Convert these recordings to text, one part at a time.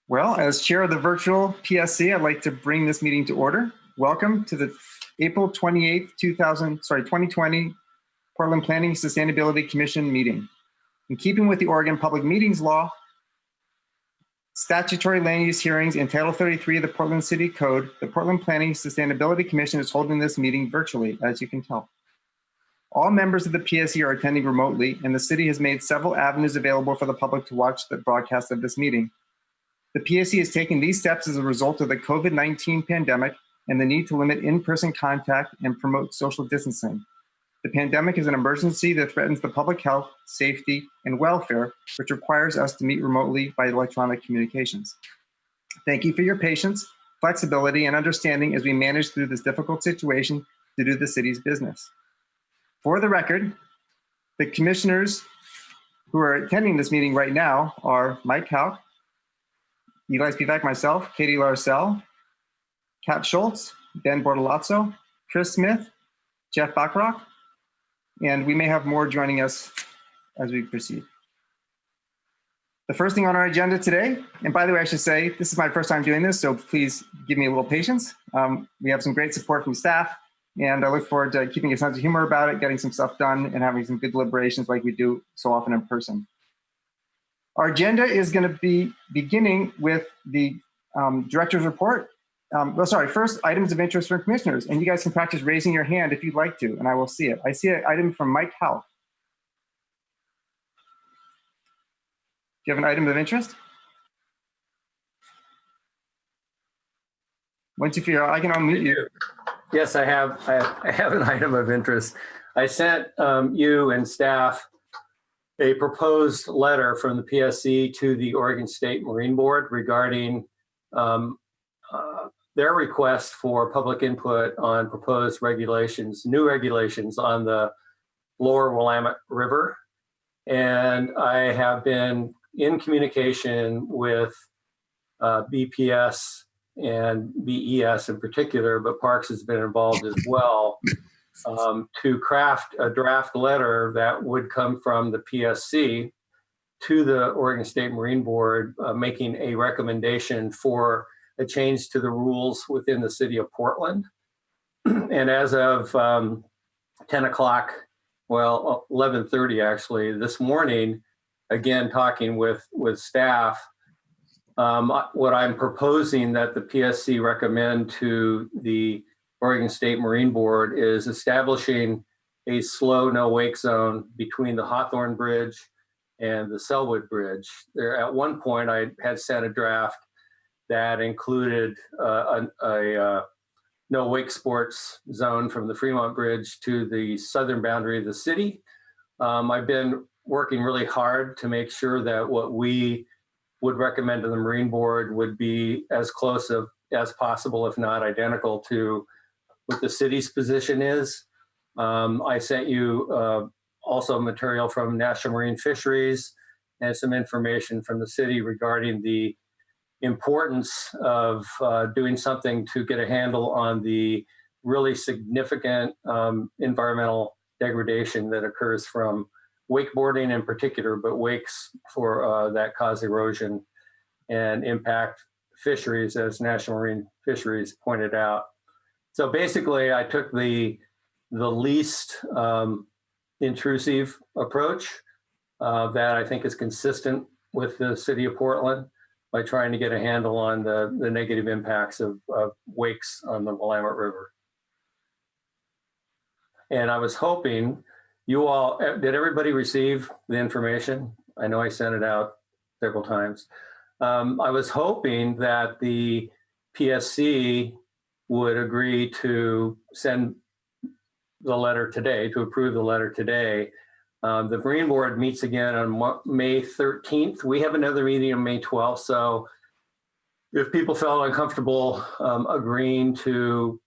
Well, as chair of the virtual PSC, I'd like to bring this meeting to order. Welcome to the April 28th, 2020 Portland Planning Sustainability Commission meeting. In keeping with the Oregon Public Meetings Law, statutory land use hearings and Title 33 of the Portland City Code, the Portland Planning Sustainability Commission is holding this meeting virtually, as you can tell. All members of the PSC are attending remotely, and the city has made several avenues available for the public to watch the broadcast of this meeting. The PSC is taking these steps as a result of the COVID-19 pandemic and the need to limit in-person contact and promote social distancing. The pandemic is an emergency that threatens the public health, safety, and welfare, which requires us to meet remotely by electronic communications. Thank you for your patience, flexibility, and understanding as we manage through this difficult situation to do the city's business. For the record, the commissioners who are attending this meeting right now are Mike Hauk, Eli Spivak, myself, Katie Larcell, Kat Schultz, Ben Bortolazzo, Chris Smith, Jeff Bacharach, and we may have more joining us as we proceed. The first thing on our agenda today, and by the way, I should say, this is my first time doing this, so please give me a little patience. We have some great support from staff, and I look forward to keeping a sense of humor about it, getting some stuff done, and having some good deliberations like we do so often in person. Our agenda is going to be beginning with the director's report. First, items of interest from commissioners, and you guys can practice raising your hand if you'd like to, and I will see it. I see an item from Mike Hauk. Do you have an item of interest? Once you figure out, I can unmute you. Yes, I have an item of interest. I sent you and staff a proposed letter from the PSC to the Oregon State Marine Board regarding their request for public input on proposed regulations, new regulations on the lower Willamette River. And I have been in communication with BPS and BES in particular, but Parks has been involved as well, to craft a draft letter that would come from the PSC to the Oregon State Marine Board, making a recommendation for a change to the rules within the city of Portland. And as of 10 o'clock, well, 11:30 actually, this morning, again, talking with staff, what I'm proposing that the PSC recommend to the Oregon State Marine Board is establishing a slow no wake zone between the Hawthorne Bridge and the Selwood Bridge. There, at one point, I had sent a draft that included a no wake sports zone from the Fremont Bridge to the southern boundary of the city. I've been working really hard to make sure that what we would recommend to the Marine Board would be as close as possible, if not identical to what the city's position is. I sent you also material from National Marine Fisheries and some information from the city regarding the importance of doing something to get a handle on the really significant environmental degradation that occurs from wakeboarding in particular, but wakes for that cause erosion and impact fisheries, as National Marine Fisheries pointed out. So basically, I took the least intrusive approach that I think is consistent with the city of Portland by trying to get a handle on the negative impacts of wakes on the Willamette River. And I was hoping you all, did everybody receive the information? I know I sent it out several times. I was hoping that the PSC would agree to send the letter today, to approve the letter today. The Marine Board meets again on May 13th. We have another meeting on May 12th. So if people felt uncomfortable agreeing to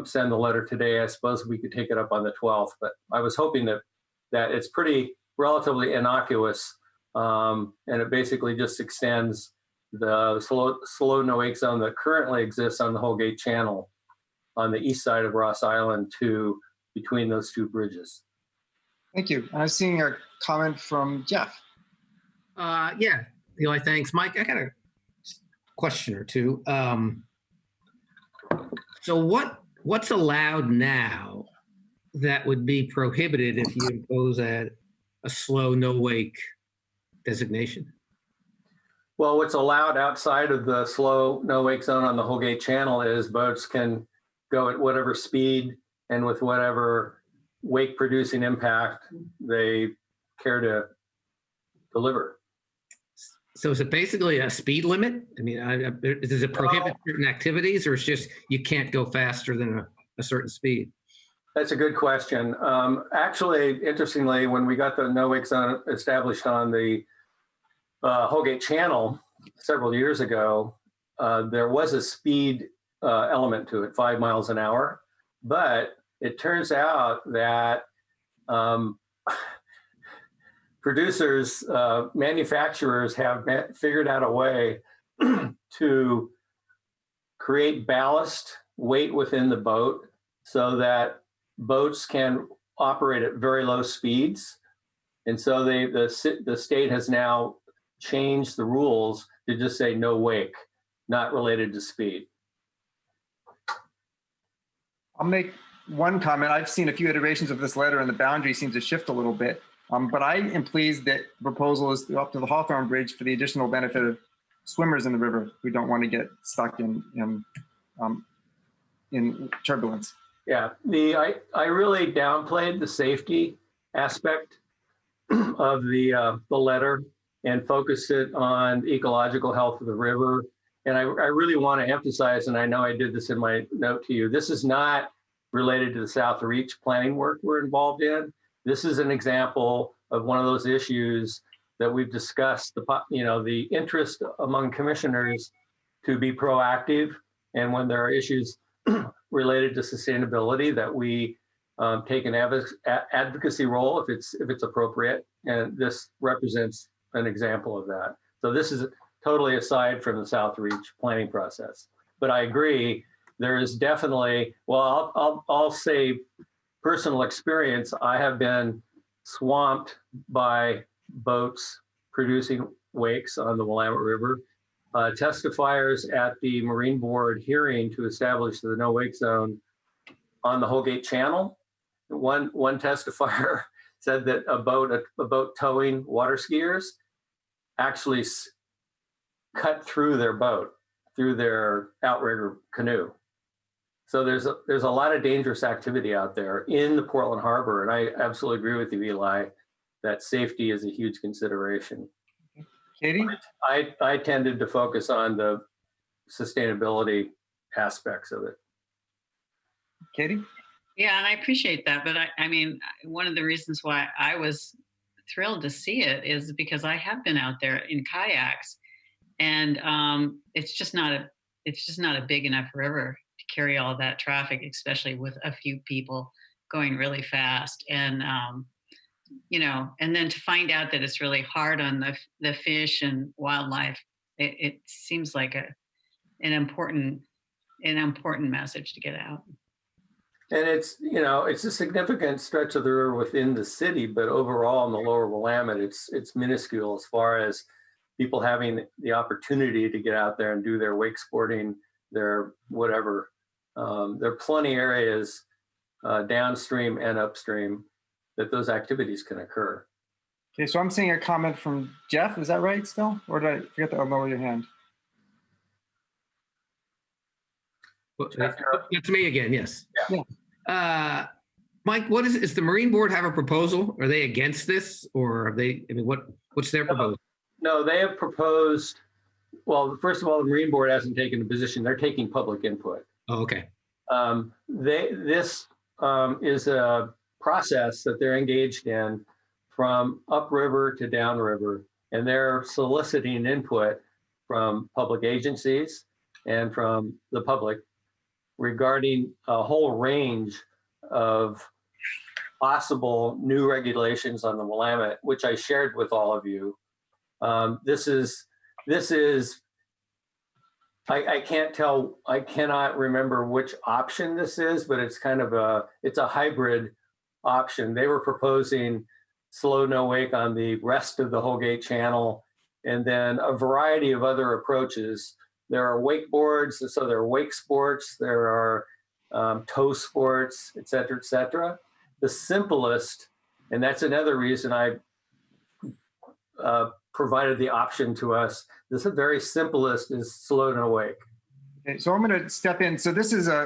send the letter today, I suppose we could take it up on the 12th. But I was hoping that it's pretty relatively innocuous, and it basically just extends the slow no wake zone that currently exists on the Holgate Channel on the east side of Ross Island to between those two bridges. Thank you. I'm seeing a comment from Jeff. Yeah, Eli, thanks. Mike, I got a question or two. So what's allowed now that would be prohibited if you impose a slow no wake designation? Well, what's allowed outside of the slow no wake zone on the Holgate Channel is boats can go at whatever speed and with whatever wake producing impact they care to deliver. So is it basically a speed limit? I mean, does it prohibit certain activities, or it's just you can't go faster than a certain speed? That's a good question. Actually, interestingly, when we got the no wake zone established on the Holgate Channel several years ago, there was a speed element to it, 5 miles an hour. But it turns out that producers, manufacturers have figured out a way to create ballast weight within the boat so that boats can operate at very low speeds. And so the state has now changed the rules to just say no wake, not related to speed. I'll make one comment. I've seen a few iterations of this letter and the boundary seems to shift a little bit. But I am pleased that the proposal is up to the Hawthorne Bridge for the additional benefit of swimmers in the river who don't want to get stuck in turbulence. Yeah, I really downplayed the safety aspect of the letter and focused it on the ecological health of the river. And I really want to emphasize, and I know I did this in my note to you, this is not related to the South Reach planning work we're involved in. This is an example of one of those issues that we've discussed, the interest among commissioners to be proactive. And when there are issues related to sustainability, that we take an advocacy role if it's appropriate. And this represents an example of that. So this is totally aside from the South Reach planning process. But I agree, there is definitely, well, I'll say personal experience, I have been swamped by boats producing wakes on the Willamette River. Testifiers at the Marine Board hearing to establish the no wake zone on the Holgate Channel. One testifier said that a boat towing water skiers actually cut through their boat, through their outrigger canoe. So there's a lot of dangerous activity out there in the Portland Harbor, and I absolutely agree with you, Eli, that safety is a huge consideration. Katie? I tended to focus on the sustainability aspects of it. Katie? Yeah, and I appreciate that. But I mean, one of the reasons why I was thrilled to see it is because I have been out there in kayaks, and it's just not a big enough river to carry all that traffic, especially with a few people going really fast. And and then to find out that it's really hard on the fish and wildlife, it seems like an important message to get out. And it's a significant stretch of the river within the city, but overall in the lower Willamette, it's minuscule as far as people having the opportunity to get out there and do their wake sporting, their whatever. There are plenty areas downstream and upstream that those activities can occur. Okay, so I'm seeing a comment from Jeff. Is that right still? Or did I forget to lower your hand? That's me again, yes. Yeah. Mike, is the Marine Board have a proposal? Are they against this, or are they, I mean, what's their proposal? No, they have proposed, well, first of all, the Marine Board hasn't taken a position. They're taking public input. Oh, okay. This is a process that they're engaged in from upriver to downriver, and they're soliciting input from public agencies and from the public regarding a whole range of possible new regulations on the Willamette, which I shared with all of you. This is I cannot remember which option this is, but it's kind of it's a hybrid option. They were proposing slow no wake on the rest of the Holgate Channel, and then a variety of other approaches. There are wakeboards, so there are wake sports, there are tow sports, et cetera, et cetera. The simplest, and that's another reason I provided the option to us, this very simplest is slow no wake. Okay, so I'm going to step in. So this is I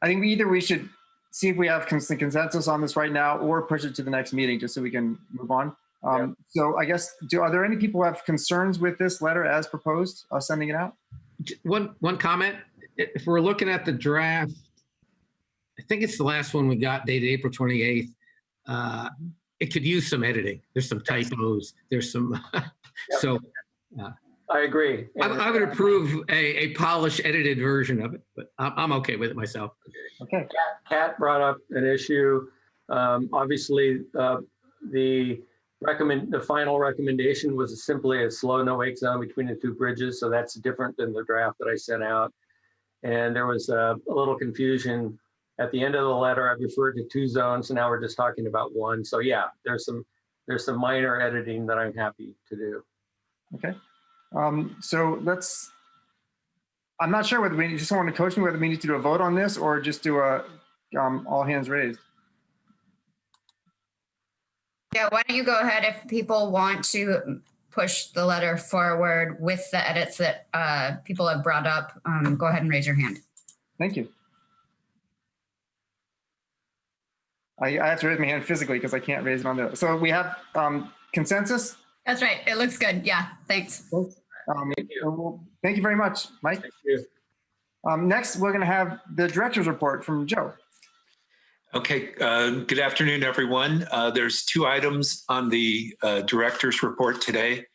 think we should see if we have consensus on this right now, or push it to the next meeting just so we can move on. Yeah. So I guess, are there any people who have concerns with this letter as proposed, sending it out? One comment. If we're looking at the draft, I think it's the last one we got dated April 28th. It could use some editing. There's some typos. There's some, so. I agree. I would approve a polished, edited version of it, but I'm okay with it myself. Okay. Kat brought up an issue. Obviously, the final recommendation was simply a slow no wake zone between the two bridges, so that's different than the draft that I sent out. And there was a little confusion at the end of the letter. I referred to 2 zones, and now we're just talking about 1. So yeah, there's some minor editing that I'm happy to do. Okay. So I'm not sure whether we just want to coach me whether we need to do a vote on this or just do a all hands raised. Yeah, why don't you go ahead if people want to push the letter forward with the edits that people have brought up. Go ahead and raise your hand. Thank you. I have to raise my hand physically because I can't raise it on there. So we have consensus? That's right. It looks good. Yeah, thanks. Thank you. Well, thank you very much, Mike. Thank you. Next, we're going to have the director's report from Joe. Okay, good afternoon, everyone. There's 2 items on the director's report today.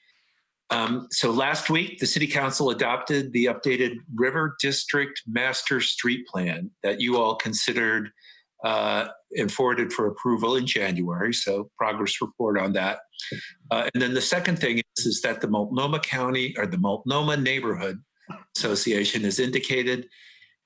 So last week, the City Council adopted the updated River District Master Street Plan that you all considered and forwarded for approval in January. So progress report on that. And then the second thing is that the Multnomah County, or the Multnomah Neighborhood Association, has indicated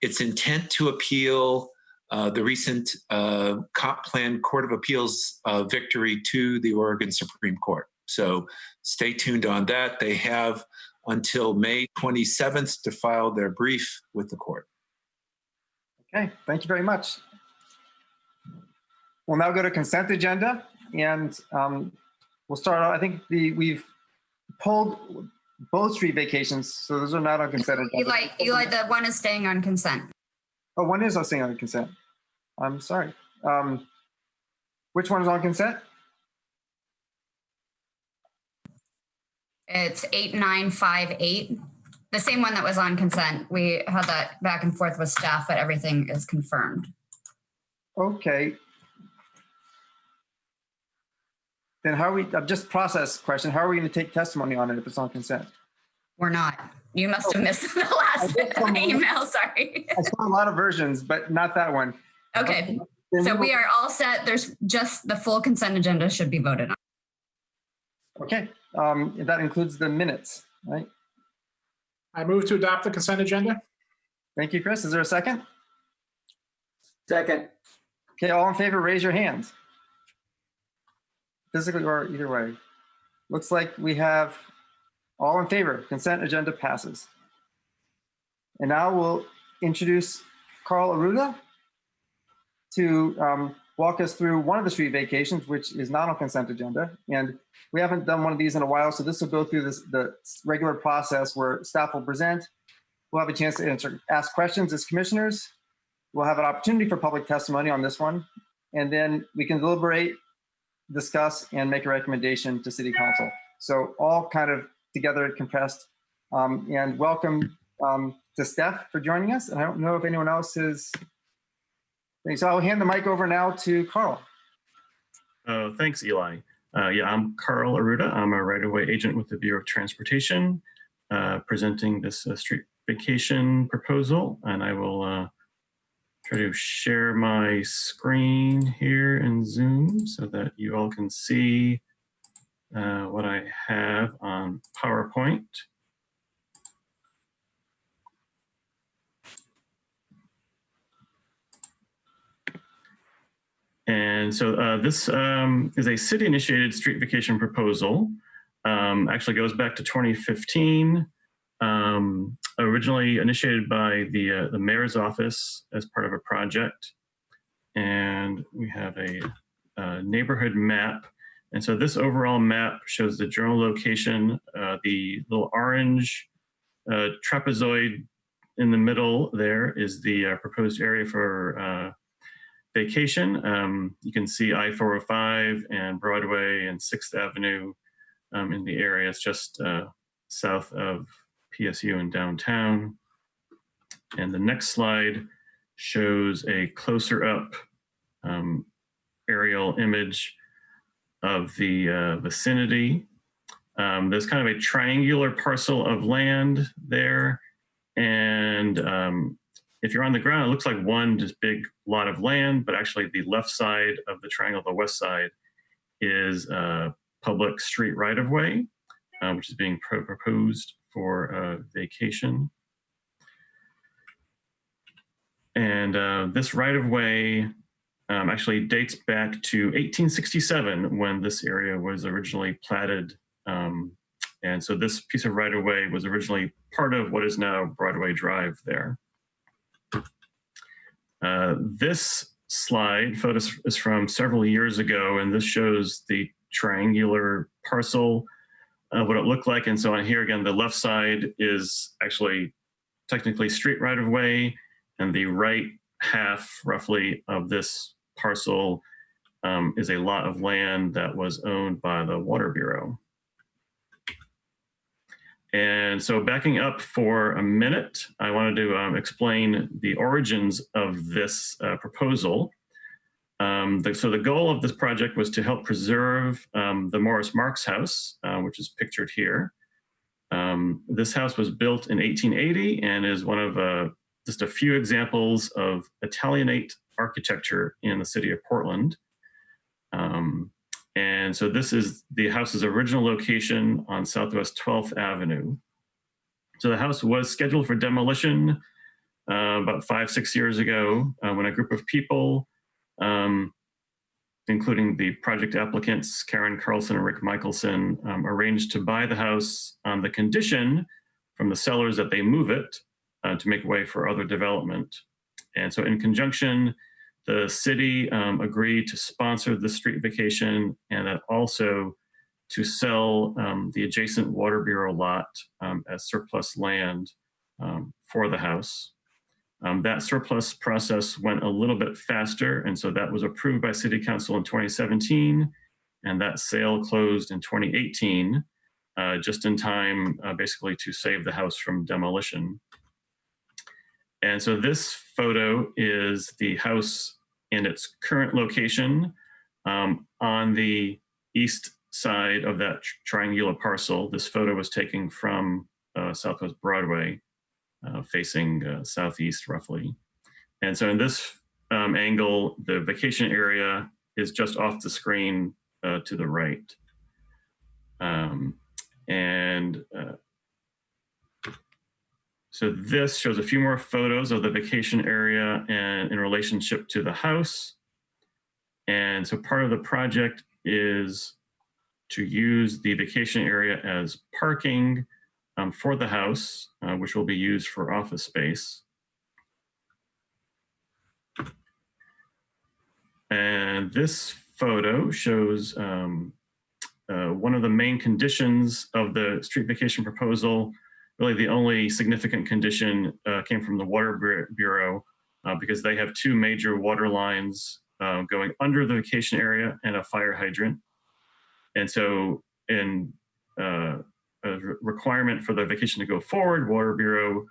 its intent to appeal the recent comp plan Court of Appeals victory to the Oregon Supreme Court. So stay tuned on that. They have until May 27th to file their brief with the court. Okay, thank you very much. We'll now go to consent agenda, and we'll start out. I think we've pulled both street vacations, so those are not on consent agenda. Eli, the one is staying on consent. Oh, one is staying on consent. I'm sorry. Which one is on consent? It's 8958. The same one that was on consent. We had that back and forth with staff, but everything is confirmed. Okay. Then how are we, just process question, how are we going to take testimony on it if it's on consent? We're not. You must have missed the last email, sorry. I saw a lot of versions, but not that one. Okay, so we are all set. There's just the full consent agenda should be voted on. Okay, that includes the minutes, right? I move to adopt the consent agenda. Thank you, Chris. Is there a second? Second. Okay, all in favor, raise your hands. Physically or either way. Looks like we have all in favor. Consent agenda passes. And now we'll introduce Carl Aruda to walk us through one of the street vacations, which is not on consent agenda. And we haven't done one of these in a while, so this will go through the regular process where staff will present. We'll have a chance to ask questions as commissioners. We'll have an opportunity for public testimony on this one. And then we can deliberate, discuss, and make a recommendation to City Council. So all kind of together compressed. And welcome to Steph for joining us. And I don't know if anyone else is. So I'll hand the mic over now to Carl. Thanks, Eli. Yeah, I'm Carl Aruda. I'm a right-of-way agent with the Bureau of Transportation, presenting this street vacation proposal. And I will try to share my screen here in Zoom so that you all can see what I have on PowerPoint. And so this is a city-initiated street vacation proposal. Actually goes back to 2015. Originally initiated by the mayor's office as part of a project. And we have a neighborhood map. And so this overall map shows the general location, the little orange trapezoid in the middle there is the proposed area for vacation. You can see I-405 and Broadway and 6th Avenue in the area. It's just south of PSU in downtown. And the next slide shows a closer up aerial image of the vicinity. There's kind of a triangular parcel of land there. And if you're on the ground, it looks like one just big lot of land, but actually the left side of the triangle, the west side, is public street right-of-way, which is being proposed for vacation. And this right-of-way actually dates back to 1867 when this area was originally platted. And so this piece of right-of-way was originally part of what is now Broadway Drive there. This slide photo is from several years ago, and this shows the triangular parcel, what it looked like. And so on here again, the left side is actually technically street right-of-way, and the right half roughly of this parcel is a lot of land that was owned by the Water Bureau. And so backing up for a minute, I wanted to explain the origins of this proposal. So the goal of this project was to help preserve the Morris Marks house, which is pictured here. This house was built in 1880 and is one of just a few examples of Italianate architecture in the city of Portland. And so this is the house's original location on Southwest 12th Avenue. So the house was scheduled for demolition about 5-6 years ago when a group of people, including the project applicants, Karen Carlson and Rick Michelson, arranged to buy the house on the condition from the sellers that they move it to make way for other development. And so in conjunction, the city agreed to sponsor the street vacation and that also to sell the adjacent Water Bureau lot as surplus land for the house. That surplus process went a little bit faster, and so that was approved by City Council in 2017, and that sale closed in 2018, just in time basically to save the house from demolition. And so this photo is the house in its current location on the east side of that triangular parcel. This photo was taken from Southwest Broadway, facing southeast roughly. And so in this angle, the vacation area is just off the screen to the right. So this shows a few more photos of the vacation area and in relationship to the house. And so part of the project is to use the vacation area as parking for the house, which will be used for office space. And this photo shows one of the main conditions of the street vacation proposal. Really the only significant condition came from the Water Bureau because they have two major water lines going under the vacation area and a fire hydrant. And so in a requirement for the vacation to go forward, Water Bureau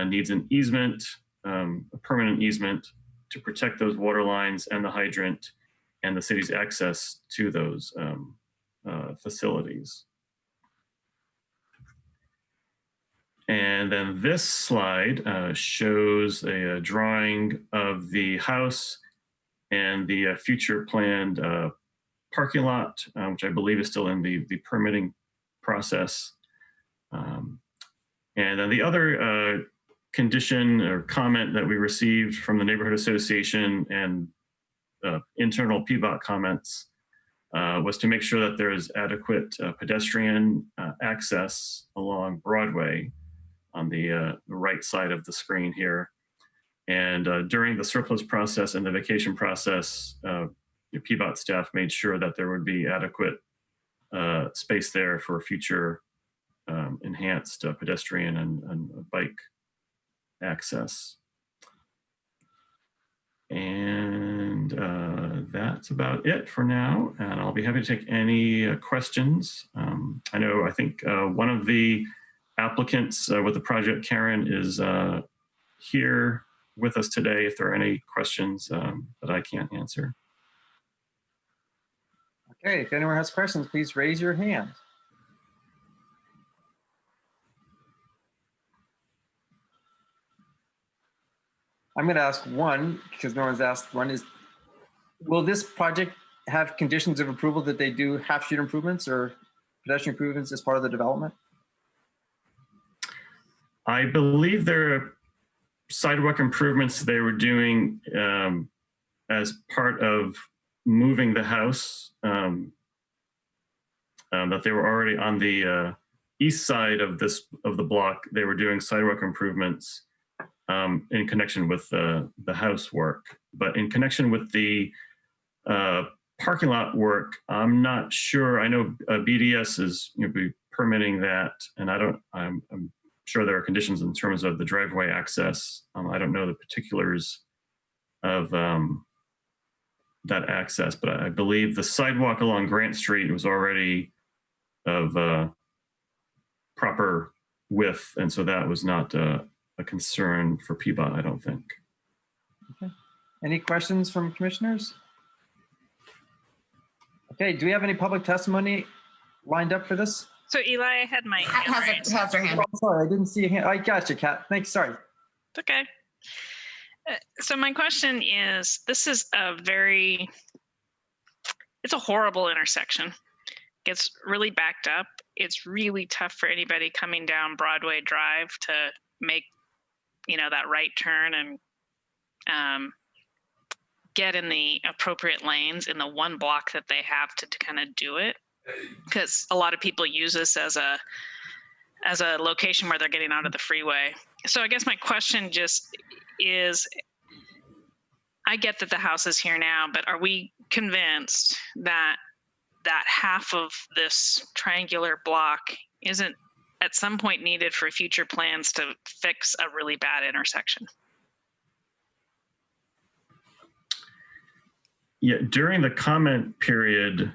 needs an easement, a permanent easement to protect those water lines and the hydrant and the city's access to those facilities. And then this slide shows a drawing of the house and the future planned parking lot, which I believe is still in the permitting process. And then the other condition or comment that we received from the neighborhood association and internal PBOT comments was to make sure that there is adequate pedestrian access along Broadway on the right side of the screen here. And during the surplus process and the vacation process, the PBOT staff made sure that there would be adequate space there for future enhanced pedestrian and bike access. And that's about it for now. And I'll be happy to take any questions. I think one of the applicants with the project, Karen, is here with us today if there are any questions that I can't answer. Okay, if anyone has questions, please raise your hand. I'm going to ask one because no one's asked one is, will this project have conditions of approval that they do half-street improvements or pedestrian improvements as part of the development? I believe there are sidewalk improvements they were doing as part of moving the house, that they were already on the east side of the block. They were doing sidewalk improvements in connection with the house work, but in connection with the parking lot work, I'm not sure. I know BDS is be permitting that, and I'm sure there are conditions in terms of the driveway access. I don't know the particulars of that access, but I believe the sidewalk along Grant Street was already of proper width, and so that was not a concern for PBOT, I don't think. Okay. Any questions from commissioners? Okay, do we have any public testimony lined up for this? So Eli, I had my hand raised. Has her hand. Oh, sorry, I didn't see a hand. I got you, Kat. Thanks, sorry. It's okay. So my question is, this is it's a horrible intersection. Gets really backed up. It's really tough for anybody coming down Broadway Drive to make, that right turn and get in the appropriate lanes in the one block that they have to kind of do it. Because a lot of people use this as a location where they're getting out of the freeway. So I guess my question just is, I get that the house is here now, but are we convinced that half of this triangular block isn't at some point needed for future plans to fix a really bad intersection? Yeah, during the comment period,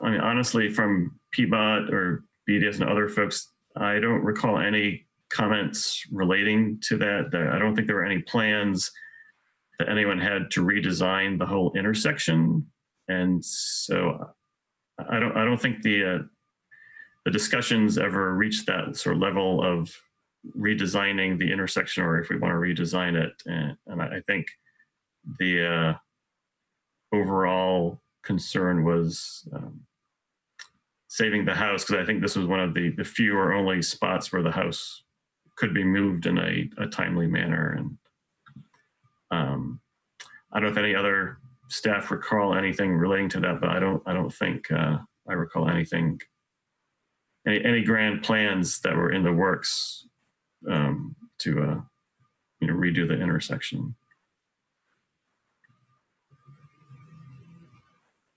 honestly, from PBOT or BDS and other folks, I don't recall any comments relating to that. I don't think there were any plans that anyone had to redesign the whole intersection. And so I don't think the discussions ever reached that sort of level of redesigning the intersection, or if we want to redesign it. And I think the overall concern was saving the house, because I think this was one of the few or only spots where the house could be moved in a timely manner. And I don't know if any other staff recall anything relating to that, but I don't think I recall anything, any grand plans that were in the works to redo the intersection.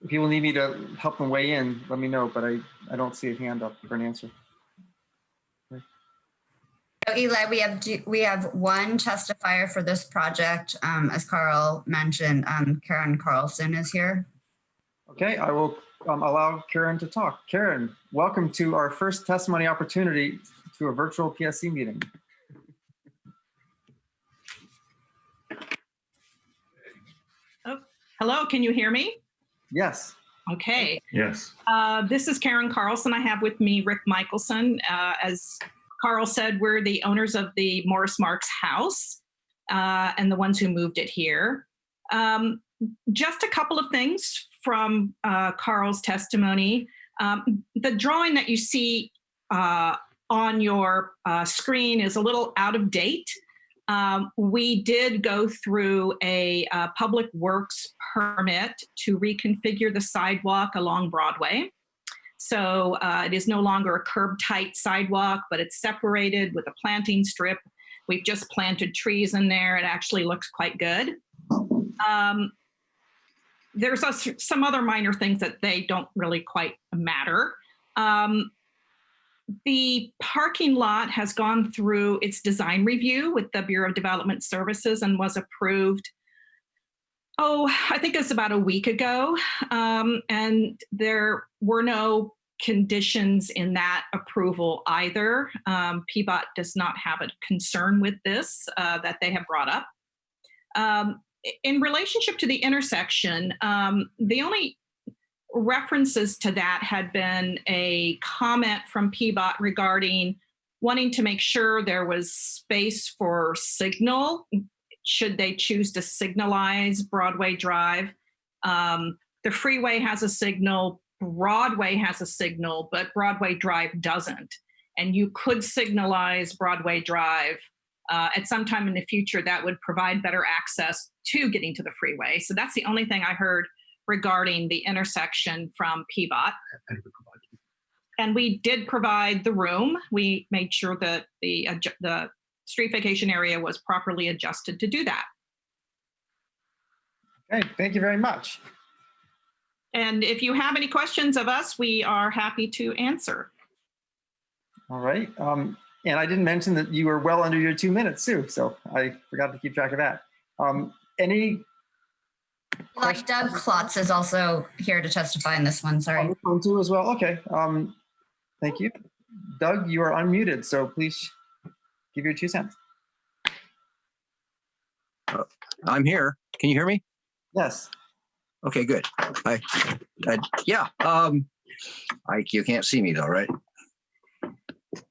If people need me to help them weigh in, let me know, but I don't see a hand up for an answer. So Eli, we have one testifier for this project. As Carl mentioned, Karen Carlson is here. Okay, I will allow Karen to talk. Karen, welcome to our first testimony opportunity to a virtual PSC meeting. Oh, hello, can you hear me? Yes. Okay. Yes. This is Karen Carlson. I have with me Rick Michelson. As Carl said, we're the owners of the Morris Marks house and the ones who moved it here. Just a couple of things from Carl's testimony. The drawing that you see on your screen is a little out of date. We did go through a public works permit to reconfigure the sidewalk along Broadway. So it is no longer a curb tight sidewalk, but it's separated with a planting strip. We've just planted trees in there. It actually looks quite good. There's some other minor things that they don't really quite matter. The parking lot has gone through its design review with the Bureau of Development Services and was approved, I think it's about a week ago. And there were no conditions in that approval either. PBOT does not have a concern with this that they have brought up. In relationship to the intersection, the only references to that had been a comment from PBOT regarding wanting to make sure there was space for signal should they choose to signalize Broadway Drive. The freeway has a signal, Broadway has a signal, but Broadway Drive doesn't. And you could signalize Broadway Drive at some time in the future that would provide better access to getting to the freeway. So that's the only thing I heard regarding the intersection from PBOT. And we did provide the room. We made sure that the street vacation area was properly adjusted to do that. Okay, thank you very much. And if you have any questions of us, we are happy to answer. All right. And I didn't mention that you were well under your 2 minutes too, so I forgot to keep track of that. Any Like Doug Klotz is also here to testify in this one, sorry. this one too as well? Okay. Thank you. Doug, you are unmuted, so please give your 2 cents. I'm here. Can you hear me? Yes. Okay, good. Yeah. You can't see me though, right?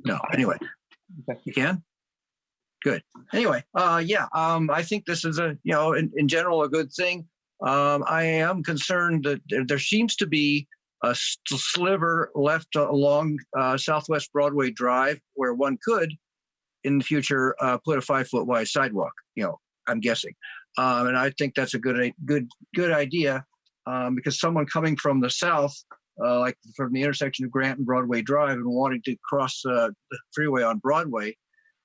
No. Anyway, Okay. you can. Good. Anyway, I think this is in general a good thing. I am concerned that there seems to be a sliver left along Southwest Broadway Drive where one could, in the future, put a 5-foot wide sidewalk. I'm guessing, and I think that's a good idea because someone coming from the south, like from the intersection of Grant and Broadway Drive, and wanting to cross the freeway on Broadway,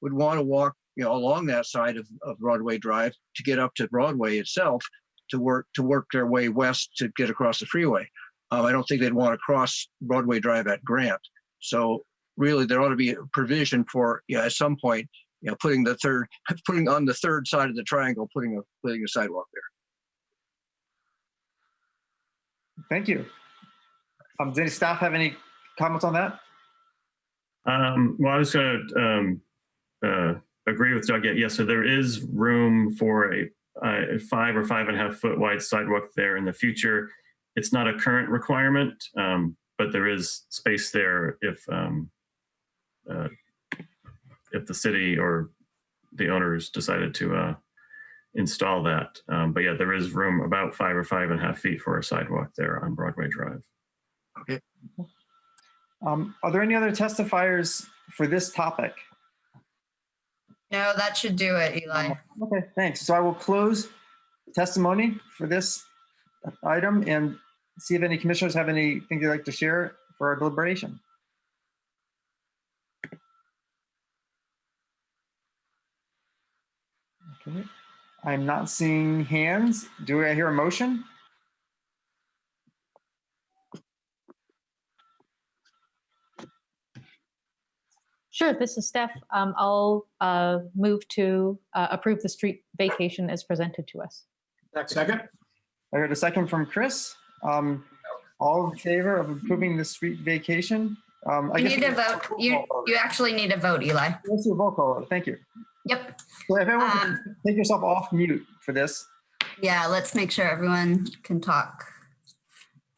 would want to walk along that side of Broadway Drive to get up to Broadway itself to work their way west to get across the freeway. I don't think they'd want to cross Broadway Drive at Grant. So really there ought to be a provision for, at some point, putting on the third side of the triangle, putting a sidewalk there. Thank you. Does any staff have any comments on that? Well, I was going to agree with Doug. Yes, so there is room for a 5 or 5.5 foot wide sidewalk there in the future. It's not a current requirement, but there is space there if the city or the owners decided to install that. But yeah, there is room about 5 or 5.5 feet for a sidewalk there on Broadway Drive. Okay. Are there any other testifiers for this topic? No, that should do it, Eli. Okay, thanks. So I will close testimony for this item and see if any commissioners have anything they'd like to share for our deliberation. Okay, I'm not seeing hands. Do I hear a motion? Sure, this is Steph. I'll move to approve the street vacation as presented to us. Second? I heard a second from Chris. All in favor of approving the street vacation? You need to vote. You actually need to vote, Eli. Let's do a roll call. Thank you. Yep. So if everyone can take yourself off mute for this. Yeah, let's make sure everyone can talk.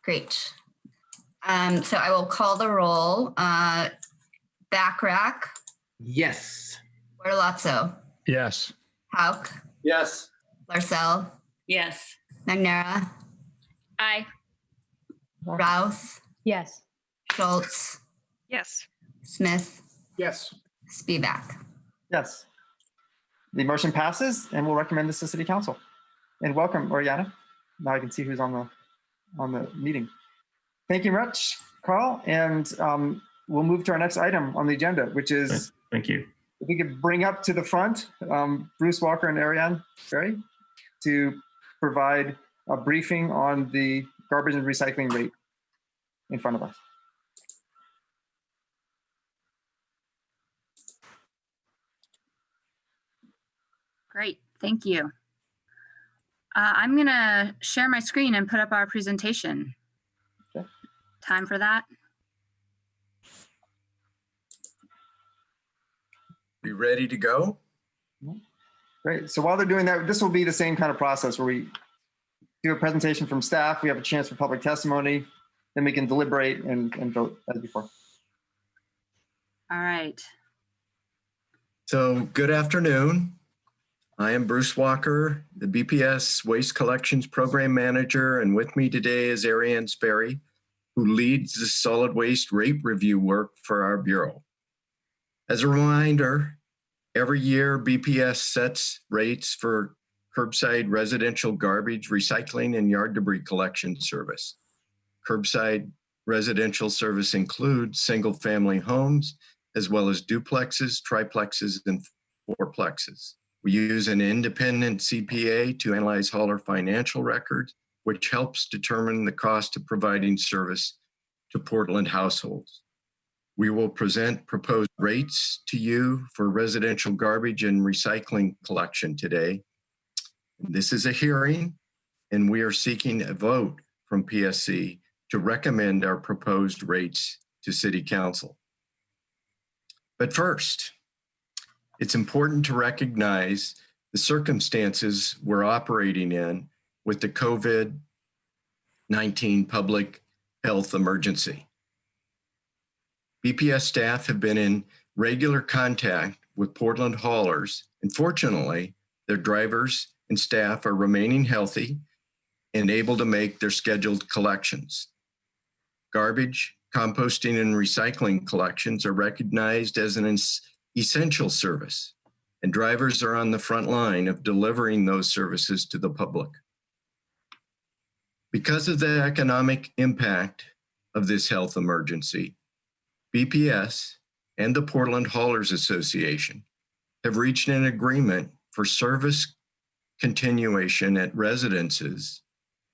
Great. So I will call the roll. Backrack, Yes. Bortolazzo, Yes. Hauk, Yes. Larcell, Yes. Magnera, Aye. Routh, Yes. Schultz, Yes. Smith, Yes. Spivak. Yes. The motion passes, and we'll recommend this to City Council. And welcome, Oriana. Now I can see who's on the meeting. Thank you much, Carl. And we'll move to our next item on the agenda, which is, Thank you. if we could bring up to the front Bruce Walker and Ariane Berry to provide a briefing on the garbage and recycling rate in front of us. Great, thank you. I'm gonna share my screen and put up our presentation. Okay. Time for that? You ready to go? Great. So while they're doing that, this will be the same kind of process where we do a presentation from staff. We have a chance for public testimony, then we can deliberate and vote as before. All right. So good afternoon. I am Bruce Walker, the BPS Waste Collections Program Manager, and with me today is Ariane Sperry, who leads the solid waste rate review work for our Bureau. As a reminder, every year BPS sets rates for curbside residential garbage, recycling, and yard debris collection service. Curbside residential service includes single-family homes, as well as duplexes, triplexes, and fourplexes. We use an independent CPA to analyze hauler financial records, which helps determine the cost of providing service to Portland households. We will present proposed rates to you for residential garbage and recycling collection today. This is a hearing, and we are seeking a vote from PSC to recommend our proposed rates to City Council. But first, it's important to recognize the circumstances we're operating in with the COVID-19 public health emergency. BPS staff have been in regular contact with Portland haulers, and fortunately, their drivers and staff are remaining healthy and able to make their scheduled collections. Garbage, composting, and recycling collections are recognized as an essential service, and drivers are on the front line of delivering those services to the public. Because of the economic impact of this health emergency, BPS and the Portland Haulers Association have reached an agreement for service continuation at residences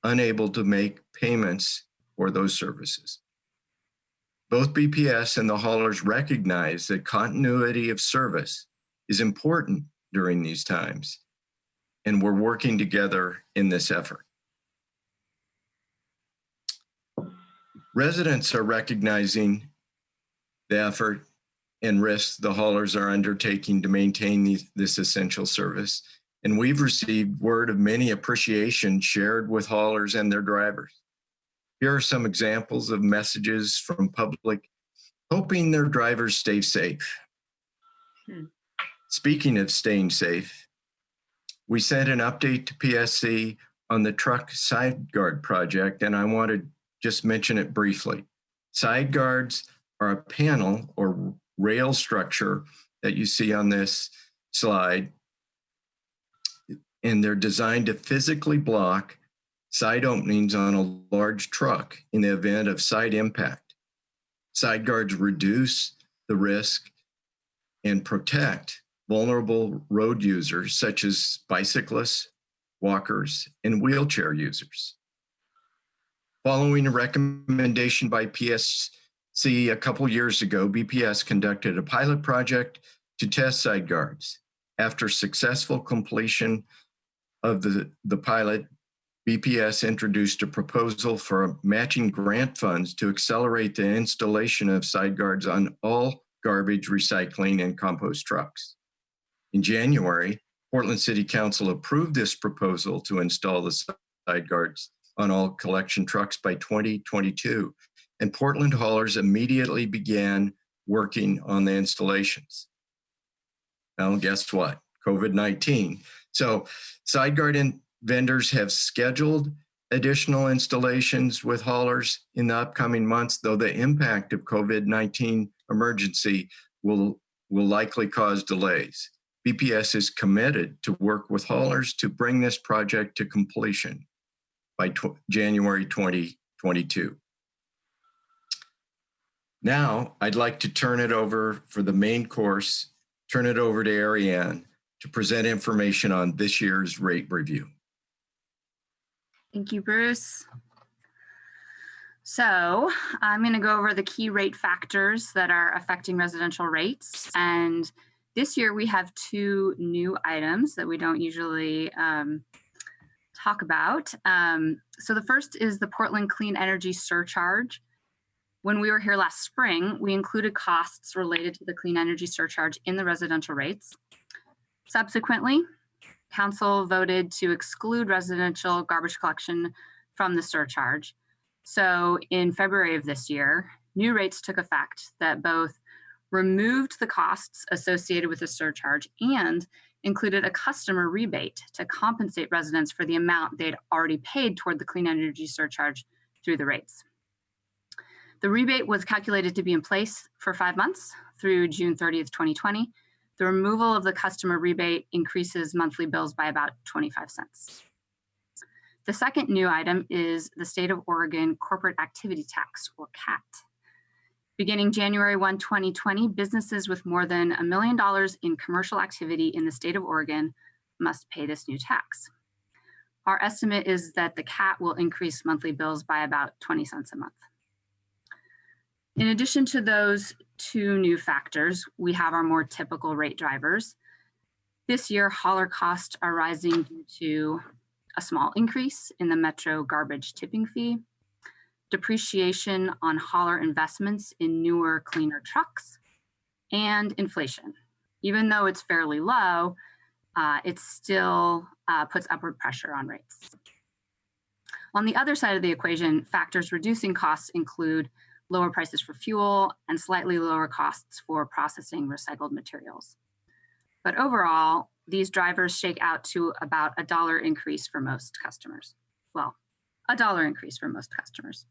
unable to make payments for those services. Both BPS and the haulers recognize that continuity of service is important during these times, and we're working together in this effort. Residents are recognizing the effort and risks the haulers are undertaking to maintain this essential service, and we've received word of many appreciation shared with haulers and their drivers. Here are some examples of messages from public hoping their drivers stay safe. Speaking of staying safe, we sent an update to PSC on the truck side guard project, and I want to just mention it briefly. Side guards are a panel or rail structure that you see on this slide, and they're designed to physically block side openings on a large truck in the event of side impact. Side guards reduce the risk and protect vulnerable road users such as bicyclists, walkers, and wheelchair users. Following a recommendation by PSC a couple years ago, BPS conducted a pilot project to test side guards. After successful completion of the pilot, BPS introduced a proposal for matching grant funds to accelerate the installation of side guards on all garbage, recycling, and compost trucks. In January, Portland City Council approved this proposal to install the side guards on all collection trucks by 2022, and Portland haulers immediately began working on the installations. Now, guess what? COVID-19. So side guard vendors have scheduled additional installations with haulers in the upcoming months, though the impact of COVID-19 emergency will likely cause delays. BPS is committed to work with haulers to bring this project to completion by January 2022. Now, I'd like to turn it over for the main course, turn it over to Ariane to present information on this year's rate review. Thank you, Bruce. So I'm going to go over the key rate factors that are affecting residential rates. And this year we have two new items that we don't usually talk about. So the first is the Portland Clean Energy Surcharge. When we were here last spring, we included costs related to the clean energy surcharge in the residential rates. Subsequently, Council voted to exclude residential garbage collection from the surcharge. So in February of this year, new rates took effect that both removed the costs associated with the surcharge and included a customer rebate to compensate residents for the amount they'd already paid toward the clean energy surcharge through the rates. The rebate was calculated to be in place for 5 months through June 30th, 2020. The removal of the customer rebate increases monthly bills by about 25 cents. The second new item is the State of Oregon Corporate Activity Tax, or CAT. Beginning January 1, 2020, businesses with more than $1 million in commercial activity in the state of Oregon must pay this new tax. Our estimate is that the CAT will increase monthly bills by about 20 cents a month. In addition to those two new factors, we have our more typical rate drivers. This year, hauler costs are rising due to a small increase in the Metro garbage tipping fee, depreciation on hauler investments in newer, cleaner trucks, and inflation. Even though it's fairly low, it still puts upward pressure on rates. On the other side of the equation, factors reducing costs include lower prices for fuel and slightly lower costs for processing recycled materials. But overall, these drivers shake out to about $1 increase for most customers. Well, $1 increase for most customers.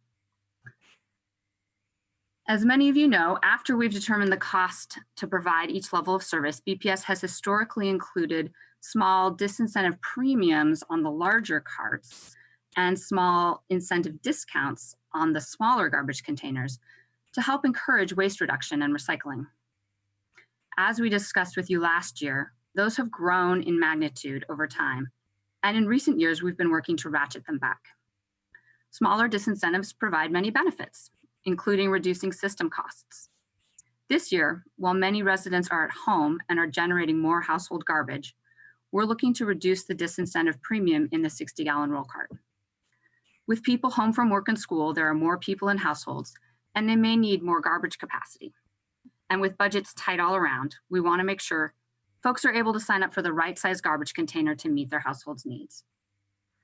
As many of you know, after we've determined the cost to provide each level of service, BPS has historically included small disincentive premiums on the larger carts and small incentive discounts on the smaller garbage containers to help encourage waste reduction and recycling. As we discussed with you last year, those have grown in magnitude over time, and in recent years, we've been working to ratchet them back. Smaller disincentives provide many benefits, including reducing system costs. This year, while many residents are at home and are generating more household garbage, we're looking to reduce the disincentive premium in the 60-gallon roll cart. With people home from work and school, there are more people in households, and they may need more garbage capacity. And with budgets tight all around, we want to make sure folks are able to sign up for the right size garbage container to meet their household's needs.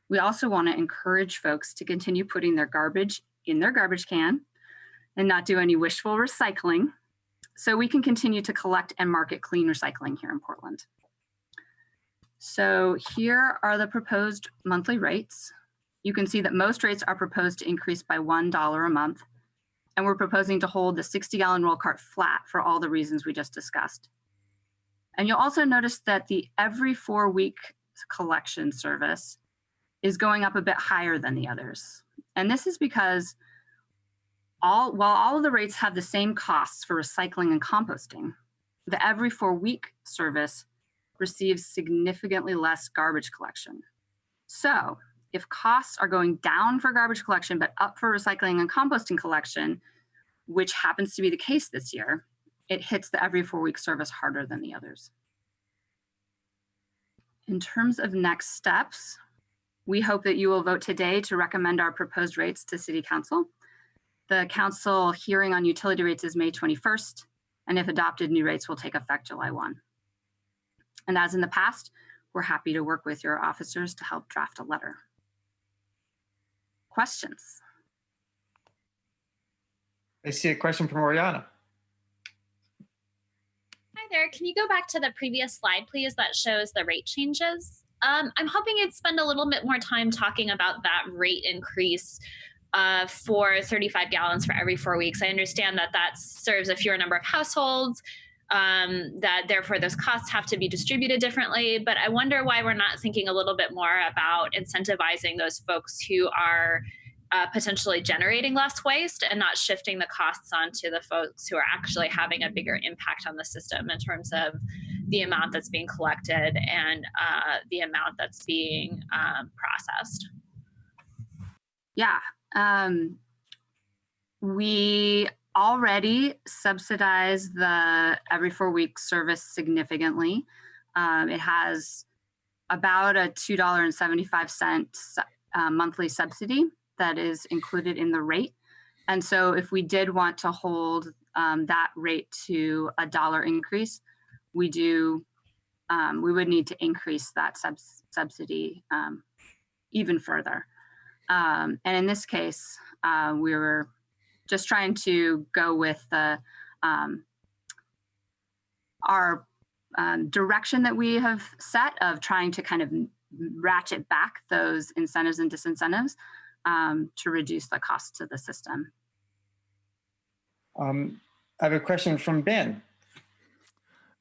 We also want to encourage folks to continue putting their garbage in their garbage can and not do any wishful recycling, so we can continue to collect and market clean recycling here in Portland. So here are the proposed monthly rates. You can see that most rates are proposed to increase by $1 a month, and we're proposing to hold the 60-gallon roll cart flat for all the reasons we just discussed. And you'll also notice that the every 4-week collection service is going up a bit higher than the others. And this is because while all of the rates have the same costs for recycling and composting, the every 4-week service receives significantly less garbage collection. So if costs are going down for garbage collection, but up for recycling and composting collection, which happens to be the case this year, it hits the every 4-week service harder than the others. In terms of next steps, we hope that you will vote today to recommend our proposed rates to City Council. The Council hearing on utility rates is May 21st, and if adopted, new rates will take effect July 1. And as in the past, we're happy to work with your officers to help draft a letter. Questions? I see a question from Oriana. Hi there. Can you go back to the previous slide, please, that shows the rate changes? I'm hoping you'd spend a little bit more time talking about that rate increase for 35 gallons for every 4 weeks. I understand that that serves a fewer number of households, that therefore those costs have to be distributed differently. But I wonder why we're not thinking a little bit more about incentivizing those folks who are potentially generating less waste and not shifting the costs onto the folks who are actually having a bigger impact on the system in terms of the amount that's being collected and the amount that's being processed. Yeah. We already subsidize the every 4 weeks service significantly. It has about a $2.75 monthly subsidy that is included in the rate. And so if we did want to hold that rate to $1 increase, we would need to increase that subsidy even further. And in this case, we were just trying to go with our direction that we have set of trying to kind of ratchet back those incentives and disincentives to reduce the cost to the system. I have a question from Ben.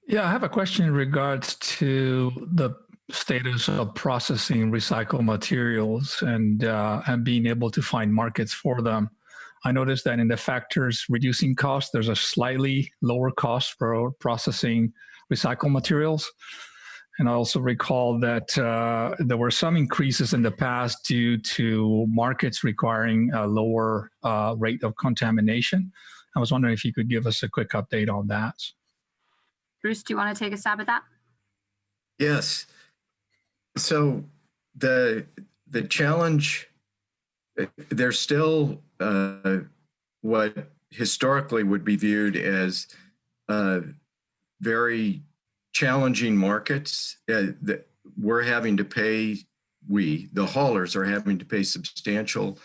Yeah, I have a question in regards to the status of processing recycled materials and being able to find markets for them. I noticed that in the factors reducing cost, there's a slightly lower cost for processing recycled materials. And I also recall that there were some increases in the past due to markets requiring a lower rate of contamination. I was wondering if you could give us a quick update on that. Bruce, do you want to take a stab at that? Yes. So the challenge, there's still what historically would be viewed as very challenging markets that we're having to pay, the haulers are having to pay substantial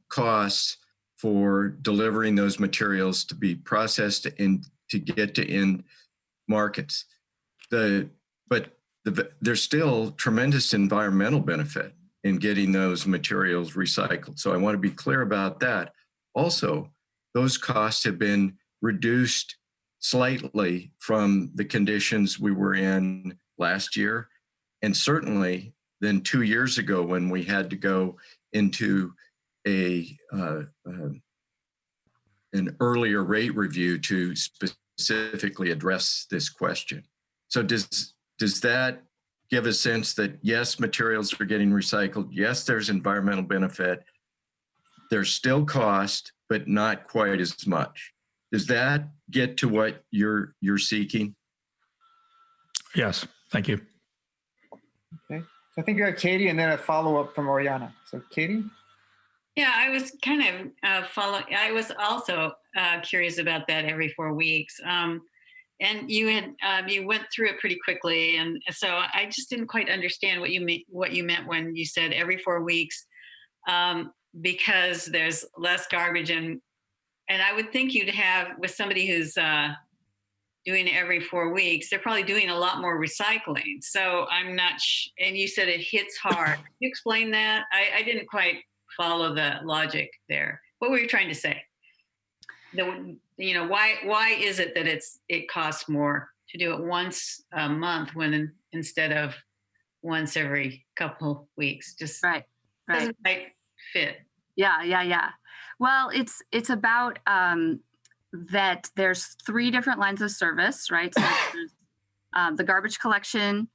costs for delivering those materials to be processed and to get to end markets. But there's still tremendous environmental benefit in getting those materials recycled. So I want to be clear about that. Also, those costs have been reduced slightly from the conditions we were in last year, and certainly than 2 years ago when we had to go into an earlier rate review to specifically address this question. So does that give a sense that yes, materials are getting recycled, yes, there's environmental benefit, there's still cost, but not quite as much? Does that get to what you're seeking? Yes, thank you. Okay, so I think you got Katie and then a follow-up from Oriana. So Katie? Yeah, I was kind of I was also curious about that every 4 weeks. And you went through it pretty quickly, and so I just didn't quite understand what you meant when you said every 4 weeks, because there's less garbage, and I would think you'd have, with somebody who's doing it every 4 weeks, they're probably doing a lot more recycling. So I'm not. And you said it hits hard. Can you explain that? I didn't quite follow the logic there. What were you trying to say? Why is it that it costs more to do it once a month instead of once every couple weeks? Just right. Doesn't quite fit. Yeah. Well, it's about that there's 3 different lines of service, right? So there's, the garbage collection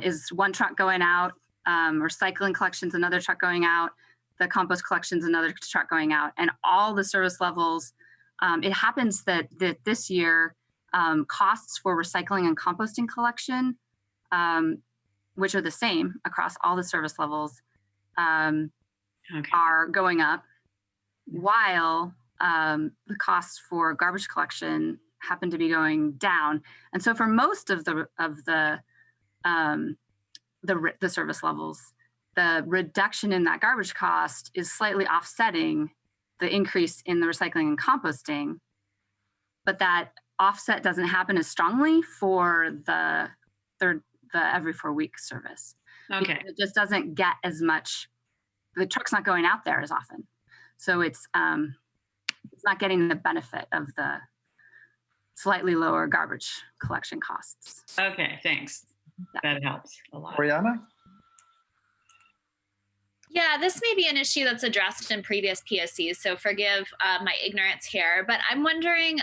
is one truck going out, recycling collection's another truck going out, the compost collection's another truck going out, and all the service levels. It happens that this year, costs for recycling and composting collection, which are the same across all the service levels, are going up, while the costs for garbage collection happen to be going down. And so for most of the service levels, the reduction in that garbage cost is slightly offsetting the increase in the recycling and composting, but that offset doesn't happen as strongly for the every 4 week service. Okay. It just doesn't get as much, the truck's not going out there as often. So it's not getting the benefit of the slightly lower garbage collection costs. Okay, thanks. That helps a lot. Oriana? Yeah, this may be an issue that's addressed in previous PSCs, so forgive my ignorance here, but I'm wondering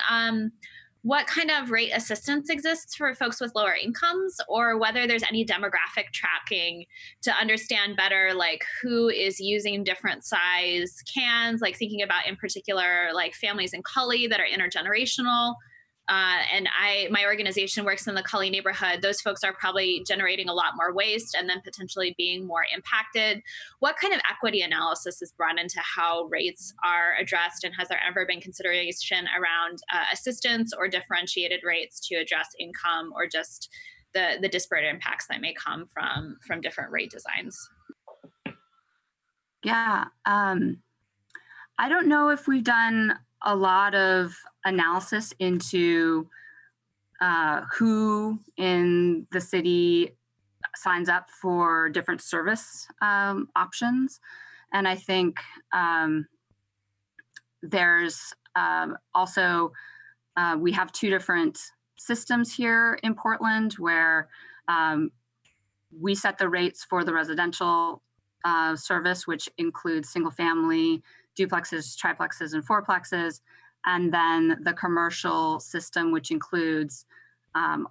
what kind of rate assistance exists for folks with lower incomes, or whether there's any demographic tracking to understand better, like who is using different size cans, like thinking about in particular, like families in Cully that are intergenerational. And my organization works in the Cully neighborhood. Those folks are probably generating a lot more waste and then potentially being more impacted. What kind of equity analysis is brought into how rates are addressed? And has there ever been consideration around assistance or differentiated rates to address income or just the disparate impacts that may come from different rate designs? Yeah, I don't know if we've done a lot of analysis into who in the city signs up for different service options. And I think there's also, we have two different systems here in Portland where we set the rates for the residential service, which includes single family, duplexes, triplexes, and fourplexes, and then the commercial system, which includes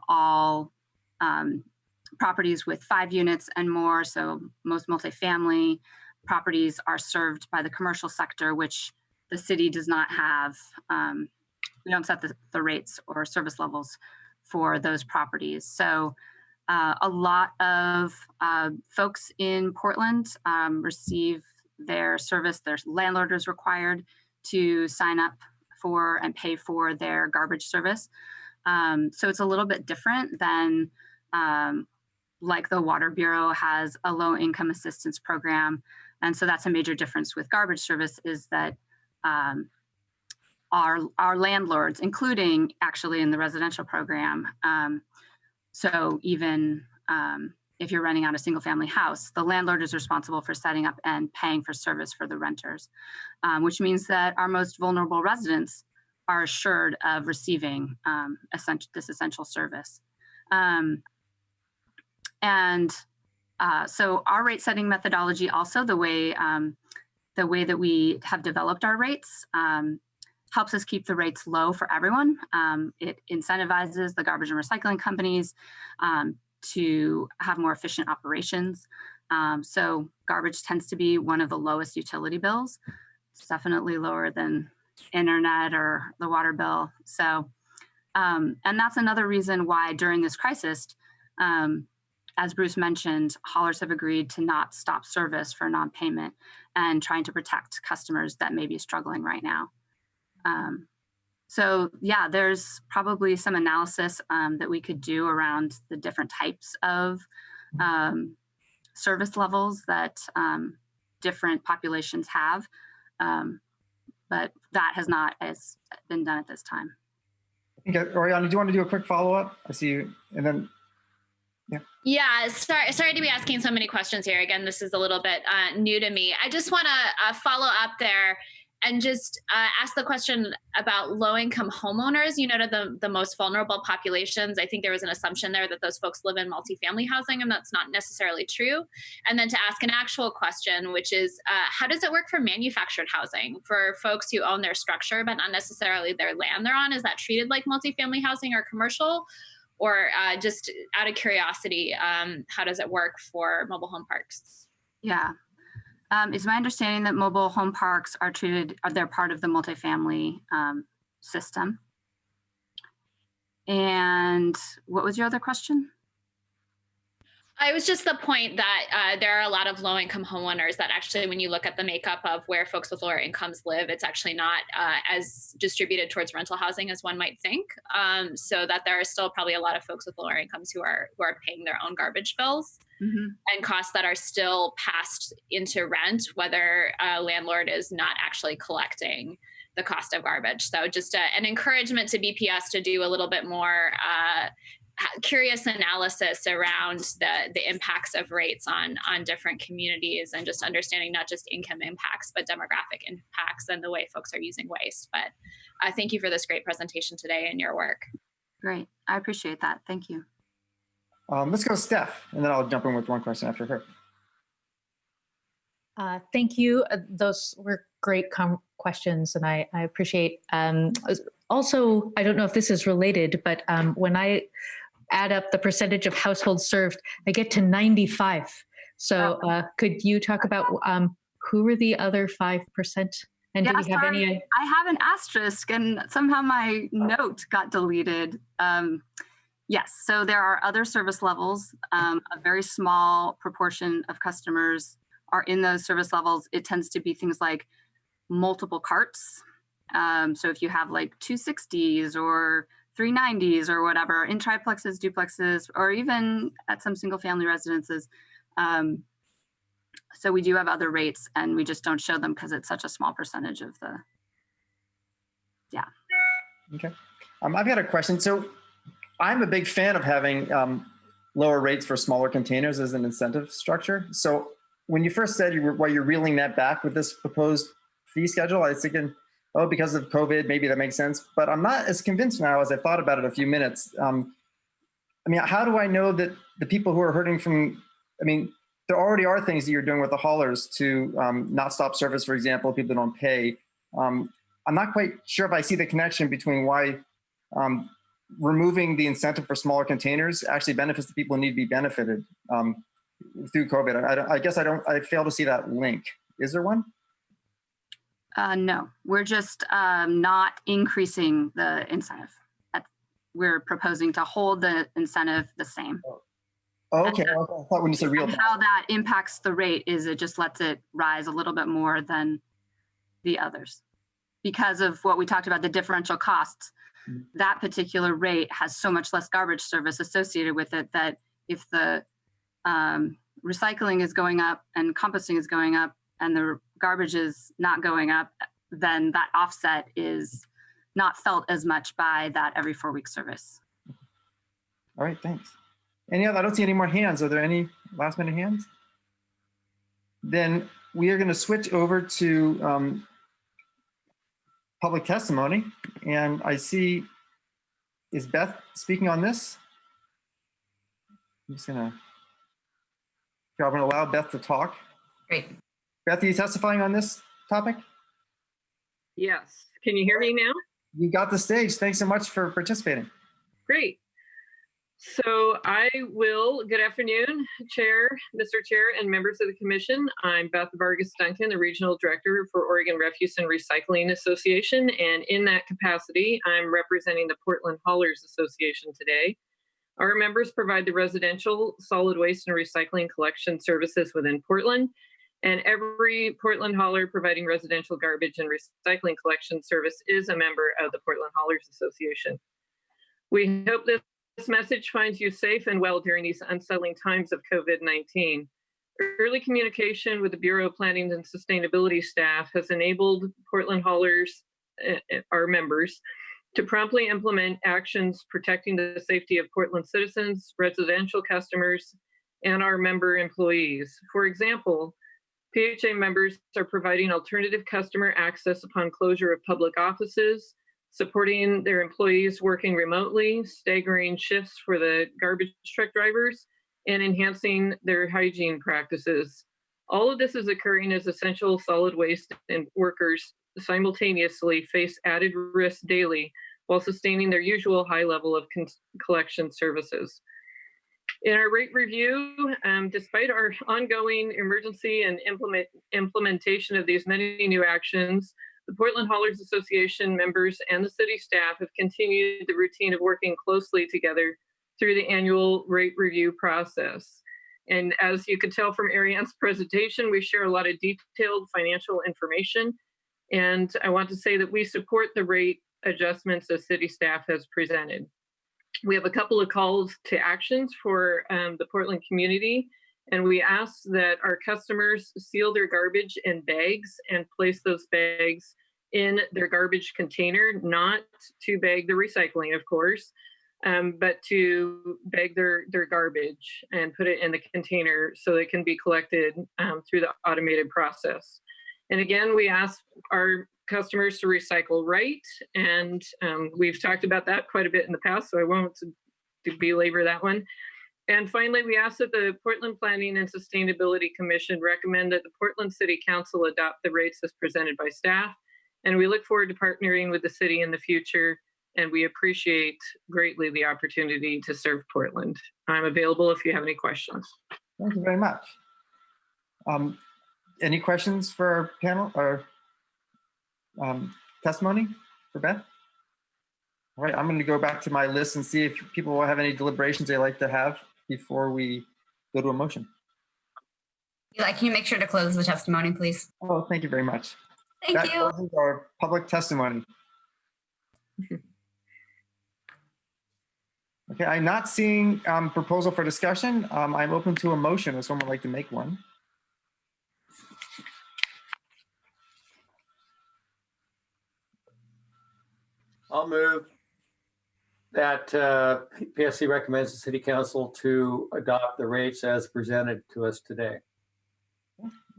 all properties with 5 units and more. So most multifamily properties are served by the commercial sector, which the city does not have. We don't set the rates or service levels for those properties. So a lot of folks in Portland receive their service. Their landlord is required to sign up for and pay for their garbage service. So it's a little bit different than like the Water Bureau has a low income assistance program. And so that's a major difference with garbage service is that our landlords, including actually in the residential program, so even if you're renting out a single family house, the landlord is responsible for setting up and paying for service for the renters, which means that our most vulnerable residents are assured of receiving this essential service. So our rate setting methodology also, the way that we have developed our rates, helps us keep the rates low for everyone. It incentivizes the garbage and recycling companies to have more efficient operations. So garbage tends to be one of the lowest utility bills. It's definitely lower than internet or the water bill. So, and that's another reason why during this crisis, as Bruce mentioned, haulers have agreed to not stop service for non-payment and trying to protect customers that may be struggling right now. So yeah, there's probably some analysis that we could do around the different types of service levels that different populations have, but that has not been done at this time. Okay, Oriana, do you want to do a quick follow-up? I see you, and then, yeah. Yeah, sorry to be asking so many questions here. Again, this is a little bit new to me. I just want to follow up there and just ask the question about low-income homeowners. You noted the most vulnerable populations. I think there was an assumption there that those folks live in multifamily housing, and that's not necessarily true. And then to ask an actual question, which is, how does it work for manufactured housing? For folks who own their structure, but not necessarily their land they're on, is that treated like multifamily housing or commercial? Or just out of curiosity, how does it work for mobile home parks? Yeah. It's my understanding that mobile home parks they're part of the multifamily system. And what was your other question? It was just the point that there are a lot of low-income homeowners that actually, when you look at the makeup of where folks with lower incomes live, it's actually not as distributed towards rental housing as one might think. So that there are still probably a lot of folks with lower incomes who are paying their own garbage bills and costs that are still passed into rent, whether a landlord is not actually collecting the cost of garbage. So just an encouragement to BPS to do a little bit more curious analysis around the impacts of rates on different communities, and just understanding not just income impacts, but demographic impacts and the way folks are using waste. But thank you for this great presentation today and your work. Great. I appreciate that. Thank you. Let's go to Steph, and then I'll jump in with one question after her. Thank you. Those were great questions, and I appreciate. Also, I don't know if this is related, but when I add up the percentage of households served, I get to 95. So could you talk about who are the other 5%? And do we have any? I have an asterisk, and somehow my note got deleted. Yes, so there are other service levels. A very small proportion of customers are in those service levels. It tends to be things like multiple carts. So if you have like 260s or 390s or whatever in triplexes, duplexes, or even at some single family residences. So we do have other rates, and we just don't show them because it's such a small percentage of the, yeah. Okay. I've got a question. So I'm a big fan of having lower rates for smaller containers as an incentive structure. So when you first said you're reeling that back with this proposed fee schedule, I was thinking, oh, because of COVID, maybe that makes sense. But I'm not as convinced now as I thought about it a few minutes. I mean, how do I know that the people who are hurting from, I mean, there already are things that you're doing with the haulers to not stop service, for example, people don't pay. I'm not quite sure if I see the connection between why removing the incentive for smaller containers actually benefits the people who need to be benefited through COVID. I guess I fail to see that link. Is there one? No, we're just not increasing the incentive. We're proposing to hold the incentive the same. Oh, okay. I thought when you said real. And how that impacts the rate is it just lets it rise a little bit more than the others. Because of what we talked about, the differential costs, that particular rate has so much less garbage service associated with it that if the recycling is going up and composting is going up and the garbage is not going up, then that offset is not felt as much by that every 4-week service. All right, thanks. Any other? I don't see any more hands. Are there any last minute hands? Then we are going to switch over to public testimony. And I see, is Beth speaking on this? I'm just going to allow Beth to talk. Great. Beth, are you testifying on this topic? Yes. Can you hear me now? You got the stage. Thanks so much for participating. Great. So I will, good afternoon, Mr. Chair and members of the commission. I'm Beth Vargas Duncan, the Regional Director for Oregon Refuse and Recycling Association. And in that capacity, I'm representing the Portland Haulers Association today. Our members provide the residential solid waste and recycling collection services within Portland. And every Portland hauler providing residential garbage and recycling collection service is a member of the Portland Haulers Association. We hope that this message finds you safe and well during these unsettling times of COVID-19. Early communication with the Bureau of Planning and Sustainability staff has enabled Portland haulers, our members, to promptly implement actions protecting the safety of Portland citizens, residential customers, and our member employees. For example, PHA members are providing alternative customer access upon closure of public offices, supporting their employees working remotely, staggering shifts for the garbage truck drivers, and enhancing their hygiene practices. All of this is occurring as essential solid waste and workers simultaneously face added risk daily while sustaining their usual high level of collection services. In our rate review, despite our ongoing emergency and implementation of these many new actions, the Portland Haulers Association members and the city staff have continued the routine of working closely together through the annual rate review process. And as you could tell from Ariane's presentation, we share a lot of detailed financial information. And I want to say that we support the rate adjustments the city staff has presented. We have a couple of calls to actions for the Portland community. And we ask that our customers seal their garbage in bags and place those bags in their garbage container, not to bag the recycling, of course. but to bag their garbage and put it in the container so it can be collected through the automated process. And again, we ask our customers to recycle right, and we've talked about that quite a bit in the past, so I won't belabor that one. And finally, we ask that the Portland Planning and Sustainability Commission recommend that the Portland City Council adopt the rates as presented by staff. And we look forward to partnering with the city in the future, and we appreciate greatly the opportunity to serve Portland. I'm available if you have any questions. Thank you very much. Any questions for our panel or testimony for Beth? All right, I'm going to go back to my list and see if people will have any deliberations they'd like to have before we go to a motion. Eli, can you make sure to close the testimony, please? Oh, thank you very much. Thank That you. closes our public testimony. Okay, I'm not seeing proposal for discussion. I'm open to a motion if someone would like to make one. I'll move that PSC recommends the City Council to adopt the rates as presented to us today.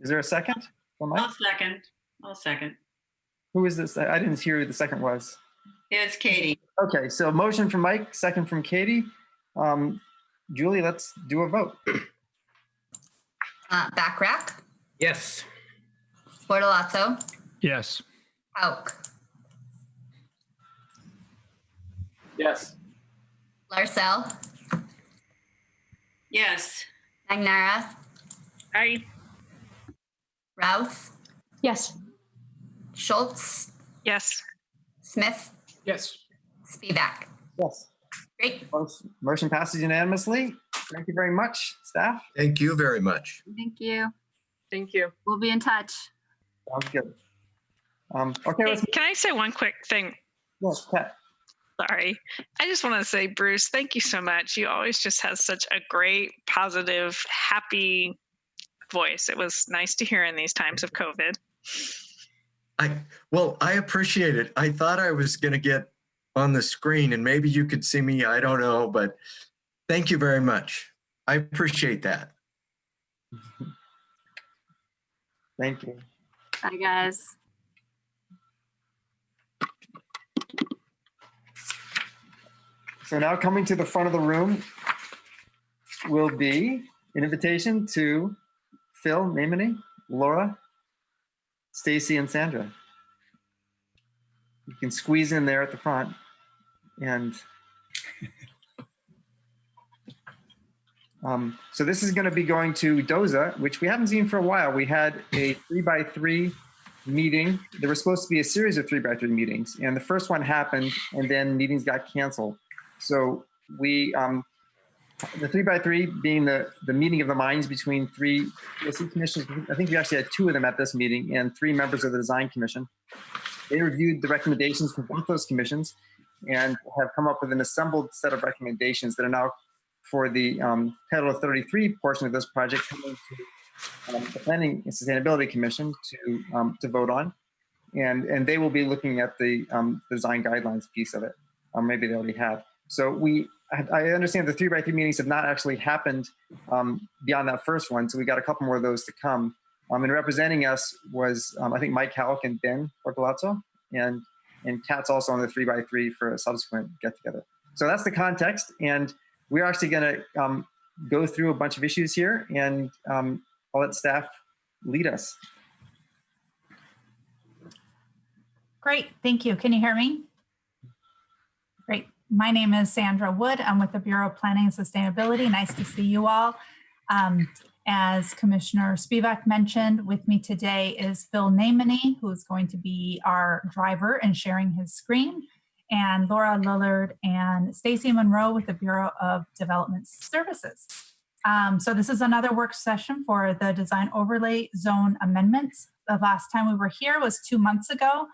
Is there a second? I'll second. I'll second. Who is this? I didn't hear who the second was. It's Katie. Okay, so motion from Mike, second from Katie. Julie, let's do a vote. Backrack, Yes. Bortolazzo, Yes. Hauk, Yes. Larcell, Yes. Magnara, Aye. Routh, Yes. Schultz, Yes. Smith, Yes. Spivak. Yes. Great. Motion passes unanimously. Thank you very much, staff. Thank you very much. Thank you. Thank you. We'll be in touch. Sounds good. Okay, Hey, let's. can I say one quick thing? Yes, Pat. Sorry. I just want to say, Bruce, thank you so much. You always just have such a great, positive, happy voice. It was nice to hear in these times of COVID. I appreciate it. I thought I was going to get on the screen and maybe you could see me. I don't know, but thank you very much. I appreciate that. Thank you. Bye, guys. So now coming to the front of the room will be an invitation to Phil, Mamini, Laura, Stacy, and Sandra. You can squeeze in there at the front. And so this is going to be going to DOZA, which we haven't seen for a while. We had a 3x3 meeting. There was supposed to be a series of 3x3 meetings, and the first one happened, and then meetings got canceled. So we, the 3x3 being the meeting of the minds between three PSC commissions. I think we actually had two of them at this meeting and three members of the design commission. They reviewed the recommendations from both those commissions and have come up with an assembled set of recommendations that are now for the Title 33 portion of this project coming to the Planning and Sustainability Commission to vote on. And they will be looking at the design guidelines piece of it. Maybe they already have. So I understand the 3x3 meetings have not actually happened beyond that first one. So we got a couple more of those to come. And representing us was, I think, Mike Halleck and Ben Bortolazzo, and Kat's also on the 3x3 for a subsequent get-together. So that's the context. And we're actually going to go through a bunch of issues here, and I'll let staff lead us. Great, thank you. Can you hear me? Great. My name is Sandra Wood. I'm with the Bureau of Planning and Sustainability. Nice to see you all. As Commissioner Spivak mentioned, with me today is Phil Namany, who is going to be our driver and sharing his screen, and Laura Lillard and Stacy Monroe with the Bureau of Development Services. So this is another work session for the Design Overlay Zone amendments. The last time we were here was 2 months ago.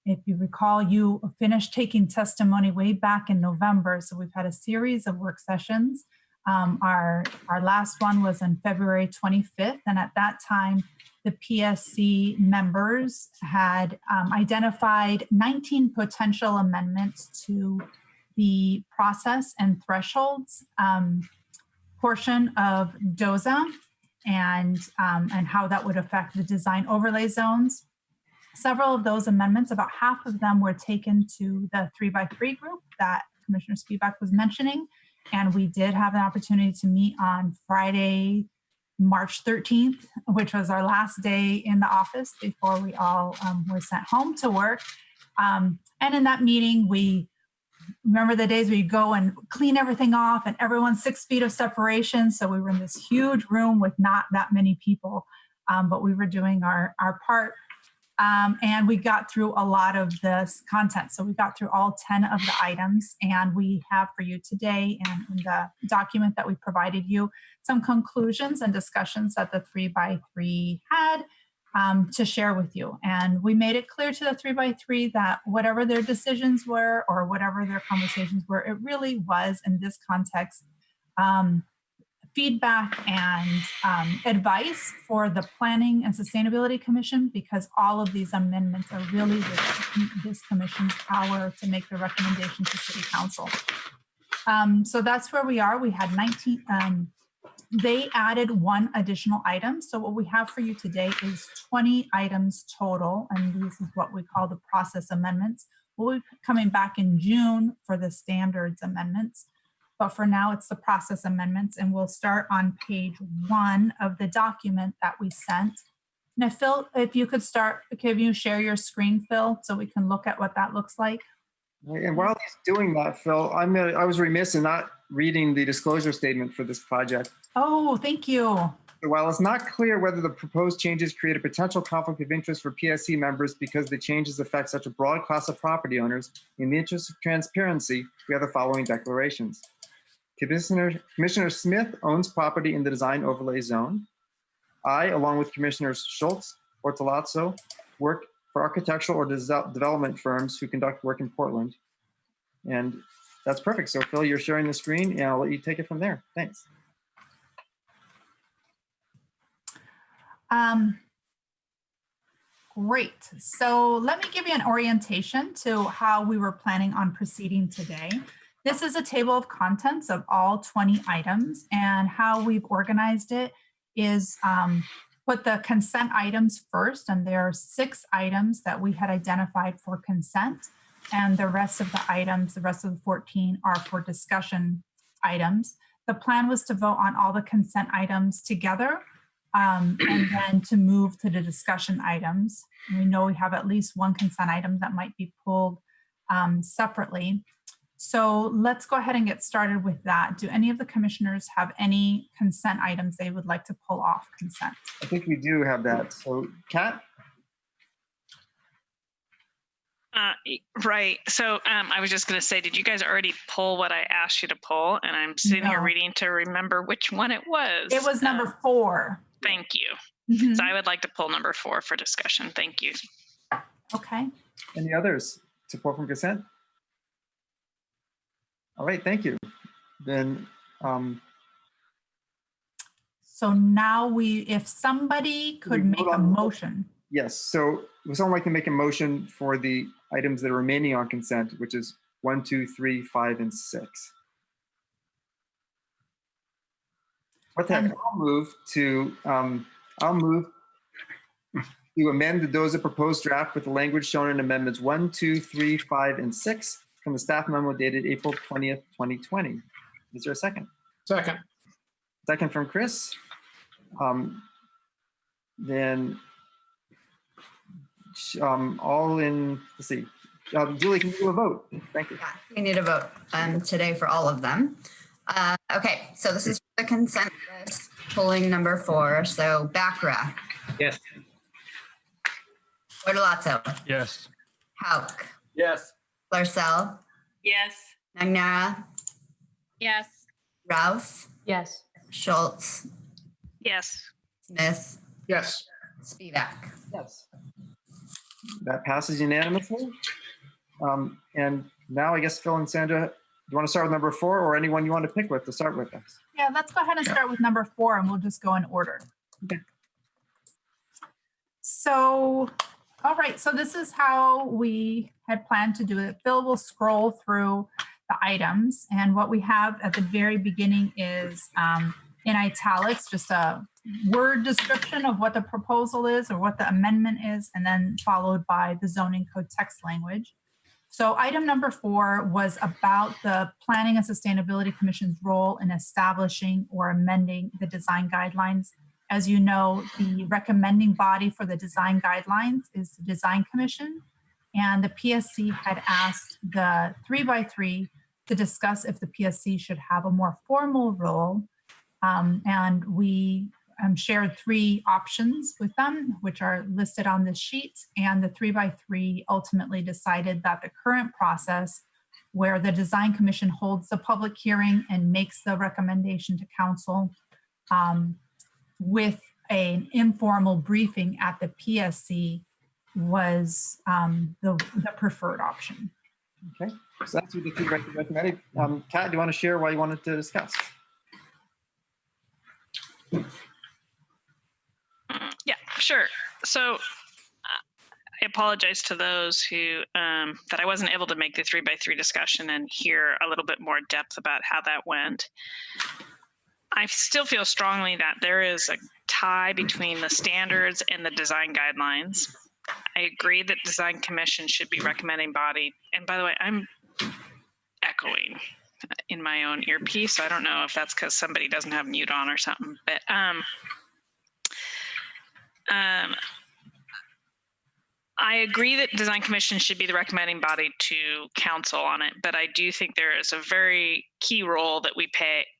If you recall, you finished taking testimony way back in November, so we've had a series of work sessions. Our last one was on February 25th, and at that time, the PSC members had identified 19 potential amendments to the process and thresholds portion of DOZA and how that would affect the design overlay zones. Several of those amendments, about half of them, were taken to the 3x3 group that Commissioner Spivak was mentioning. And we did have an opportunity to meet on Friday, March 13th, which was our last day in the office before we all were sent home to work. And in that meeting, we remember the days where you go and clean everything off and everyone's 6 feet of separation. So we were in this huge room with not that many people, but we were doing our part. And we got through a lot of this content. So we got through all 10 of the items, and we have for you today and in the document that we provided you some conclusions and discussions that the 3x3 had to share with you. And we made it clear to the 3x3 that whatever their decisions were or whatever their conversations were, it really was in this context feedback and advice for the Planning and Sustainability Commission, because all of these amendments are really this commission's power to make the recommendation to City Council. So that's where we are. We had 19, they added 1 additional item. So what we have for you today is 20 items total, and this is what we call the process amendments. We'll be coming back in June for the standards amendments. But for now, it's the process amendments, and we'll start on page 1 of the document that we sent. Now, Phil, if you could start, can you share your screen, Phil, so we can look at what that looks like? And while he's doing that, Phil, I was remiss in not reading the disclosure statement for this project. Oh, thank you. So while it's not clear whether the proposed changes create a potential conflict of interest for PSC members because the changes affect such a broad class of property owners, in the interest of transparency, we have the following declarations. Commissioner Smith owns property in the design overlay zone. I, along with Commissioners Schultz, Ortolazzo, work for architectural or development firms who conduct work in Portland. And that's perfect. So Phil, you're sharing the screen, and I'll let you take it from there. Thanks. Great. So let me give you an orientation to how we were planning on proceeding today. This is a table of contents of all 20 items, and how we've organized it is put the consent items first, and there are 6 items that we had identified for consent, and the rest of the items, the rest of the 14 are for discussion items. The plan was to vote on all the consent items together and then to move to the discussion items. And we know we have at least 1 consent item that might be pulled separately. So let's go ahead and get started with that. Do any of the commissioners have any consent items they would like to pull off consent? I think we do have that. So, Kat? Right. So I was just going to say, did you guys already pull what I asked you to pull? And I'm sitting here reading to remember which one it was. It was number 4. Thank you. So I would like to pull number 4 for discussion. Thank you. Okay. Any others to pull from consent? All right, thank you. Then, so now if somebody could make a motion. Yes, so would someone like to make a motion for the items that are remaining on consent, which is 1, 2, 3, 5, and 6? What the heck? I'll move to amend the DOZA proposed draft with the language shown in amendments 1, 2, 3, 5, and 6 from the staff memo dated April 20th, 2020. Is there a second? Second. Second from Chris. Then all in, let's see. Julie, can you do a vote? Thank you. Yeah, we need a vote today for all of them. Okay, so this is the consent list, pulling number 4. So Bacra. Yes. Ortolazzo. Yes. Hauk. Yes. Larcel. Yes. Nagnara. Yes. Rouse. Yes. Schultz. Yes. Smith. Yes. Spivak. Yes. That passes unanimously. And now I guess Phil and Sandra, do you want to start with number 4 or anyone you want to pick with to start with us? Yeah, let's go ahead and start with number 4 and we'll just go in order. Okay. So, all right, so this is how we had planned to do it. Phil will scroll through the items. And what we have at the very beginning is in italics, just a word description of what the proposal is or what the amendment is, and then followed by the zoning code text language. So item number 4 was about the Planning and Sustainability Commission's role in establishing or amending the design guidelines. As you know, the recommending body for the design guidelines is the Design Commission, and the PSC had asked the 3x3 to discuss if the PSC should have a more formal role. And we shared 3 options with them, which are listed on this sheet. And the 3x3 ultimately decided that the current process, where the Design Commission holds the public hearing and makes the recommendation to council with an informal briefing at the PSC, was the preferred option. Okay, so that's what the 3 recommended. Kat, do you want to share why you wanted to discuss? Yeah, sure. So I apologize to those who that I wasn't able to make the 3x3 discussion and hear a little bit more depth about how that went. I still feel strongly that there is a tie between the standards and the design guidelines. I agree that Design Commission should be recommending body. And by the way, I'm echoing in my own earpiece. So I don't know if that's because somebody doesn't have mute on or something. But I agree that Design Commission should be the recommending body to council on it, but I do think there is a very key role that we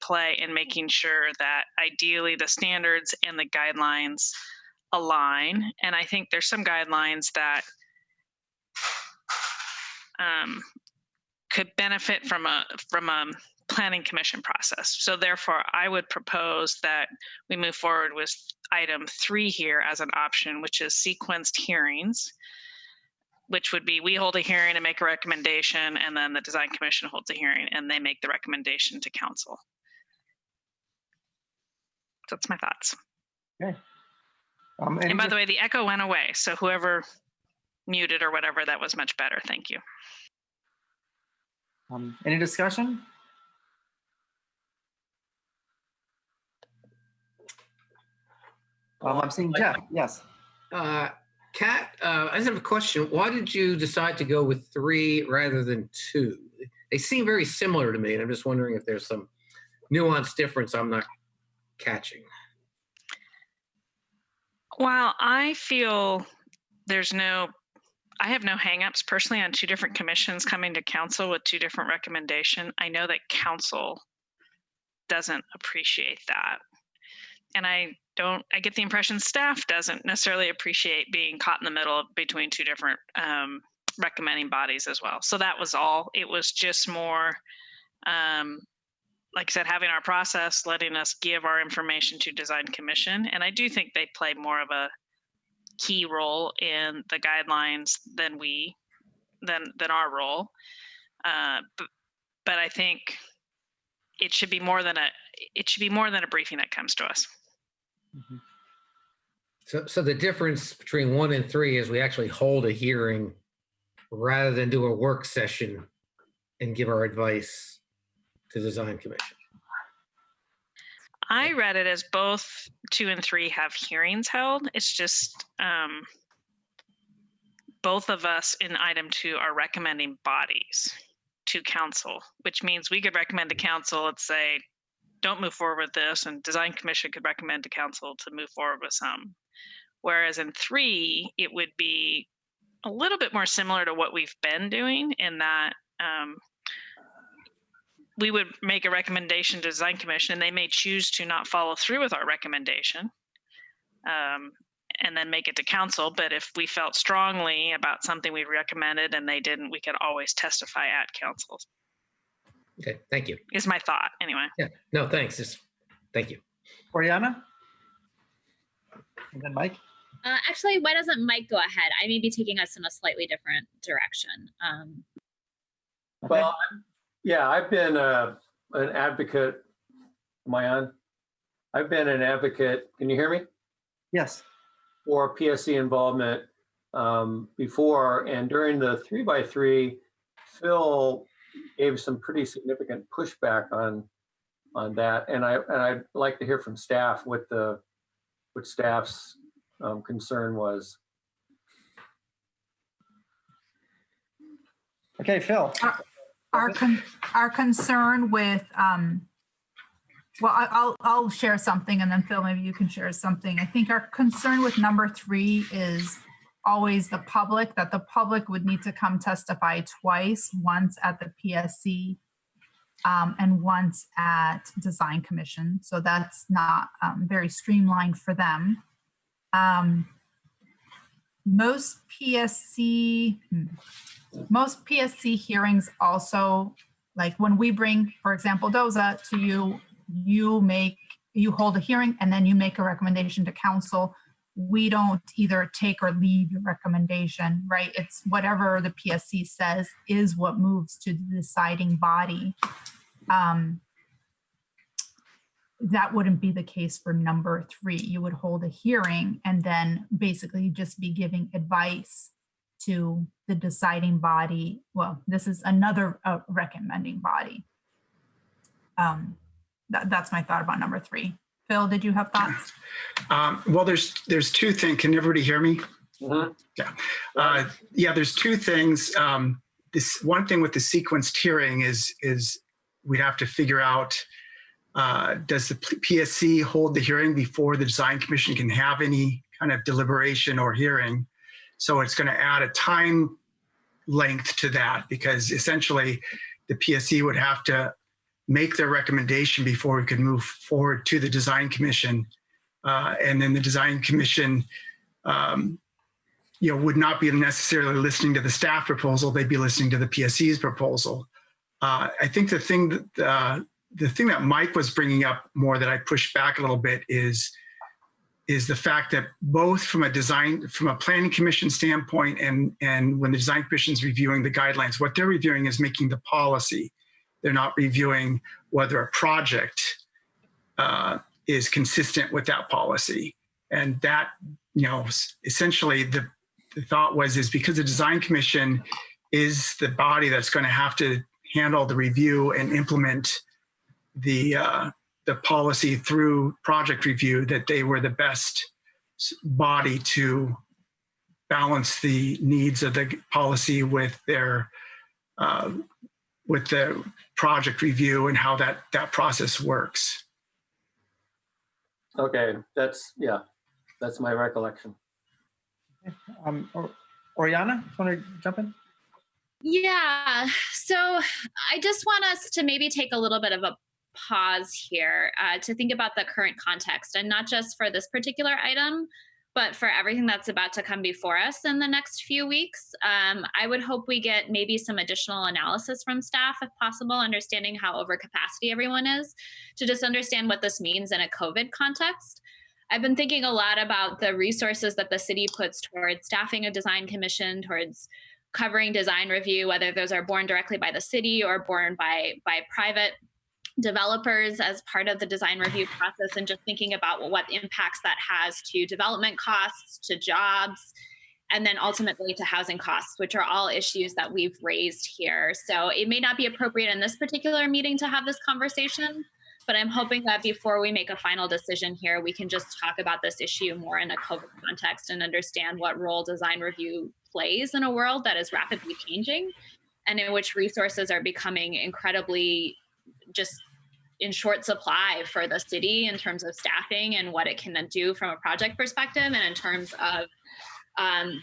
play in making sure that ideally the standards and the guidelines align. And I think there's some guidelines that could benefit from a planning commission process. So therefore, I would propose that we move forward with item 3 here as an option, which is sequenced hearings, which would be we hold a hearing and make a recommendation, and then the Design Commission holds a hearing and they make the recommendation to council. So that's my thoughts. Okay. And by the way, the echo went away. So whoever muted or whatever, that was much better. Thank you. Any discussion? I'm seeing Jeff. Yes. Kat, I just have a question. Why did you decide to go with 3 rather than 2? They seem very similar to me, and I'm just wondering if there's some nuanced difference I'm not catching. Well, I feel I have no hangups personally on 2 different commissions coming to council with 2 different recommendations. I know that council doesn't appreciate that. And I get the impression staff doesn't necessarily appreciate being caught in the middle between 2 different recommending bodies as well. So that was all. It was just more, like I said, having our process, letting us give our information to Design Commission. And I do think they play more of a key role in the guidelines than our role. But I think it should be more than a briefing that comes to us. Mm-hmm. So the difference between 1 and 3 is we actually hold a hearing rather than do a work session and give our advice to the Design Commission. I read it as both 2 and 3 have hearings held. It's just both of us in item 2 are recommending bodies to council, which means we could recommend to council, let's say, don't move forward with this, and Design Commission could recommend to council to move forward with some. Whereas in 3, it would be a little bit more similar to what we've been doing in that we would make a recommendation to Design Commission, and they may choose to not follow through with our recommendation and then make it to council. But if we felt strongly about something we recommended and they didn't, we could always testify at council. Okay, thank you. Is my thought anyway. Yeah, no, thanks. Thank you. Oriana? And then Mike? Actually, why doesn't Mike go ahead? I may be taking us in a slightly different direction. Well, yeah, I've been an advocate. Am I on? I've been an advocate. Can you hear me? Yes. For PSC involvement before, and during the 3x3, Phil gave some pretty significant pushback on that, and I'd like to hear from staff what staff's concern was. Okay, Phil. Our concern with, well, I'll share something, and then Phil, maybe you can share something. I think our concern with number 3 is always the public, that the public would need to come testify twice, once at the PSC and once at Design Commission. So that's not very streamlined for them. Most PSC hearings also, like when we bring, for example, DOZA to you, you hold a hearing and then you make a recommendation to council. We don't either take or leave your recommendation, right? It's whatever the PSC says is what moves to the deciding body. That wouldn't be the case for number 3. You would hold a hearing and then basically just be giving advice to the deciding body. Well, this is another recommending body. That's my thought about number 3. Phil, did you have thoughts? Well, there's 2 things. Can everybody hear me? Mm-hmm. Yeah. Yeah, there's 2 things. This one thing with the sequenced hearing is we'd have to figure out, does the PSC hold the hearing before the Design Commission can have any kind of deliberation or hearing? So it's going to add a time length to that, because essentially the PSC would have to make their recommendation before we could move forward to the Design Commission. And then the Design Commission would not be necessarily listening to the staff proposal, they'd be listening to the PSC's proposal. I think the thing that Mike was bringing up more that I pushed back a little bit is the fact that both from a planning commission standpoint and when the Design Commission is reviewing the guidelines, what they're reviewing is making the policy. They're not reviewing whether a project is consistent with that policy. And that, essentially the thought is because the Design Commission is the body that's going to have to handle the review and implement the policy through project review, that they were the best body to balance the needs of the policy with their with the project review and how that process works. Okay, that's my recollection. Oriana, you want to jump in? Yeah, so I just want us to maybe take a little bit of a pause here to think about the current context, and not just for this particular item, but for everything that's about to come before us in the next few weeks. I would hope we get maybe some additional analysis from staff, if possible, understanding how overcapacity everyone is, to just understand what this means in a COVID context. I've been thinking a lot about the resources that the city puts towards staffing a design commission, towards covering design review, whether those are borne directly by the city or borne by private developers as part of the design review process, and just thinking about what impacts that has to development costs, to jobs, and then ultimately to housing costs, which are all issues that we've raised here. So it may not be appropriate in this particular meeting to have this conversation, but I'm hoping that before we make a final decision here, we can just talk about this issue more in a COVID context and understand what role design review plays in a world that is rapidly changing and in which resources are becoming incredibly just in short supply for the city in terms of staffing and what it can then do from a project perspective, and in terms of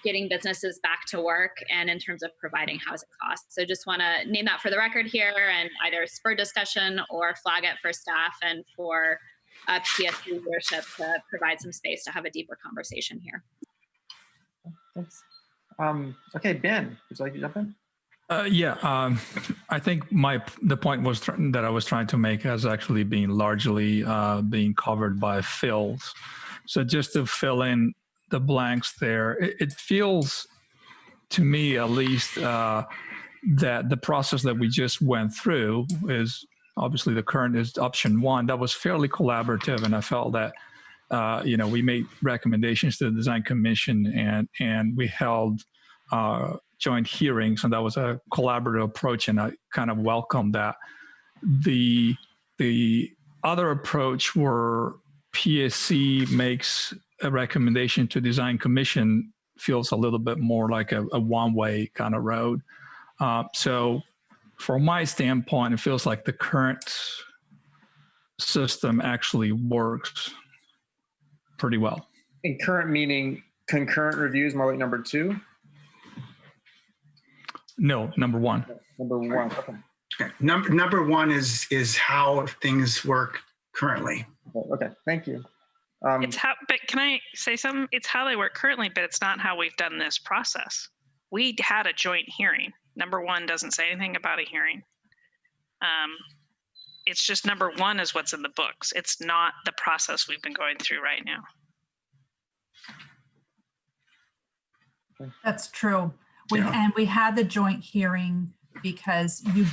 getting businesses back to work, and in terms of providing housing costs. So just want to name that for the record here, and either spur discussion or flag it for staff and for PSC leadership to provide some space to have a deeper conversation here. Thanks. Okay, Ben, would you like to jump in? I think the point was that I was trying to make has actually been largely being covered by Phil's. So just to fill in the blanks there, it feels to me at least that the process that we just went through is obviously the current is option 1. That was fairly collaborative, and I felt that we made recommendations to the Design Commission and we held joint hearings, and that was a collaborative approach, and I kind of welcome that. The other approach where PSC makes a recommendation to Design Commission feels a little bit more like a one-way kind of road. So from my standpoint, it feels like the current system actually works pretty well. And current meaning concurrent reviews, more like number 2? No, number 1. Number 1, okay. Okay. Number 1 is how things work currently. Okay, thank you. It's how, but can I say something? It's how they work currently, but it's not how we've done this process. We had a joint hearing. Number 1 doesn't say anything about a hearing. It's just number 1 is what's in the books. It's not the process we've been going through right now. That's true. And we had the joint hearing because you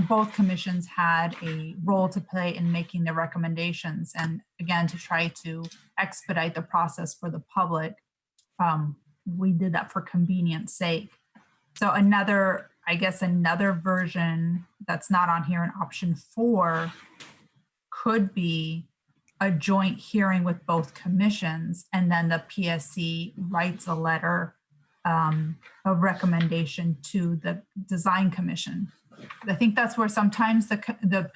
both commissions had a role to play in making the recommendations. And again, to try to expedite the process for the public, we did that for convenience sake. So another version that's not on here in option 4 could be a joint hearing with both commissions, and then the PSC writes a letter of recommendation to the Design Commission. I think that's where sometimes the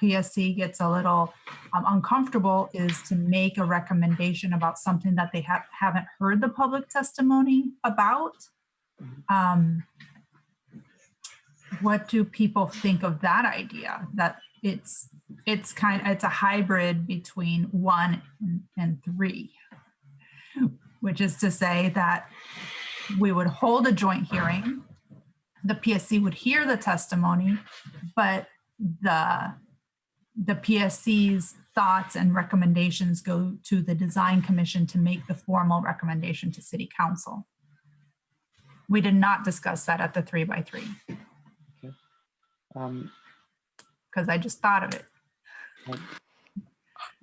PSC gets a little uncomfortable, is to make a recommendation about something that they haven't heard the public testimony about. What do people think of that idea? That it's a hybrid between 1 and 3, which is to say that we would hold a joint hearing, the PSC would hear the testimony, but the PSC's thoughts and recommendations go to the Design Commission to make the formal recommendation to City Council. We did not discuss that at the 3x3. Because I just thought of it.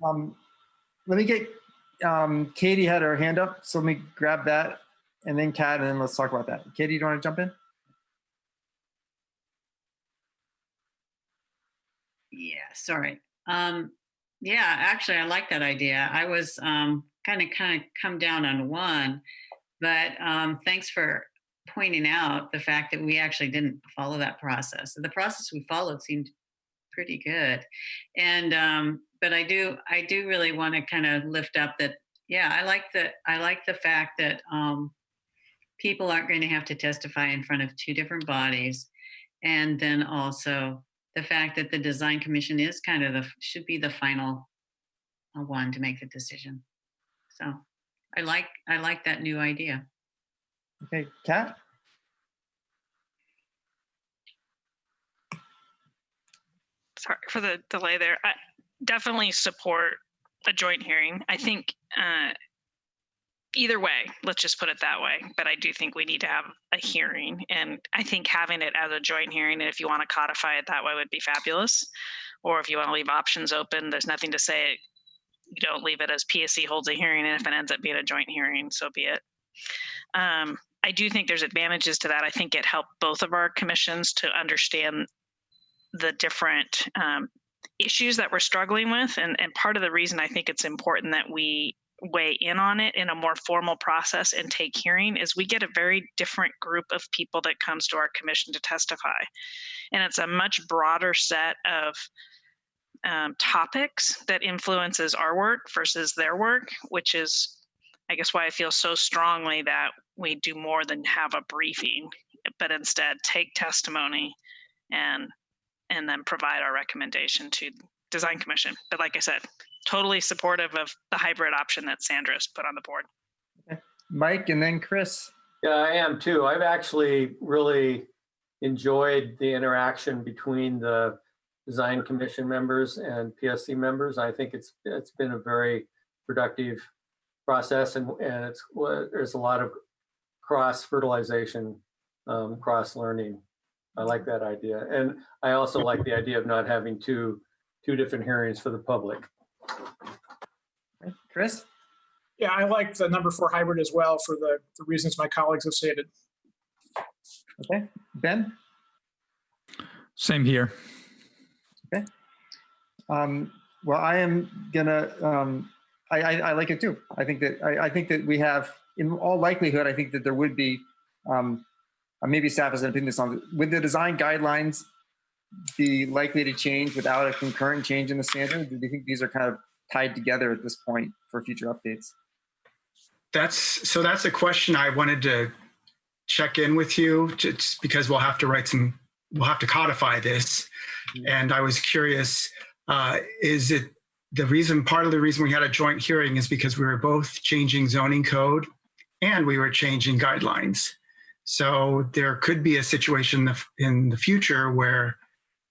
Let me get, Katie had her hand up, so let me grab that, and then Kat, and then let's talk about that. Katie, do you want to jump in? Yeah, sorry. Yeah, actually, I like that idea. I was kind of come down on 1, but thanks for pointing out the fact that we actually didn't follow that process. The process we followed seemed pretty good, and but I do really want to kind of lift up that. Yeah, I like the fact that people aren't going to have to testify in front of 2 different bodies, and then also the fact that the Design Commission is kind of should be the final one to make the decision. So I like that new idea. Okay, Kat? Sorry for the delay there. I definitely support a joint hearing. I think either way, let's just put it that way. But I do think we need to have a hearing. And I think having it as a joint hearing, and if you want to codify it that way, would be fabulous. Or if you want to leave options open, there's nothing to say you don't leave it as PSC holds a hearing, and if it ends up being a joint hearing, so be it. I do think there's advantages to that. I think it helped both of our commissions to understand the different issues that we're struggling with. And part of the reason I think it's important that we weigh in on it in a more formal process and take hearing is we get a very different group of people that comes to our commission to testify. And it's a much broader set of topics that influences our work versus their work, which is, I guess, why I feel so strongly that we do more than have a briefing, but instead take testimony and then provide our recommendation to Design Commission. But like I said, totally supportive of the hybrid option that Sandra's put on the board. Okay. Mike, and then Chris. Yeah, I am too. I've actually really enjoyed the interaction between the Design Commission members and PSC members. I think it's been a very productive process, and there's a lot of cross-fertilization, cross-learning. I like that idea. And I also like the idea of not having two different hearings for the public. Chris? Yeah, I like the number 4 hybrid as well for the reasons my colleagues have stated. Okay, Ben? Same here. Okay. Well, I am gonna, I like it too. I think that we have, in all likelihood, I think that there would be, maybe staff has an opinion on, would the design guidelines be likely to change without a concurrent change in the standard? Do you think these are kind of tied together at this point for future updates? That's a question I wanted to check in with you, just because we'll have to codify this. And I was curious, is it part of the reason we had a joint hearing is because we were both changing zoning code and we were changing guidelines. So there could be a situation in the future where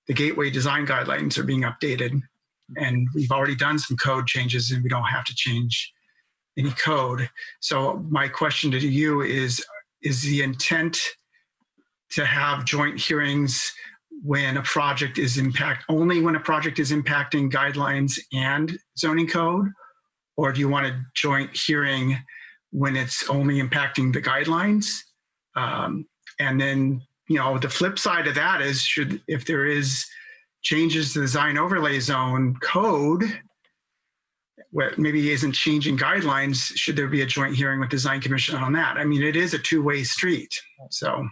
the gateway design guidelines are being updated, and we've already done some code changes and we don't have to change any code. So my question to you is the intent to have joint hearings when a project is only when a project is impacting guidelines and zoning code? Or do you want a joint hearing when it's only impacting the guidelines? And then, the flip side of that is, if there is changes to the design overlay zone code, what maybe isn't changing guidelines, should there be a joint hearing with design commission on that? I mean, it is a two-way street. So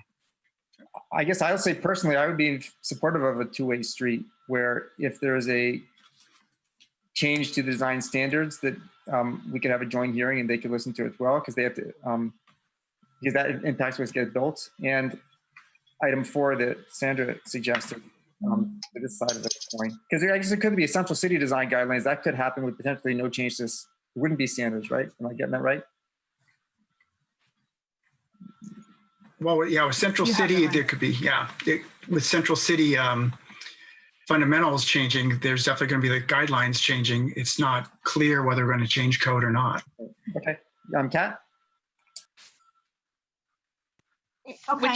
I guess I would say personally, I would be supportive of a two-way street, where if there is a change to the design standards, that we could have a joint hearing and they could listen to it as well, because they have to, because that impacts what's get built. And item 4 that Sandra suggested, to this side of the coin, because I guess it could be essential city design guidelines that could happen with potentially no change to this. It wouldn't be standards, right? Am I getting that right? Well, yeah, with Central City, there could be, with Central City fundamentals changing, there's definitely going to be the guidelines changing. It's not clear whether we're going to change code or not. Okay. Kat? Okay.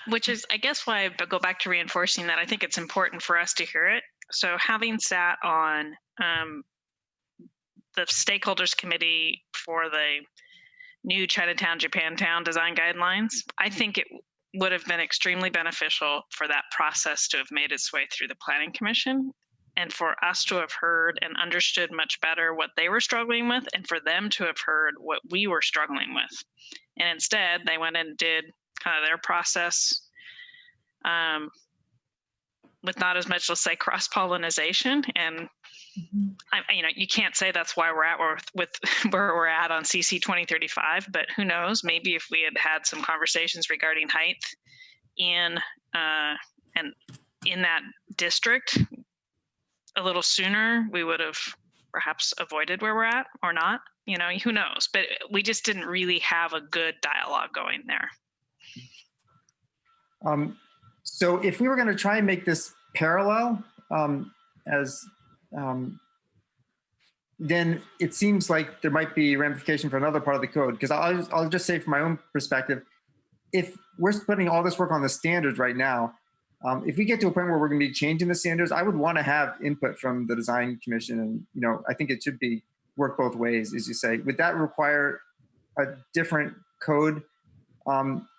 Which is, I guess, why I go back to reinforcing that I think it's important for us to hear it. So having sat on the stakeholders committee for the new Chinatown, Japantown design guidelines, I think it would have been extremely beneficial for that process to have made its way through the Planning Commission, and for us to have heard and understood much better what they were struggling with, and for them to have heard what we were struggling with. And instead, they went and did kind of their process with not as much, let's say, cross-pollination. And you can't say that's why we're at with where we're at on CC 2035, but who knows? Maybe if we had had some conversations regarding height in that district a little sooner, we would have perhaps avoided where we're at, or not. Who knows? But we just didn't really have a good dialogue going there. So if we were going to try and make this parallel, then it seems like there might be ramification for another part of the code. Because I'll just say from my own perspective, if we're putting all this work on the standards right now, if we get to a point where we're going to be changing the standards, I would want to have input from the design commission. And, I think it should be work both ways, as you say. Would that require a different code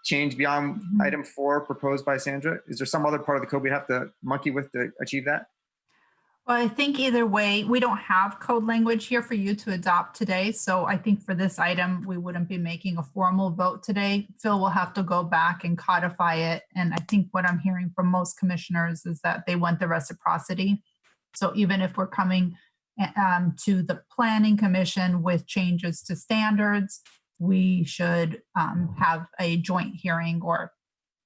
change beyond item 4 proposed by Sandra? Is there some other part of the code we have to monkey with to achieve that? Well, I think either way, we don't have code language here for you to adopt today. So I think for this item, we wouldn't be making a formal vote today. Phil will have to go back and codify it. And I think what I'm hearing from most commissioners is that they want the reciprocity. So even if we're coming to the Planning Commission with changes to standards, we should have a joint hearing or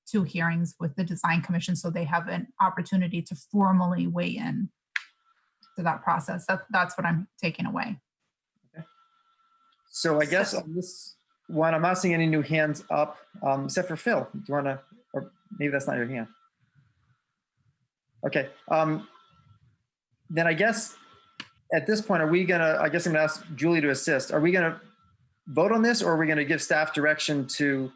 2 hearings with the Design Commission so they have an opportunity to formally weigh in to that process. That's what I'm taking away. Okay. So I guess on this one, I'm not seeing any new hands up, except for Phil. Do you want to, or maybe that's not your hand. Okay. Then I guess at this point, I guess I'm going to ask Julie to assist. Are we going to vote on this, or are we going to give staff direction to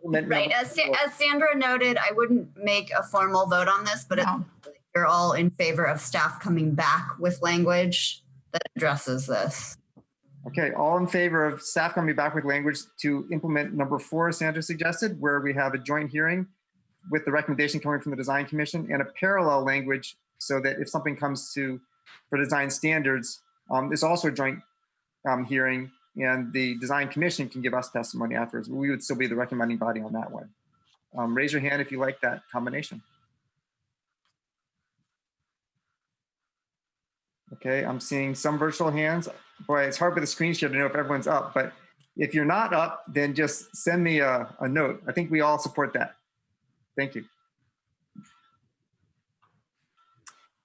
Right. As Sandra noted, I wouldn't make a formal vote on this, but you're all in favor of staff coming back with language that addresses this. Okay, all in favor of staff coming back with language to implement number 4, Sandra suggested, where we have a joint hearing with the recommendation coming from the Design Commission and a parallel language so that if something comes to for design standards, there's also a joint hearing and the Design Commission can give us testimony afterwards. We would still be the recommending body on that one. Raise your hand if you like that combination. Okay, I'm seeing some virtual hands. Boy, it's hard with a screen share to know if everyone's up, but if you're not up, then just send me a note. I think we all support that. Thank you.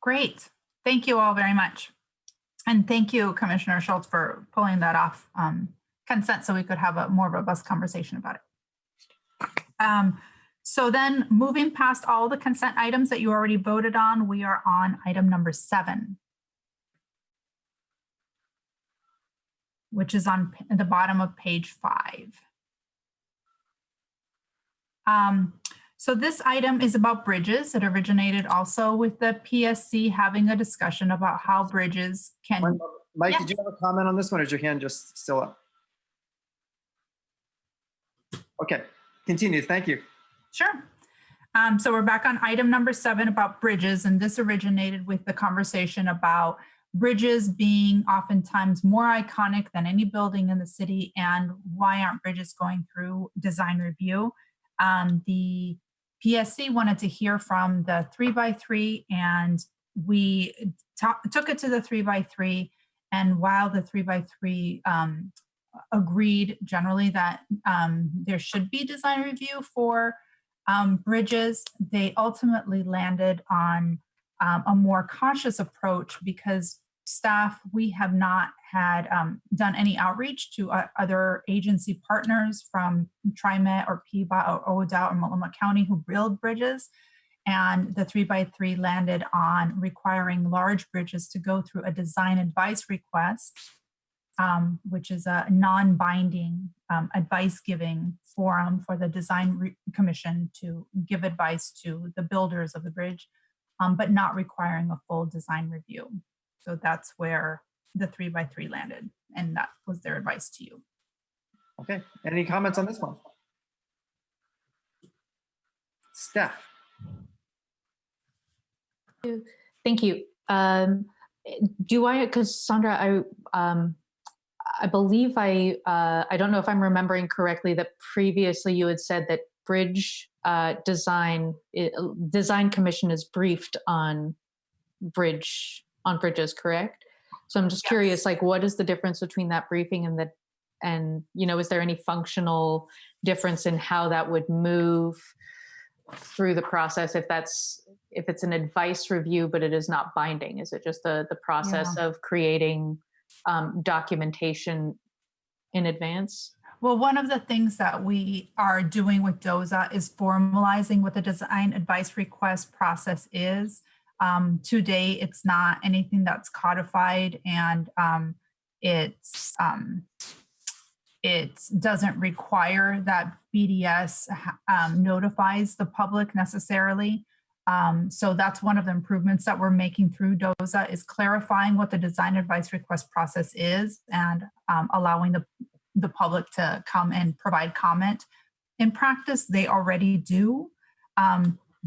Great. Thank you all very much. And thank you, Commissioner Schultz, for pulling that off consent so we could have a more robust conversation about it. So then moving past all the consent items that you already voted on, we are on item number 7, which is on the bottom of page 5. So this item is about bridges. It originated also with the PSC having a discussion about how bridges can. Mike, Yes. did you have a comment on this one or is your hand just still up? Okay, continue, thank you. Sure. So we're back on item number 7 about bridges, and this originated with the conversation about bridges being oftentimes more iconic than any building in the city, and why aren't bridges going through design review? The PSC wanted to hear from the 3x3, and we took it to the 3x3, and while the 3x3 agreed generally that there should be design review for bridges, they ultimately landed on a more cautious approach because staff, we have not had done any outreach to other agency partners from TriMet or PBOT or ODOT or Multnomah County who build bridges. And the 3x3 landed on requiring large bridges to go through a design advice request, which is a non-binding advice-giving forum for the Design Commission to give advice to the builders of the bridge, but not requiring a full design review. So that's where the 3x3 landed, and that was their advice to you. Okay, any comments on this one? Steph. Thank you. Because Sandra, I believe I don't know if I'm remembering correctly that previously you had said that bridge design commission is briefed on bridges, correct? So I'm just curious, like, what is the difference between that briefing and is there any functional difference in how that would move through the process if it's an advice review but it is not binding? Is it just the process of creating documentation in advance? Well, one of the things that we are doing with DOZA is formalizing what the design advice request process is. Today, it's not anything that's codified, and it doesn't require that BDS notifies the public necessarily. So that's one of the improvements that we're making through DOZA is clarifying what the design advice request process is and allowing the public to come and provide comment. In practice, they already do,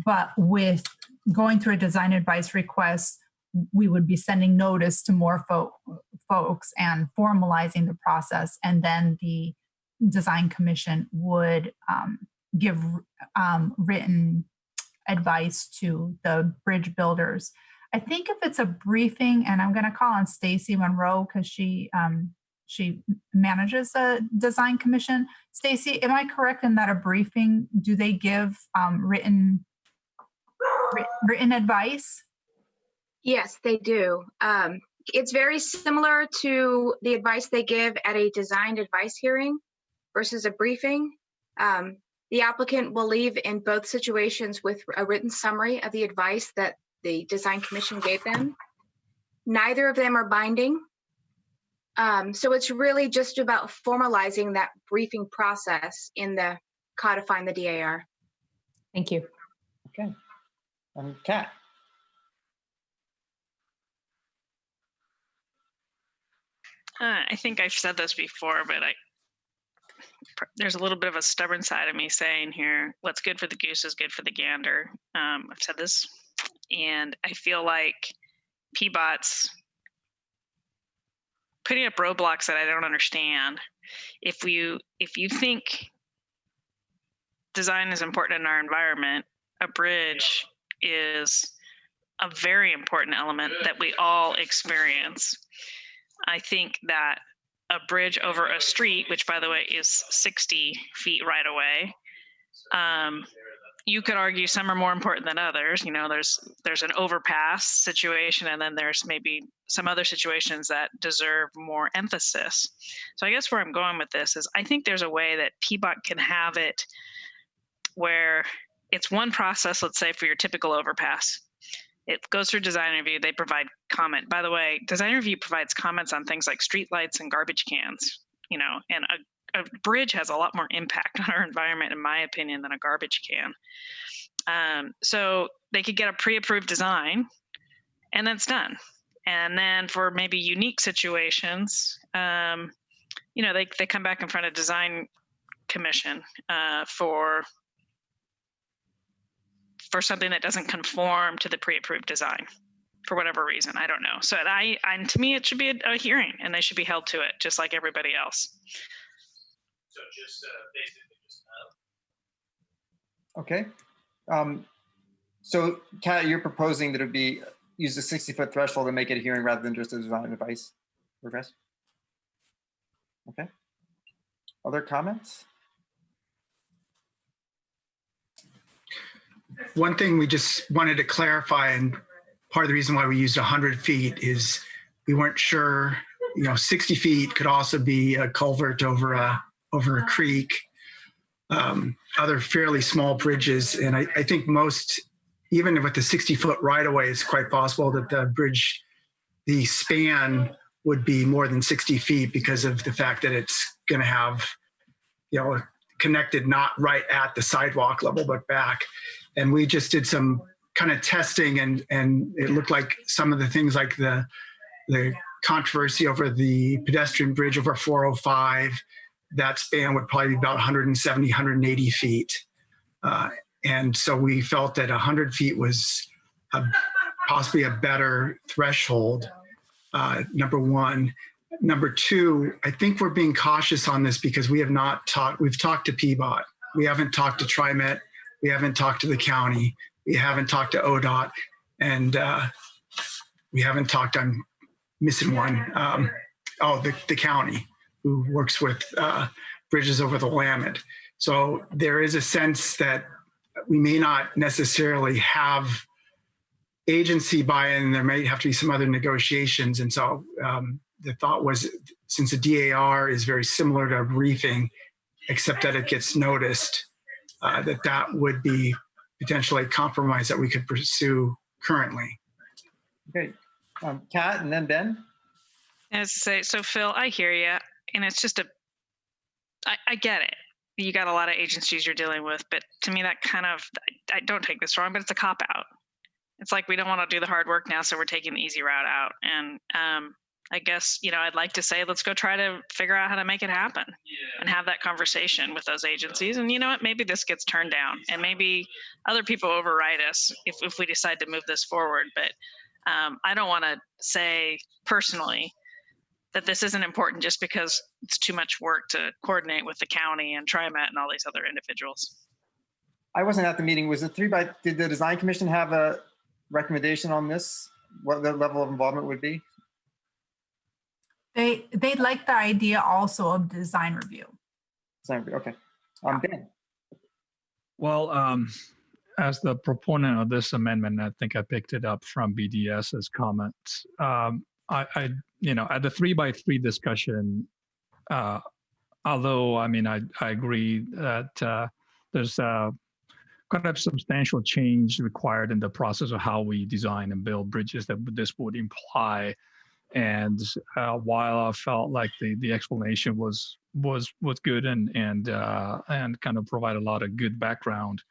but with going through a design advice request, we would be sending notice to more folks and formalizing the process, and then the Design Commission would give written advice to the bridge builders. I think if it's a briefing, and I'm going to call on Stacy Monroe because she manages the Design Commission. Stacy, am I correct in that a briefing, do they give written advice? Yes, they do. It's very similar to the advice they give at a design advice hearing versus a briefing. The applicant will leave in both situations with a written summary of the advice that the Design Commission gave them. Neither of them are binding. So it's really just about formalizing that briefing process in the codifying the DAR. Thank you. Okay. Kat. I think I've said this before, but there's a little bit of a stubborn side of me saying here, what's good for the goose is good for the gander. I've said this, and I feel like PBOT's putting up roadblocks that I don't understand. If you think design is important in our environment, a bridge is a very important element that we all experience. I think that a bridge over a street, which by the way is 60 feet right away, you could argue some are more important than others. You know, there's an overpass situation, and then there's maybe some other situations that deserve more emphasis. So I guess where I'm going with this is I think there's a way that PBOT can have it where it's one process, let's say for your typical overpass. It goes through design review, they provide comment. By the way, design review provides comments on things like streetlights and garbage cans, you know, and a bridge has a lot more impact on our environment, in my opinion, than a garbage can. So they could get a pre-approved design and then it's done. And then for maybe unique situations, you know, they come back in front of design commission for something that doesn't conform to the pre-approved design for whatever reason. I don't know. So to me, it should be a hearing and they should be held to it just like everybody else. So just basically Okay. So Kat, you're proposing that it be use a 60-foot threshold and make it a hearing rather than just a design advice request? Okay. Other comments? One thing we just wanted to clarify, and part of the reason why we used 100 feet is we weren't sure, you know, 60 feet could also be a culvert over a creek, other fairly small bridges. And I think most, even with the 60-foot right-of-way, it's quite possible that the bridge, the span would be more than 60 feet because of the fact that it's going to have, you know, connected not right at the sidewalk level, but back. And we just did some kind of testing and it looked like some of the things like the controversy over the pedestrian bridge over 405, that span would probably be about 170, 180 feet. And so we felt that 100 feet was possibly a better threshold, number one. Number two, I think we're being cautious on this because we've talked to PBOT. We haven't talked to TriMet. We haven't talked to the county. We haven't talked to ODOT. And we haven't talked, I'm missing one. The county, who works with bridges over the Willamette. So there is a sense that we may not necessarily have agency buy-in. There may have to be some other negotiations. And so the thought was, since the DAR is very similar to a briefing, except that it gets noticed, that would be potentially a compromise that we could pursue currently. Okay, Kat and then Ben. As I say, so Phil, I hear you, and it's just I get it. You got a lot of agencies you're dealing with, but to me that kind of, I don't take this wrong, but it's a cop-out. It's like we don't want to do the hard work now, so we're taking the easy route out. And I guess, you know, I'd like to say, let's go try to figure out how to make it happen and have that conversation with those agencies. And you know what, maybe this gets turned down and maybe other people override us if we decide to move this forward. But I don't want to say personally that this isn't important just because it's too much work to coordinate with the county and TriMet and all these other individuals. I wasn't at the meeting. Was it did the design commission have a recommendation on this? What the level of involvement would be? They like the idea also of design review. Design review, okay. Ben. Well, as the proponent of this amendment, I think I picked it up from BDS's comments. I you know, at the 3x3 discussion, although I mean, I agree that there's kind of substantial change required in the process of how we design and build bridges that this would imply. And while I felt like the explanation was good and kind of provide a lot of good background,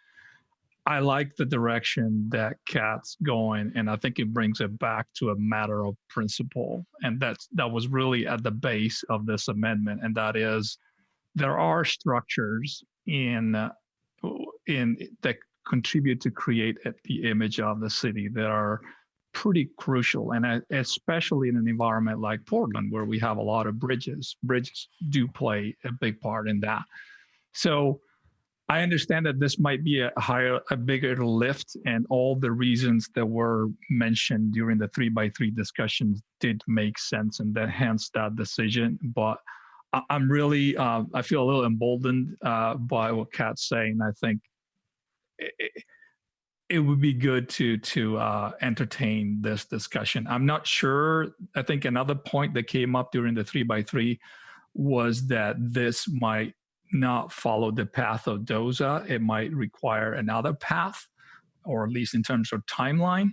I like the direction that Kat's going, and I think it brings it back to a matter of principle. And that was really at the base of this amendment, and that is there are structures in that contribute to create the image of the city that are pretty crucial, and especially in an environment like Portland, where we have a lot of bridges. Bridges do play a big part in that. So I understand that this might be a bigger lift, and all the reasons that were mentioned during the 3x3 discussions did make sense, and then hence that decision. But I'm really, I feel a little emboldened by what Kat's saying. I think it would be good to entertain this discussion. I'm not sure. I think another point that came up during the 3x3 was that this might not follow the path of DOZA. It might require another path, or at least in terms of timeline.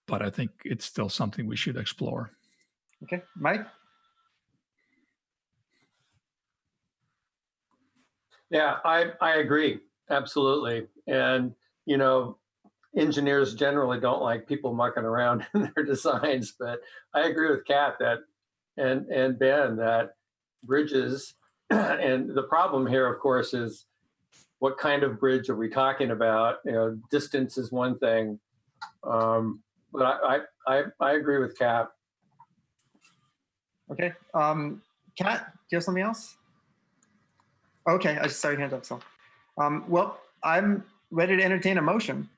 But I think it's still something we should explore. Okay, Mike? Yeah, I agree. Absolutely. And, you know, engineers generally don't like people mucking around in their designs, but I agree with Kat that, and Ben, that bridges, and the problem here, of course, is what kind of bridge are we talking about? You know, distance is one thing, but I agree with Kat. Okay, Kat, do you have something else? Okay, I just saw your hand up, so. Well, I'm ready to entertain a motion.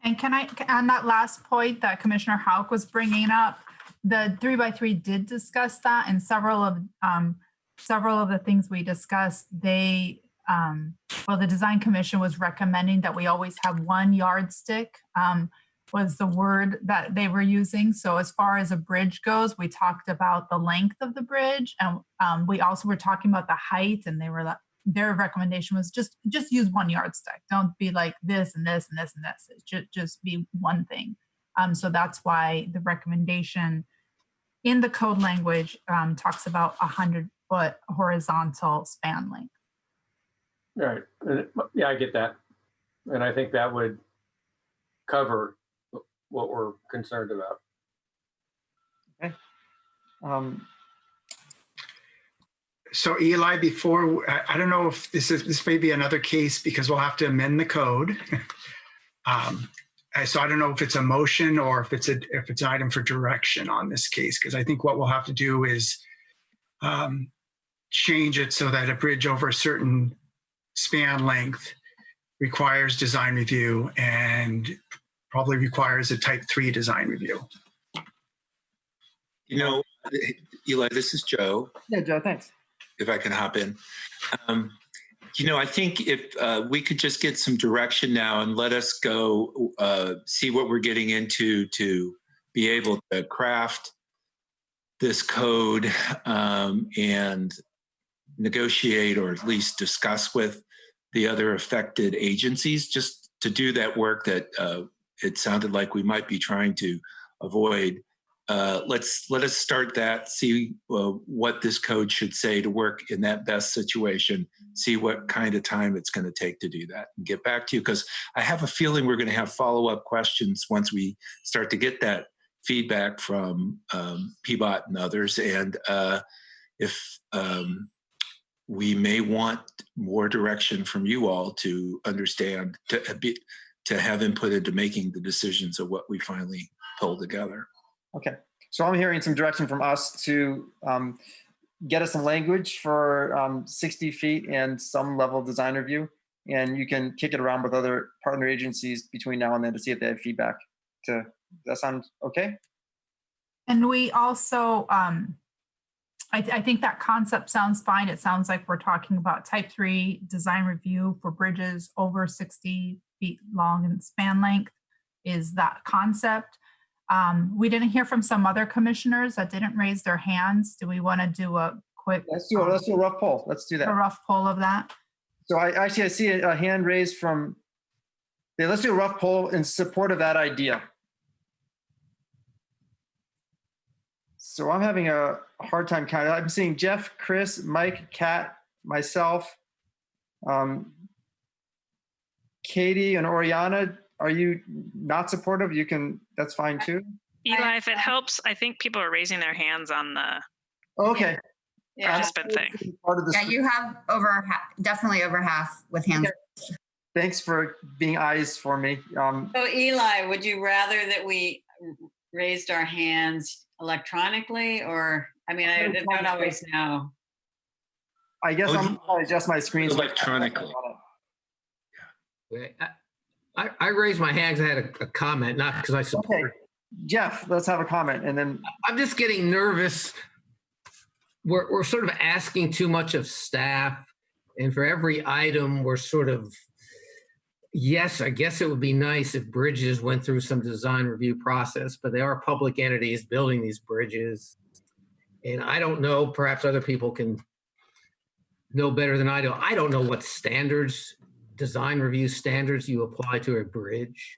And can I, on that last point that Commissioner Houck was bringing up, the 3x3 did discuss that, and several of the things we discussed, the Design Commission was recommending that we always have one yardstick, was the word that they were using. So as far as a bridge goes, we talked about the length of the bridge, and we also were talking about the height, and their recommendation was just use one yardstick. Don't be like this and this and this and this. Just be one thing. So that's why the recommendation in the code language talks about 100-foot horizontal span length. Right. Yeah, I get that. And I think that would cover what we're concerned about. Okay. So Eli, before, I don't know if this may be another case because we'll have to amend the code. So I don't know if it's a motion or if it's an item for direction on this case, because I think what we'll have to do is change it so that a bridge over a certain span length requires design review and probably requires a type 3 design review. You know, Eli, this is Joe. Yeah, Joe, thanks. If I can hop in. You know, I think if we could just get some direction now and let us go see what we're getting into to be able to craft this code and negotiate or at least discuss with the other affected agencies, just to do that work that it sounded like we might be trying to avoid. Let us start that, see what this code should say to work in that best situation, see what kind of time it's going to take to do that, and get back to you, because I have a feeling we're going to have follow-up questions once we start to get that feedback from PBOT and others. And if we may want more direction from you all to understand, to have input into making the decisions of what we finally pull together. Okay, so I'm hearing some direction from us to get us some language for 60 feet and some level of design review, and you can kick it around with other partner agencies between now and then to see if they have feedback. Does that sound okay? And we also, I think that concept sounds fine. It sounds like we're talking about type 3 design review for bridges over 60 feet long in span length is that concept. We didn't hear from some other commissioners that didn't raise their hands. Do we want to do a quick? Let's do a rough poll. Let's do that. A rough poll of that. So I see a hand raised from. Yeah, let's do a rough poll in support of that idea. So I'm having a hard time counting. I'm seeing Jeff, Chris, Mike, Kat, myself. Katie and Oriana, are you not supportive? You can, that's fine too. Eli, if it helps, I think people are raising their hands on the Okay. participant thing. Part of the Yeah, you have over definitely over half with hands. Okay. Thanks for being eyes for me. So Eli, would you rather that we raised our hands electronically, or, I mean, I don't always know. I guess I'm going to adjust my screen. Electronically. I raised my hand because I had a comment, not because I support. Okay. Jeff, let's have a comment, and then I'm just getting nervous. We're sort of asking too much of staff, and for every item, we're sort of, yes, I guess it would be nice if bridges went through some design review process, but they are public entities building these bridges, and I don't know. Perhaps other people can know better than I do. I don't know what standards, design review standards, you apply to a bridge.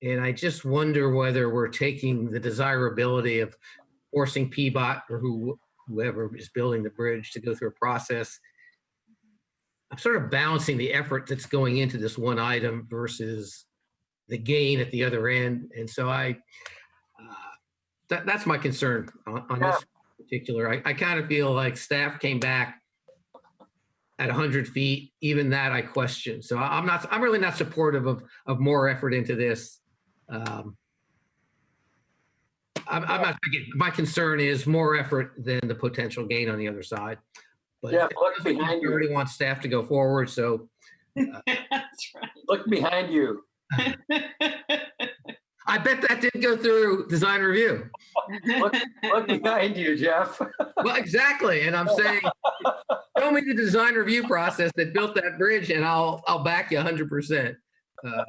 And I just wonder whether we're taking the desirability of forcing PBOT or whoever is building the bridge to go through a process. I'm sort of balancing the effort that's going into this one item versus the gain at the other end. And so that's my concern on this particular. I kind of feel like staff came back at 100 feet. Even that I question. So I'm really not supportive of more effort into this. I'm not, again, my concern is more effort than the potential gain on the other side. But yeah, look behind you. Already want staff to go forward, so. That's right. Look behind you. I bet that didn't go through design review. Look behind you, Jeff. Well, exactly, and I'm saying, show me the design review process that built that bridge, and I'll back you 100%.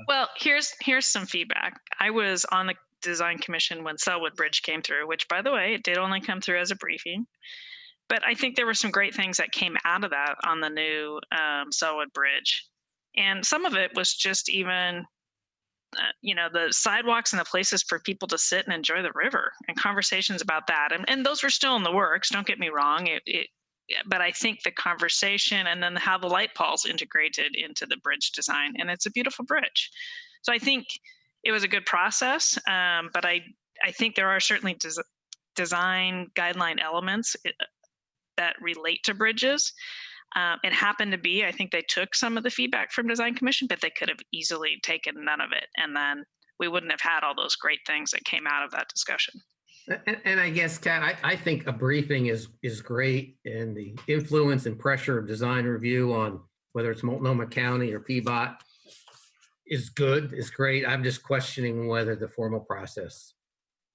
Well, here's some feedback. I was on the design commission when Selwood Bridge came through, which, by the way, it did only come through as a briefing. But I think there were some great things that came out of that on the new Selwood Bridge. And some of it was just even, the sidewalks and the places for people to sit and enjoy the river and conversations about that. And those were still in the works, don't get me wrong. But I think the conversation and then how the light poles integrated into the bridge design, and it's a beautiful bridge. So I think it was a good process, but I think there are certainly design guideline elements that relate to bridges. It happened to be, I think they took some of the feedback from Design Commission, but they could have easily taken none of it. And then we wouldn't have had all those great things that came out of that discussion. And I guess, Kat, I think a briefing is great, and the influence and pressure of design review on whether it's Multnomah County or PBOT is good, is great. I'm just questioning whether the formal process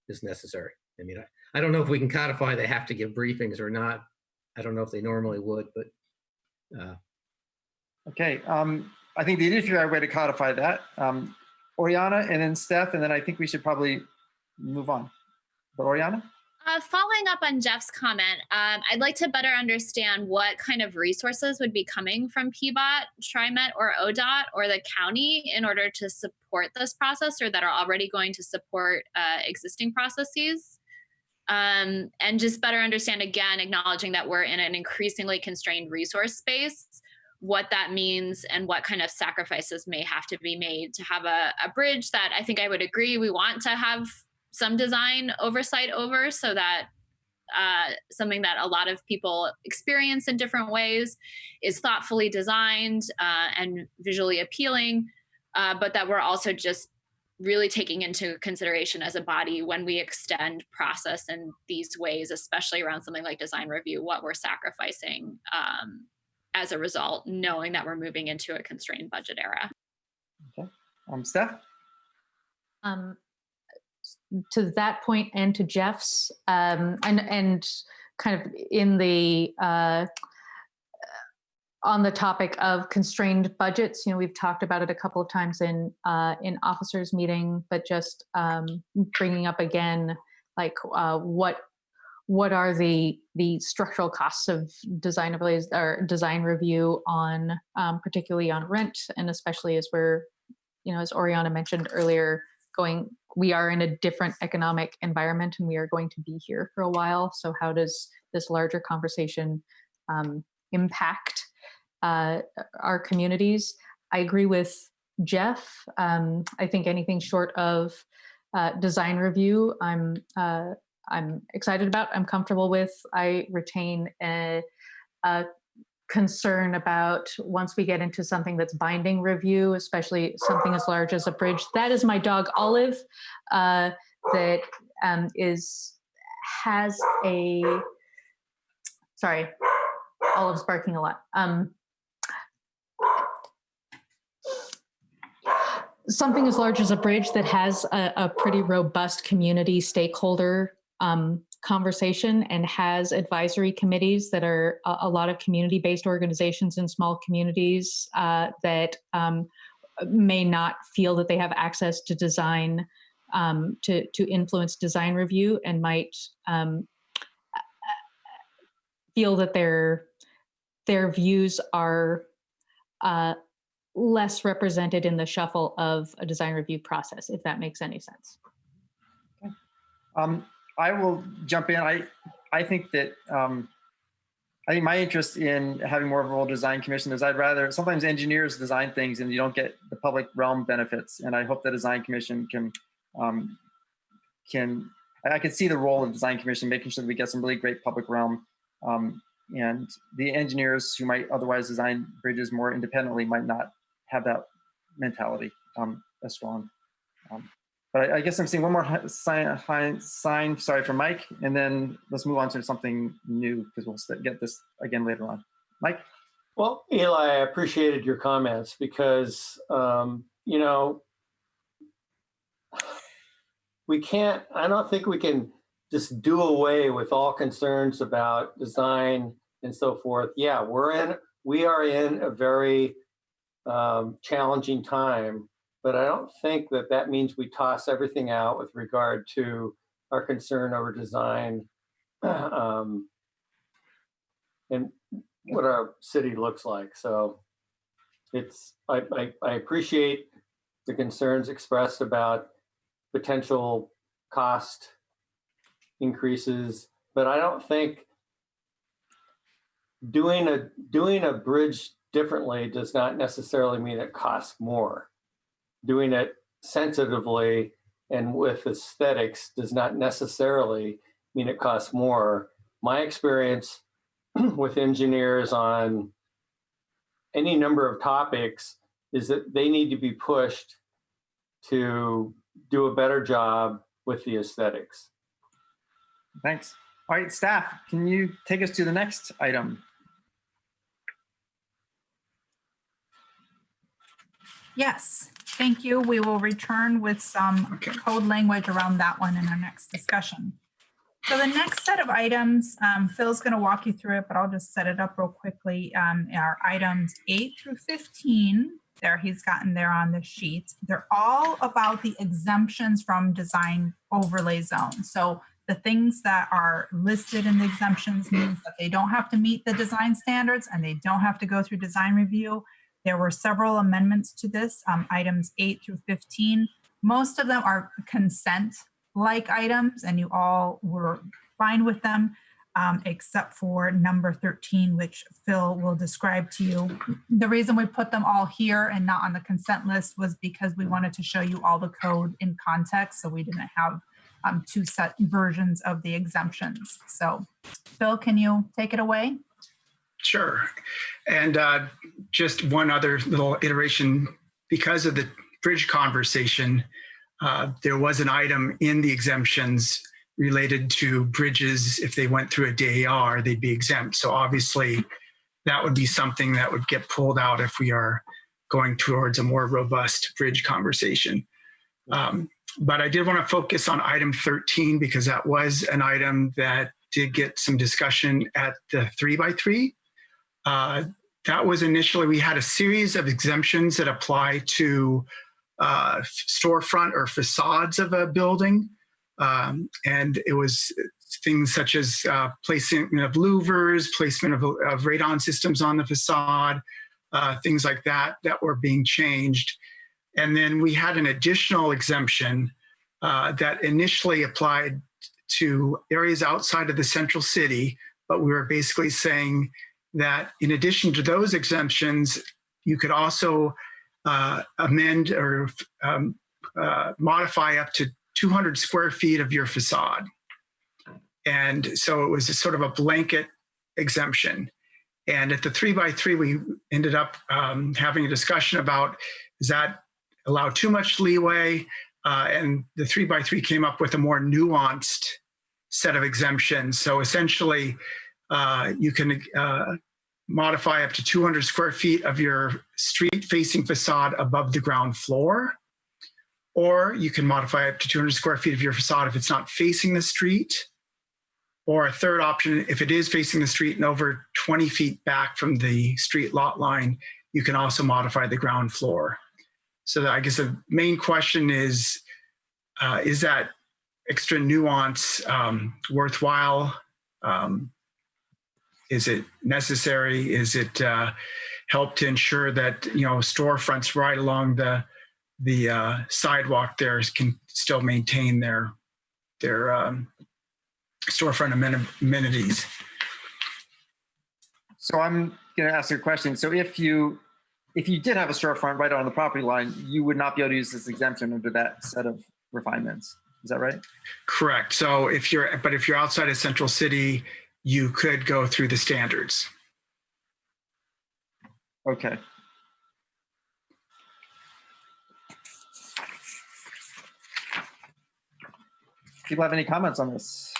is necessary. I mean, I don't know if we can codify they have to give briefings or not. I don't know if they normally would, but. Okay, I think the easier way to codify that, Oriana and then Steph, and then I think we should probably move on. But Oriana? Following up on Jeff's comment, I'd like to better understand what kind of resources would be coming from PBOT, TriMet, or ODOT, or the county in order to support this process, or that are already going to support existing processes. And just better understand, again, acknowledging that we're in an increasingly constrained resource space, what that means and what kind of sacrifices may have to be made to have a bridge that I think I would agree we want to have some design oversight over, so that something that a lot of people experience in different ways is thoughtfully designed and visually appealing, but that we're also just really taking into consideration as a body when we extend process in these ways, especially around something like design review, what we're sacrificing as a result, knowing that we're moving into a constrained budget era. Okay, Steph? To that point and to Jeff's, and kind of in the on the topic of constrained budgets, we've talked about it a couple of times in officers meeting, but just bringing up again, like what are the structural costs of design abilities or design review on particularly on rent, and especially as we're, as Oriana mentioned earlier, we are in a different economic environment and we are going to be here for a while. So how does this larger conversation impact our communities? I agree with Jeff. I think anything short of design review, I'm excited about, I'm comfortable with. I retain a concern about once we get into something that's binding review, especially something as large as a bridge. That is my dog Olive, that has a, sorry, Olive's barking a lot. Something as large as a bridge that has a pretty robust community stakeholder conversation and has advisory committees that are a lot of community-based organizations in small communities that may not feel that they have access to design, to influence design review, and might feel that their views are less represented in the shuffle of a design review process, if that makes any sense. Okay. I will jump in. I think that I think my interest in having more of a role design commission is I'd rather, sometimes engineers design things and you don't get the public realm benefits. And I hope the design commission I could see the role of design commission, making sure that we get some really great public realm. And the engineers who might otherwise design bridges more independently might not have that mentality as strong. But I guess I'm seeing one more sign, sorry, from Mike, and then let's move on to something new because we'll get this again later on. Mike? Well, Eli, I appreciated your comments because, you know, I don't think we can just do away with all concerns about design and so forth. Yeah, we are in a very challenging time, but I don't think that means we toss everything out with regard to our concern over design and what our city looks like. So I appreciate the concerns expressed about potential cost increases, but I don't think doing a bridge differently does not necessarily mean it costs more. Doing it sensitively and with aesthetics does not necessarily mean it costs more. My experience with engineers on any number of topics is that they need to be pushed to do a better job with the aesthetics. Thanks. All right, staff, can you take us to the next item? Yes, thank you. We will return with some code language around that one in our next discussion. So the next set of items, Phil's going to walk you through it, but I'll just set it up real quickly. Are items 8 through 15. There, he's gotten there on the sheet. They're all about the exemptions from design overlay zone. So the things that are listed in the exemptions means that they don't have to meet the design standards and they don't have to go through design review. There were several amendments to this, items 8 through 15. Most of them are consent-like items, and you all were fine with them, except for number 13, which Phil will describe to you. The reason we put them all here and not on the consent list was because we wanted to show you all the code in context, so we didn't have two set versions of the exemptions. So, Phil, can you take it away? Sure. And just one other little iteration, because of the bridge conversation, there was an item in the exemptions related to bridges. If they went through a DAR, they'd be exempt. So obviously that would be something that would get pulled out if we are going towards a more robust bridge conversation. But I did want to focus on item 13 because that was an item that did get some discussion at the 3x3. That was initially, we had a series of exemptions that apply to storefront or facades of a building. And it was things such as placement of louvers, placement of radon systems on the facade, things like that were being changed. And then we had an additional exemption that initially applied to areas outside of the central city, but we were basically saying that in addition to those exemptions, you could also amend or modify up to 200 square feet of your facade. And so it was a sort of a blanket exemption. And at the 3x3, we ended up having a discussion about, does that allow too much leeway? And the 3x3 came up with a more nuanced set of exemptions. So essentially, you can modify up to 200 square feet of your street-facing facade above the ground floor, or you can modify up to 200 square feet of your facade if it's not facing the street, or a third option, if it is facing the street and over 20 feet back from the street lot line, you can also modify the ground floor. So I guess the main question is that extra nuance worthwhile? Is it necessary? Is it help to ensure that storefronts right along the sidewalk there can still maintain their storefront amenities? So I'm going to ask you a question. So if you did have a storefront right on the property line, you would not be able to use this exemption under that set of refinements. Is that right? Correct. So if you're outside of Central City, you could go through the standards. Okay. People have any comments on this?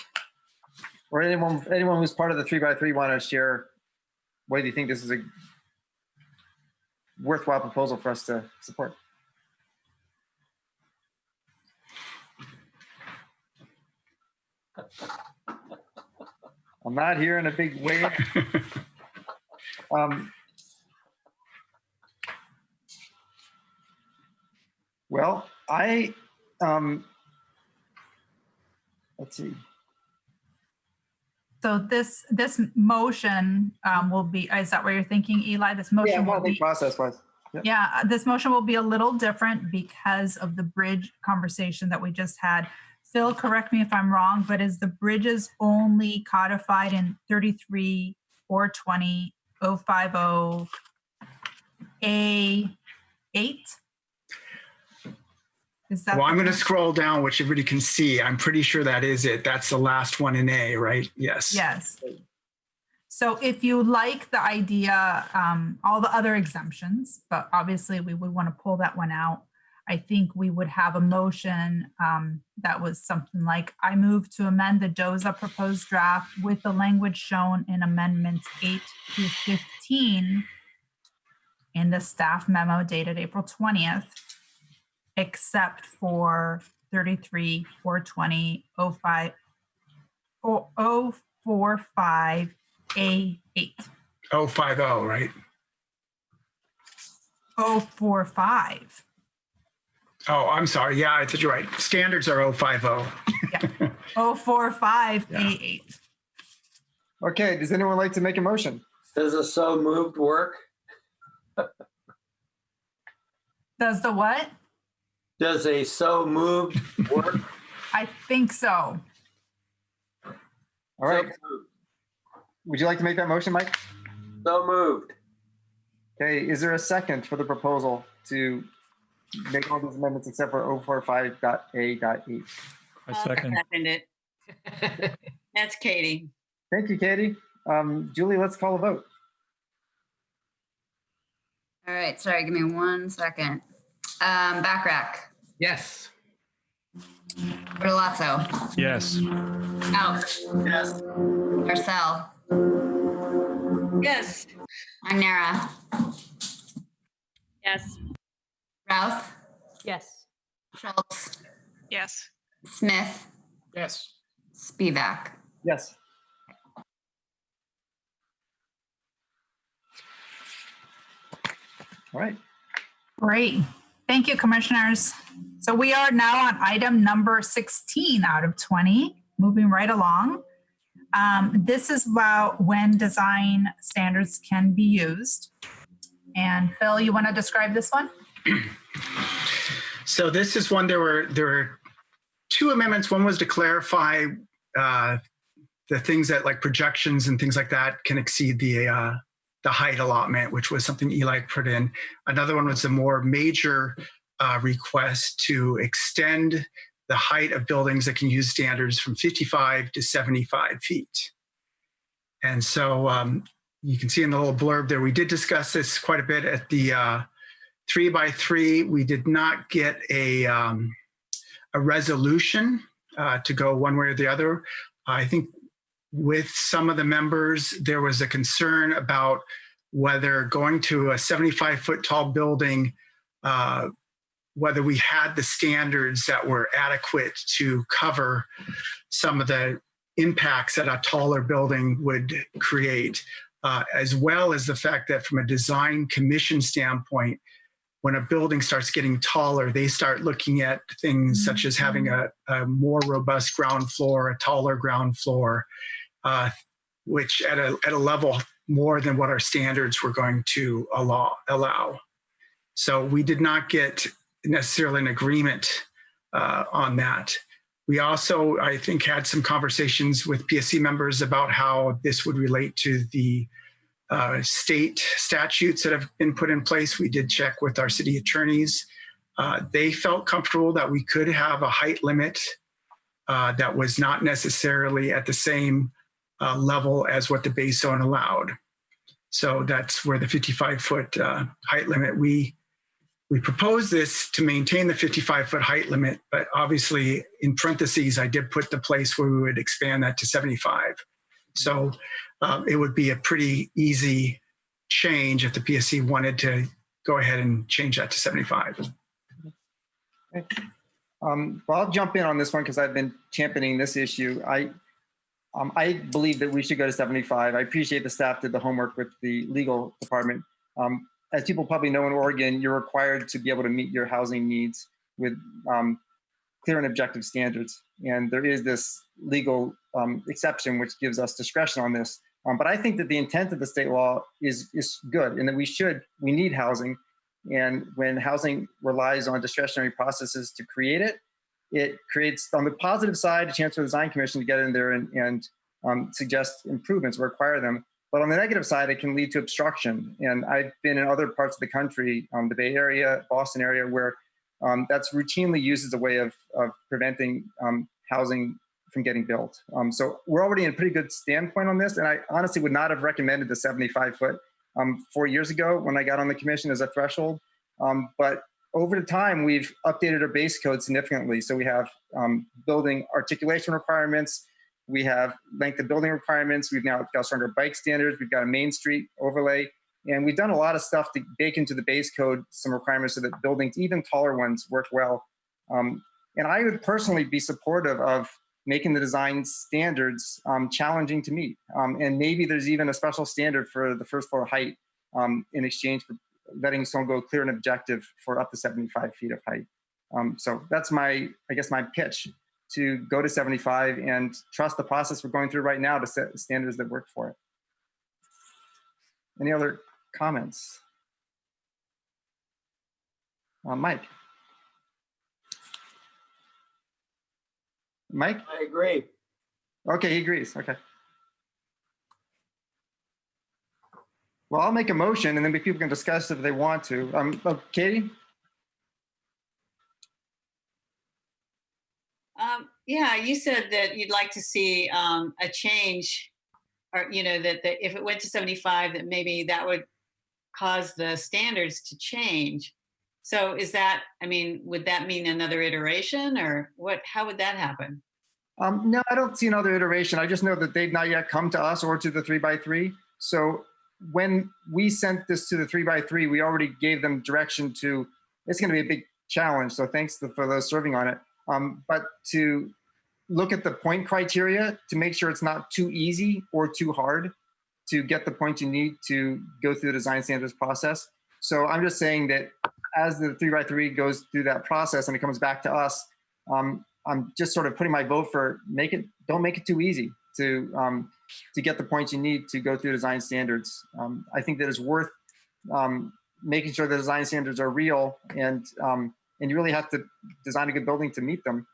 Or anyone who's part of the 3x3 want to share why do you think this is a worthwhile proposal for us to support? I'm not hearing a big wave. Well, let's see. So this motion will be, is that what you're thinking, Eli? This motion will be process-wise. Yep. Yeah, this motion will be a little different because of the bridge conversation that we just had. Phil, correct me if I'm wrong, but is the bridges only codified in 33-420-050-A8? Is that well, I'm going to scroll down, which everybody can see. I'm pretty sure that is it. That's the last one in A, right? Yes. Yes. So if you like the idea, all the other exemptions, but obviously we would want to pull that one out, I think we would have a motion that was something like, I move to amend the DOZA proposed draft with the language shown in amendments 8 through 15 in the staff memo dated April 20th, except for 33-420-045A8. 050, right? 045. Oh, I'm sorry. Yeah, I thought you're right. Standards are 050. Yeah. 045A8. Okay, does anyone like to make a motion? Does a so moved work? Does the what? Does a so moved work? I think so. All right. Would you like to make that motion, Mike? So moved. Okay, is there a second for the proposal to make all these amendments except for 045.A.8? I second. Second it. That's Katie. Thank you, Katie. Julie, let's call a vote. All right, sorry, give me 1 second. Backrack. Yes. Bertolazzo. Yes. Out. Yes. Marcel. Yes. Agnera. Yes. Routh. Yes. Schultz. Yes. Smith. Yes. Spivak. Yes. All right. Great. Thank you, commissioners. So we are now on item number 16 out of 20, moving right along. This is about when design standards can be used. And Phil, you want to describe this one? So this is one, there were two amendments. One was to clarify the things that like projections and things like that can exceed the the height allotment, which was something Eli put in. Another one was a more major request to extend the height of buildings that can use standards from 55 to 75 feet. And so you can see in the little blurb there, we did discuss this quite a bit at the 3x3. We did not get a resolution to go one way or the other. I think with some of the members, there was a concern about whether going to a 75-foot tall building, whether we had the standards that were adequate to cover some of the impacts that a taller building would create, as well as the fact that from a design commission standpoint, when a building starts getting taller, they start looking at things such as having a more robust ground floor, a taller ground floor, which at a level more than what our standards were going to allow. So we did not get necessarily an agreement on that. We also, I think, had some conversations with PSC members about how this would relate to the state statutes that have been put in place. We did check with our city attorneys. They felt comfortable that we could have a height limit that was not necessarily at the same level as what the base zone allowed. So that's where the 55-foot height limit, we proposed this to maintain the 55-foot height limit, but obviously in parentheses, I did put the place where we would expand that to 75. So it would be a pretty easy change if the PSC wanted to go ahead and change that to 75. Okay. Well, I'll jump in on this one because I've been championing this issue. I believe that we should go to 75. I appreciate the staff did the homework with the legal department. As people probably know in Oregon, you're required to be able to meet your housing needs with clear and objective standards. And there is this legal exception which gives us discretion on this. But I think that the intent of the state law is good and that we need housing. And when housing relies on discretionary processes to create it, it creates, on the positive side, a chance for the design commission to get in there and suggest improvements or require them. But on the negative side, it can lead to obstruction. And I've been in other parts of the country, the Bay Area, Boston area, where that's routinely used as a way of preventing housing from getting built. So we're already in a pretty good standpoint on this. And I honestly would not have recommended the 75-foot 4 years ago when I got on the commission as a threshold. But over the time, we've updated our base code significantly. So we have building articulation requirements. We have length of building requirements. We've now got stronger bike standards. We've got a Main Street overlay. And we've done a lot of stuff to bake into the base code some requirements so that buildings, even taller ones, work well. And I would personally be supportive of making the design standards challenging to meet. And maybe there's even a special standard for the first floor height in exchange for letting someone go clear and objective for up to 75 feet of height. So that's my pitch, to go to 75 and trust the process we're going through right now to set standards that work for it. Any other comments? Mike? Mike? I agree. Okay, he agrees. Okay. Well, I'll make a motion and then people can discuss if they want to. Katie? Yeah, you said that you'd like to see a change, or that if it went to 75, that maybe that would cause the standards to change. So is that, would that mean another iteration, or what? How would that happen? No, I don't see another iteration. I just know that they've not yet come to us or to the 3x3. So when we sent this to the 3x3, we already gave them direction to, it's going to be a big challenge. So thanks for those serving on it. But to look at the point criteria to make sure it's not too easy or too hard to get the points you need to go through the design standards process. So I'm just saying that as the 3x3 goes through that process and it comes back to us, I'm just sort of putting my vote for don't make it too easy to get the points you need to go through design standards. I think that it's worth making sure the design standards are real, and you really have to design a good building to meet them.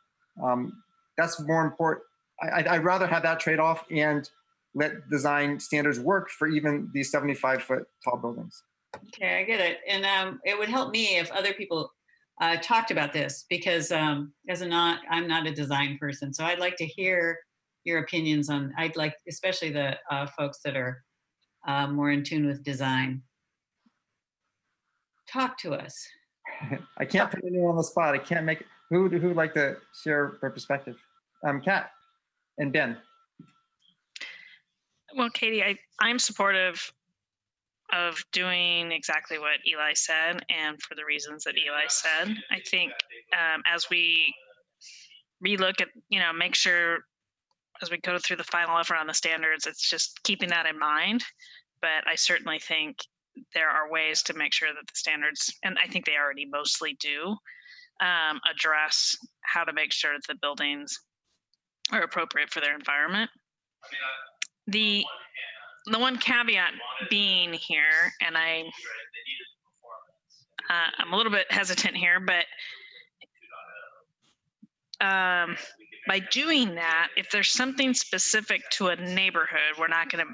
That's more important. I'd rather have that trade-off and let design standards work for even these 75-foot tall buildings. Okay, I get it. And it would help me if other people talked about this, because I'm not a design person. So I'd like to hear your opinions on, I'd like, especially the folks that are more in tune with design. Talk to us. I can't put anyone on the spot. I can't make, who would like to share their perspective? Kat and Ben. Well, Katie, I'm supportive of doing exactly what Eli said, and for the reasons that Eli said. I think as we relook at, make sure as we go through the final effort on the standards, it's just keeping that in mind. But I certainly think there are ways to make sure that the standards, and I think they already mostly do, address how to make sure that the buildings are appropriate for their environment. The one caveat being here, and I'm a little bit hesitant here, but by doing that, if there's something specific to a neighborhood, we're not going to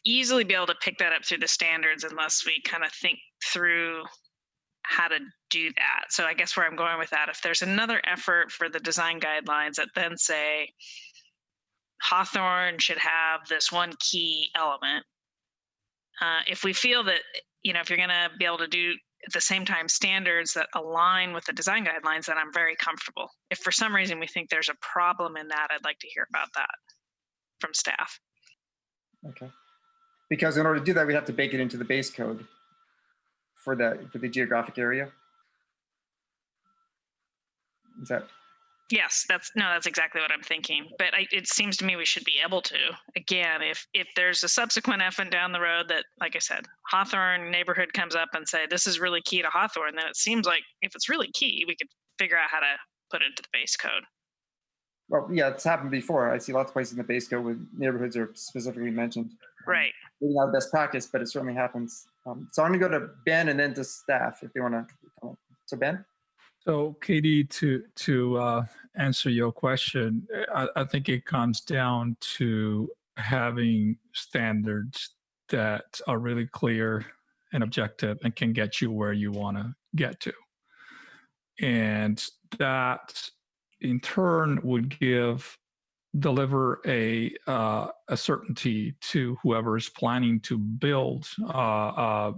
easily be able to pick that up through the standards unless we kind of think through how to do that. So I guess where I'm going with that, if there's another effort for the design guidelines that then say Hawthorne should have this one key element, if we feel that, if you're going to be able to do at the same time standards that align with the design guidelines, then I'm very comfortable. If for some reason we think there's a problem in that, I'd like to hear about that from staff. Okay. Because in order to do that, we have to bake it into the base code for the geographic area. Is that? Yes, that's exactly what I'm thinking. But it seems to me we should be able to. Again, if there's a subsequent effort down the road that, like I said, Hawthorne neighborhood comes up and say, this is really key to Hawthorne, then it seems like if it's really key, we could figure out how to put it into the base code. Well, yeah, it's happened before. I see lots of places in the base code where neighborhoods are specifically mentioned. Right. Maybe not best practice, but it certainly happens. So I'm going to go to Ben and then to staff if they want to. So Ben? So Katie, to answer your question, I think it comes down to having standards that are really clear and objective and can get you where you want to get to. And that in turn would deliver a certainty to whoever is planning to build,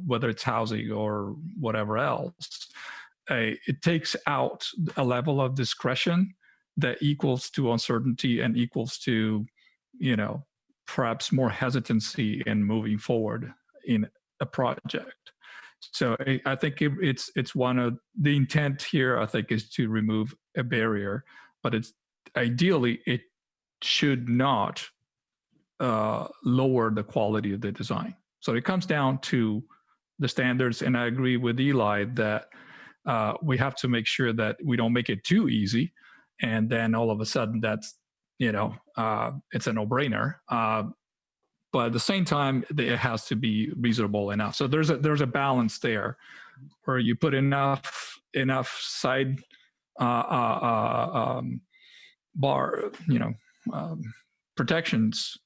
whether it's housing or whatever else. It takes out a level of discretion that equals to uncertainty and equals to, perhaps more hesitancy in moving forward in a project. So I think it's one of the intent here, I think, is to remove a barrier, but ideally it should not lower the quality of the design. So it comes down to the standards, and I agree with Eli that we have to make sure that we don't make it too easy, and then all of a sudden that's, it's a no-brainer. But at the same time, it has to be reasonable enough. So there's a balance there, where you put enough side protections,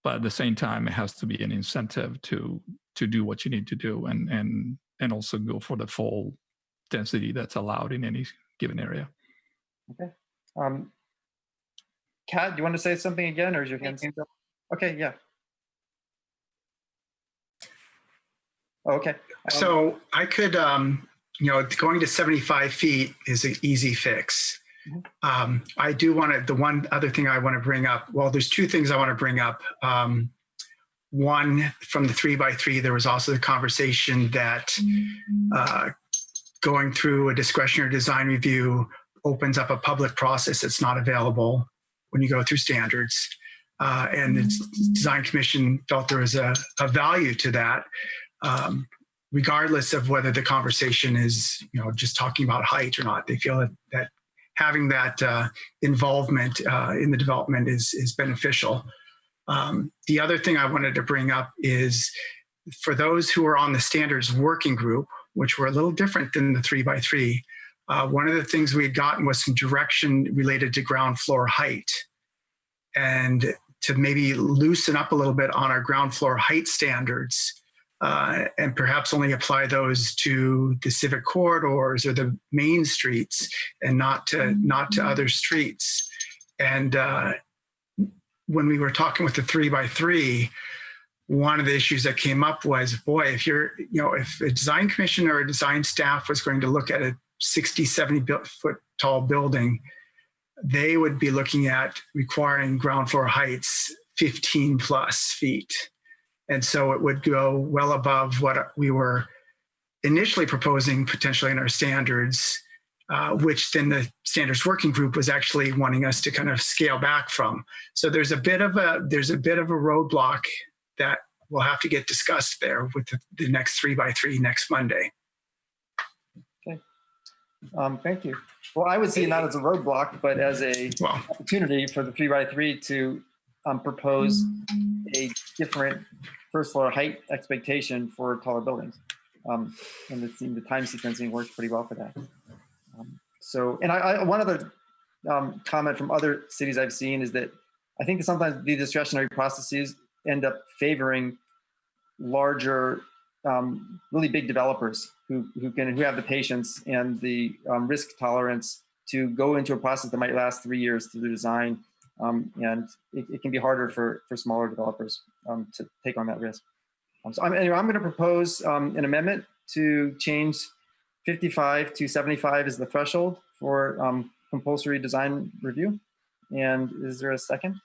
but at the same time, it has to be an incentive to do what you need to do, and also go for the full density that's allowed in any given area. Okay. Kat, do you want to say something again, or is your hand still? Okay, yeah. Oh, okay. So I could, going to 75 feet is an easy fix. I do want the one other thing I want to bring up, well, there's two things I want to bring up. One, from the 3x3, there was also the conversation that going through a discretionary design review opens up a public process that's not available when you go through standards. And the design commission felt there was a value to that, regardless of whether the conversation is, just talking about height or not. They feel that having that involvement in the development is beneficial. The other thing I wanted to bring up is for those who are on the standards working group, which were a little different than the 3x3, one of the things we had gotten was some direction related to ground floor height. And to maybe loosen up a little bit on our ground floor height standards, and perhaps only apply those to the civic corridors or the main streets and not to other streets. And when we were talking with the 3x3, one of the issues that came up was, boy, if a design commission or a design staff was going to look at a 60, 70 foot tall building, they would be looking at requiring ground floor heights 15 plus feet. And so it would go well above what we were initially proposing potentially in our standards, which then the standards working group was actually wanting us to kind of scale back from. So there's a bit of a roadblock that will have to get discussed there with the next 3x3 next Monday. Okay. Thank you. Well, I would see it not as a roadblock, but as a opportunity for the 3x3 to propose a different first floor height expectation for taller buildings. And it seemed the time sequencing works pretty well for that. One other comment from other cities I've seen is that I think that sometimes the discretionary processes end up favoring larger, really big developers who have the patience and the risk tolerance to go into a process that might last 3 years through the design. And it can be harder for smaller developers to take on that risk. So I'm going to propose an amendment to change 55 to 75 as the threshold for compulsory design review. And is there a second?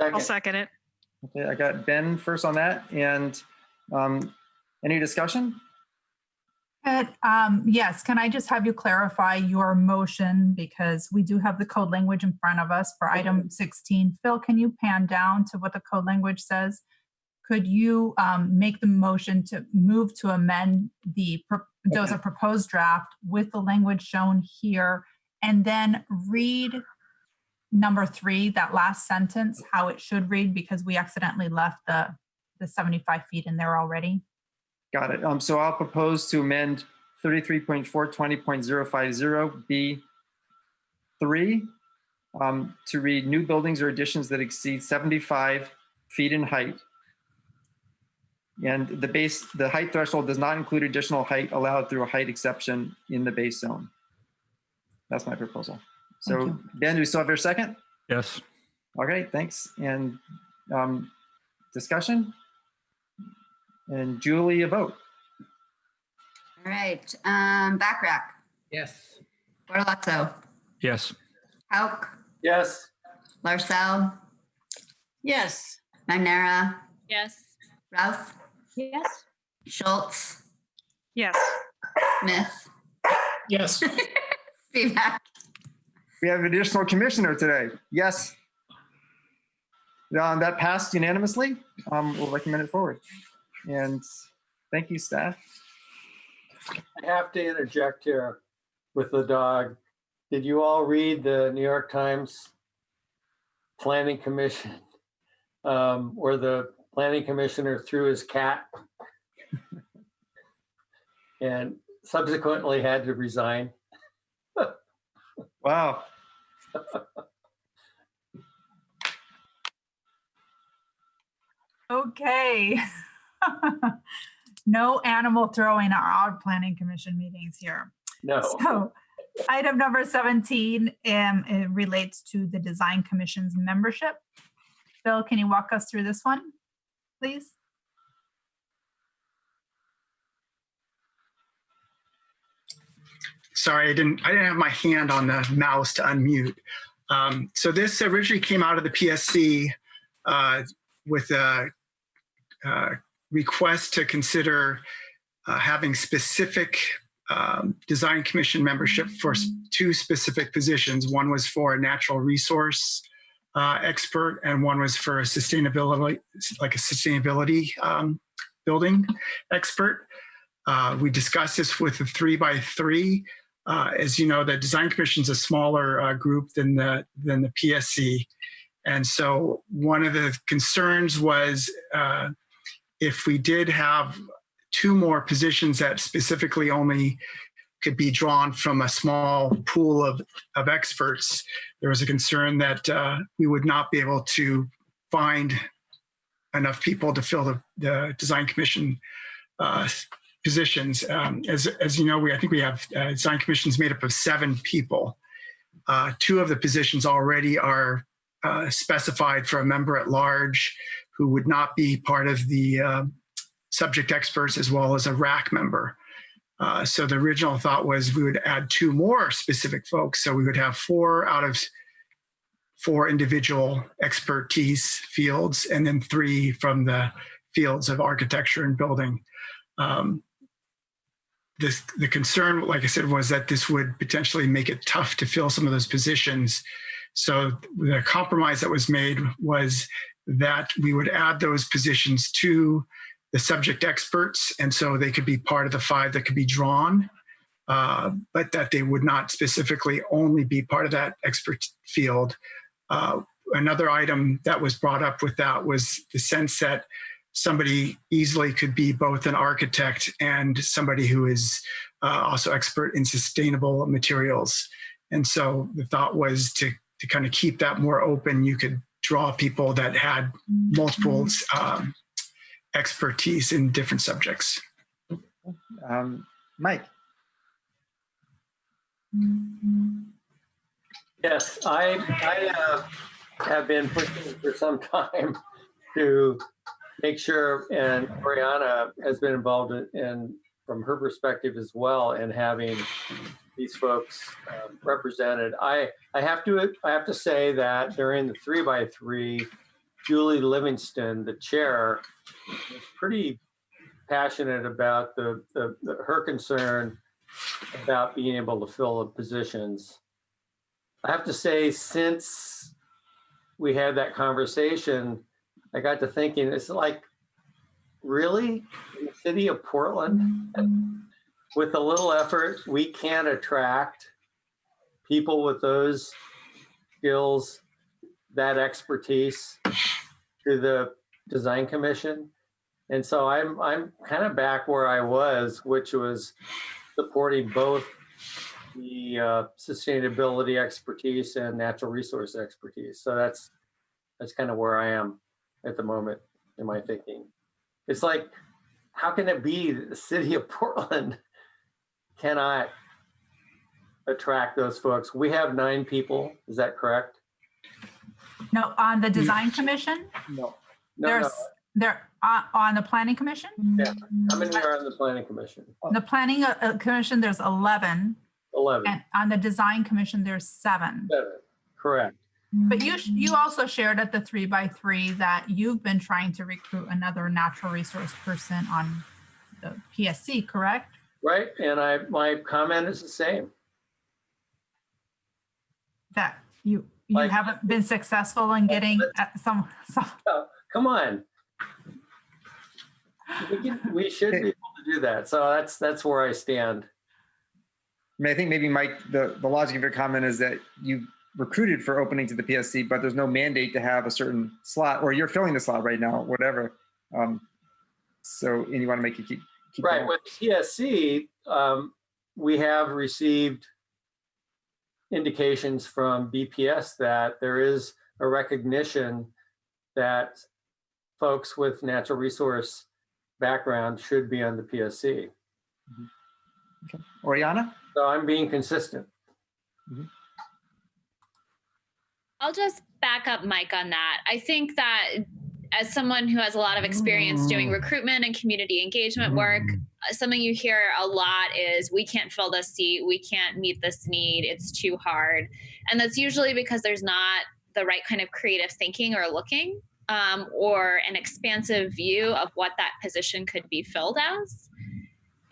I'll second it. Okay, I got Ben first on that. And any discussion? Yes, can I just have you clarify your motion, because we do have the code language in front of us for item 16. Phil, can you pan down to what the code language says? Could you make the motion to move to amend the proposed draft with the language shown here, and then read number 3, that last sentence, how it should read, because we accidentally left the 75 feet in there already? Got it. So I'll propose to amend 33.420.050 B3 to read new buildings or additions that exceed 75 feet in height. And the height threshold does not include additional height allowed through a height exception in the base zone. That's my proposal. So Ben, do we still have your second? Yes. Okay, thanks. And discussion? And Julie, a vote. All right. Backrack. Yes. Bortolazzo. Yes. Hauk. Yes. Larcel. Yes. Magnera. Yes. Ralph. Yes. Schultz. Yes. Smith. Yes. Spivak. We have an additional commissioner today. Yes. That passed unanimously. We'll recommend it forward. And thank you, staff. I have to interject here with the dog. Did you all read the New York Times Planning Commission where the planning commissioner threw his cat and subsequently had to resign? Wow. Okay. No animal throwing at our planning commission meetings here. No. So item number 17 it relates to the design commission's membership. Bill, can you walk us through this one, please? Sorry, I didn't have my hand on the mouse to unmute. So this originally came out of the PSC with a request to consider having specific design commission membership for 2 specific positions. One was for a natural resource expert, and one was for a sustainability, building expert. We discussed this with the 3x3. As you know, the design commission is a smaller group than the PSC. And so one of the concerns was if we did have 2 more positions that specifically only could be drawn from a small pool of experts. There was a concern that we would not be able to find enough people to fill the design commission positions. As you know, I think we have design commissions made up of 7 people. 2 of the positions already are specified for a member at large who would not be part of the subject experts, as well as a RAC member. So the original thought was we would add 2 more specific folks. So we would have 4 out of 4 individual expertise fields, and then 3 from the fields of architecture and building. The concern, like I said, was that this would potentially make it tough to fill some of those positions. So the compromise that was made was that we would add those positions to the subject experts, and so they could be part of the 5 that could be drawn, but that they would not specifically only be part of that expert field. Another item that was brought up with that was the sense that somebody easily could be both an architect and somebody who is also expert in sustainable materials. And so the thought was to kind of keep that more open. You could draw people that had multiple expertise in different subjects. Mike. Yes, I have been pushing for some time to make sure, and Oriana has been involved in from her perspective as well, in having these folks represented. I have to say that during the 3x3, Julie Livingston, the chair, was pretty passionate about her concern about being able to fill the positions. I have to say, since we had that conversation, I got to thinking, it's like, really? In the city of Portland, with a little effort, we can't attract people with those skills, that expertise to the design commission? And so I'm kind of back where I was, which was supporting both the sustainability expertise and natural resource expertise. So that's kind of where I am at the moment in my thinking. It's like, how can it be that the city of Portland cannot attract those folks? We have 9 people, is that correct? No, on the design commission? No. They're on the planning commission? Yeah, how many are on the planning commission? The planning commission, there's 11. 11. And on the design commission, there's 7. 7, correct. But you also shared at the 3x3 that you've been trying to recruit another natural resource person on the PSC, correct? Right, and my comment is the same. That you haven't been successful in getting some. Oh, come on. We should be able to do that. So that's where I stand. I mean, I think maybe, Mike, the logic of your comment is that you recruited for opening to the PSC, but there's no mandate to have a certain slot, or you're filling the slot right now, whatever. And you want to make it keep right. going. With PSC, we have received indications from BPS that there is a recognition that folks with natural resource background should be on the PSC. Mm-hmm. Okay. Oriana? So I'm being consistent. Mm-hmm. I'll just back up Mike on that. I think that as someone who has a lot of experience doing recruitment and community engagement work, something you hear a lot is, we can't fill this seat, we can't meet this need, it's too hard. And that's usually because there's not the right kind of creative thinking or looking, or an expansive view of what that position could be filled as.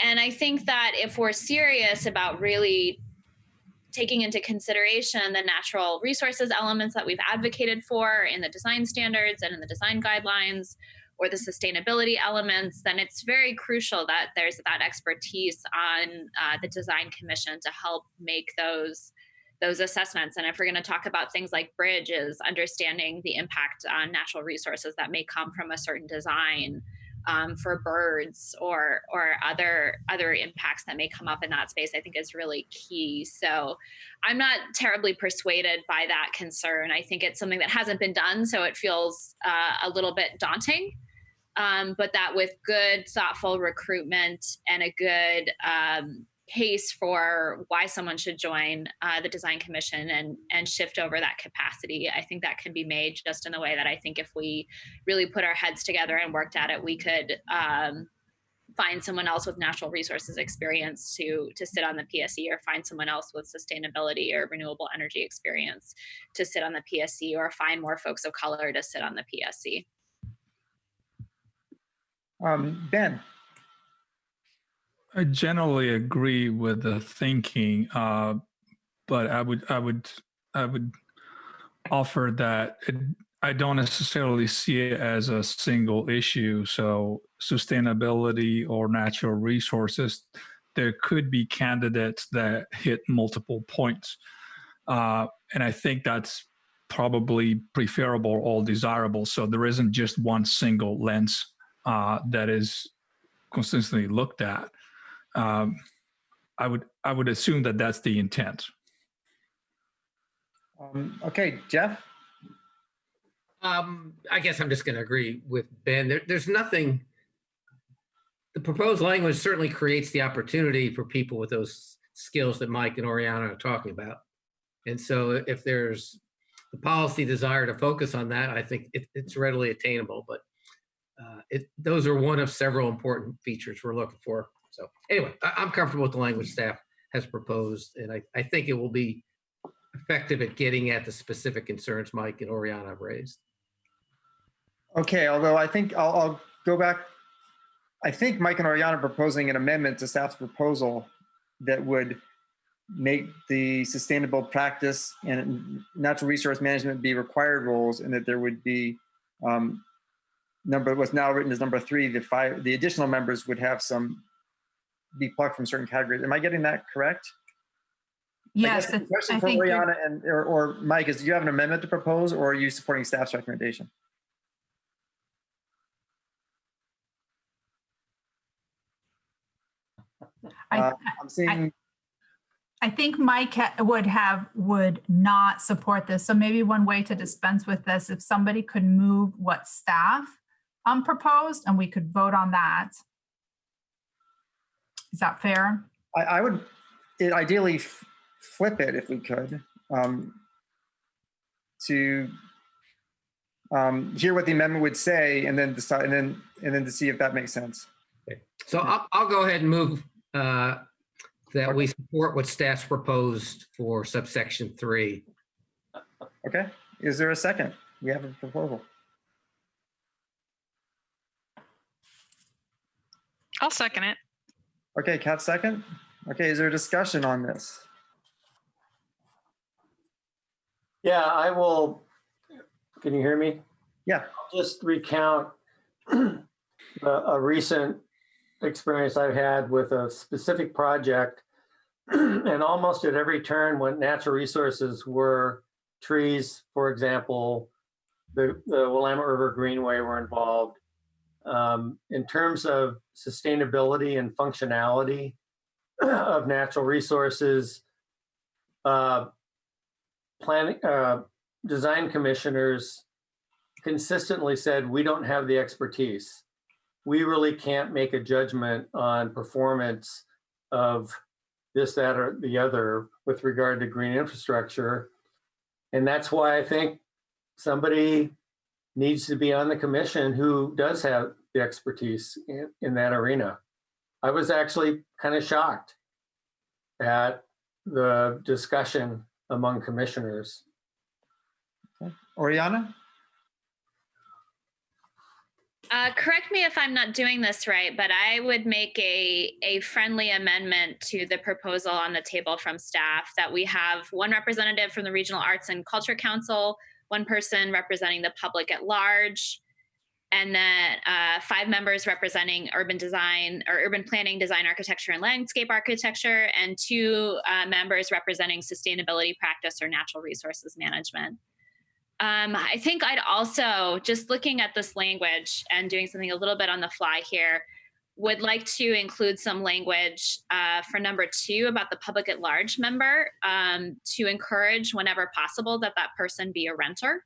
And I think that if we're serious about really taking into consideration the natural resources elements that we've advocated for in the design standards and in the design guidelines, or the sustainability elements, then it's very crucial that there's that expertise on the design commission to help make those assessments. And if we're going to talk about things like bridges, understanding the impact on natural resources that may come from a certain design, for birds or other impacts that may come up in that space, I think is really key. So I'm not terribly persuaded by that concern. I think it's something that hasn't been done, so it feels a little bit daunting. But that with good, thoughtful recruitment and a good case for why someone should join the Design Commission and shift over that capacity, I think that can be made just in the way that I think if we really put our heads together and worked at it, we could find someone else with natural resources experience to sit on the PSC, or find someone else with sustainability or renewable energy experience to sit on the PSC, or find more folks of color to sit on the PSC. Ben. I generally agree with the thinking, but I would offer that I don't necessarily see it as a single issue. So sustainability or natural resources, there could be candidates that hit multiple points, and I think that's probably preferable or desirable. So there isn't just one single lens that is consistently looked at. I would assume that that's the intent. Okay, Jeff. I guess I'm just going to agree with Ben. There's nothing. The proposed language certainly creates the opportunity for people with those skills that Mike and Oriana are talking about. And so if there's the policy desire to focus on that, I think it's readily attainable. But those are one of several important features we're looking for. So anyway, I'm comfortable with the language staff has proposed, and I think it will be effective at getting at the specific concerns Mike and Oriana have raised. Okay, although I think I'll go back. I think Mike and Oriana are proposing an amendment to staff's proposal that would make the sustainable practice and natural resource management be required roles, and that there would be what's now written as number 3, the additional members would have be plucked from certain categories. Am I getting that correct? Yes. The question for Oriana or Mike is, do you have an amendment to propose, or are you supporting staff's recommendation? I'm seeing. I think Mike would not support this. So maybe one way to dispense with this, if somebody could move what staff proposed, and we could vote on that. Is that fair? I would ideally flip it if we could, to hear what the amendment would say, and then decide, and then to see if that makes sense. Okay. So I'll go ahead and move that we support what staff's proposed for subsection 3. Okay. Is there a second? We have a proposal. I'll second it. Okay, Kat, second. Okay, is there a discussion on this? Yeah, I will. Can you hear me? Yeah. I'll just recount a recent experience I've had with a specific project, and almost at every turn when natural resources were trees, for example, the Willamette River Greenway were involved. In terms of sustainability and functionality of natural resources, design commissioners consistently said, we don't have the expertise. We really can't make a judgment on performance of this, that, or the other with regard to green infrastructure. And that's why I think somebody needs to be on the commission who does have the expertise in that arena. I was actually kind of shocked at the discussion among commissioners. Okay. Oriana? Correct me if I'm not doing this right, but I would make a friendly amendment to the proposal on the table from staff, that we have one representative from the Regional Arts and Culture Council, one person representing the public at large, and then 5 members representing urban design or urban planning, design, architecture, and landscape architecture, and 2 members representing sustainability practice or natural resources management. I think I'd also, just looking at this language and doing something a little bit on the fly here, would like to include some language for number 2 about the public at large member, to encourage whenever possible that that person be a renter.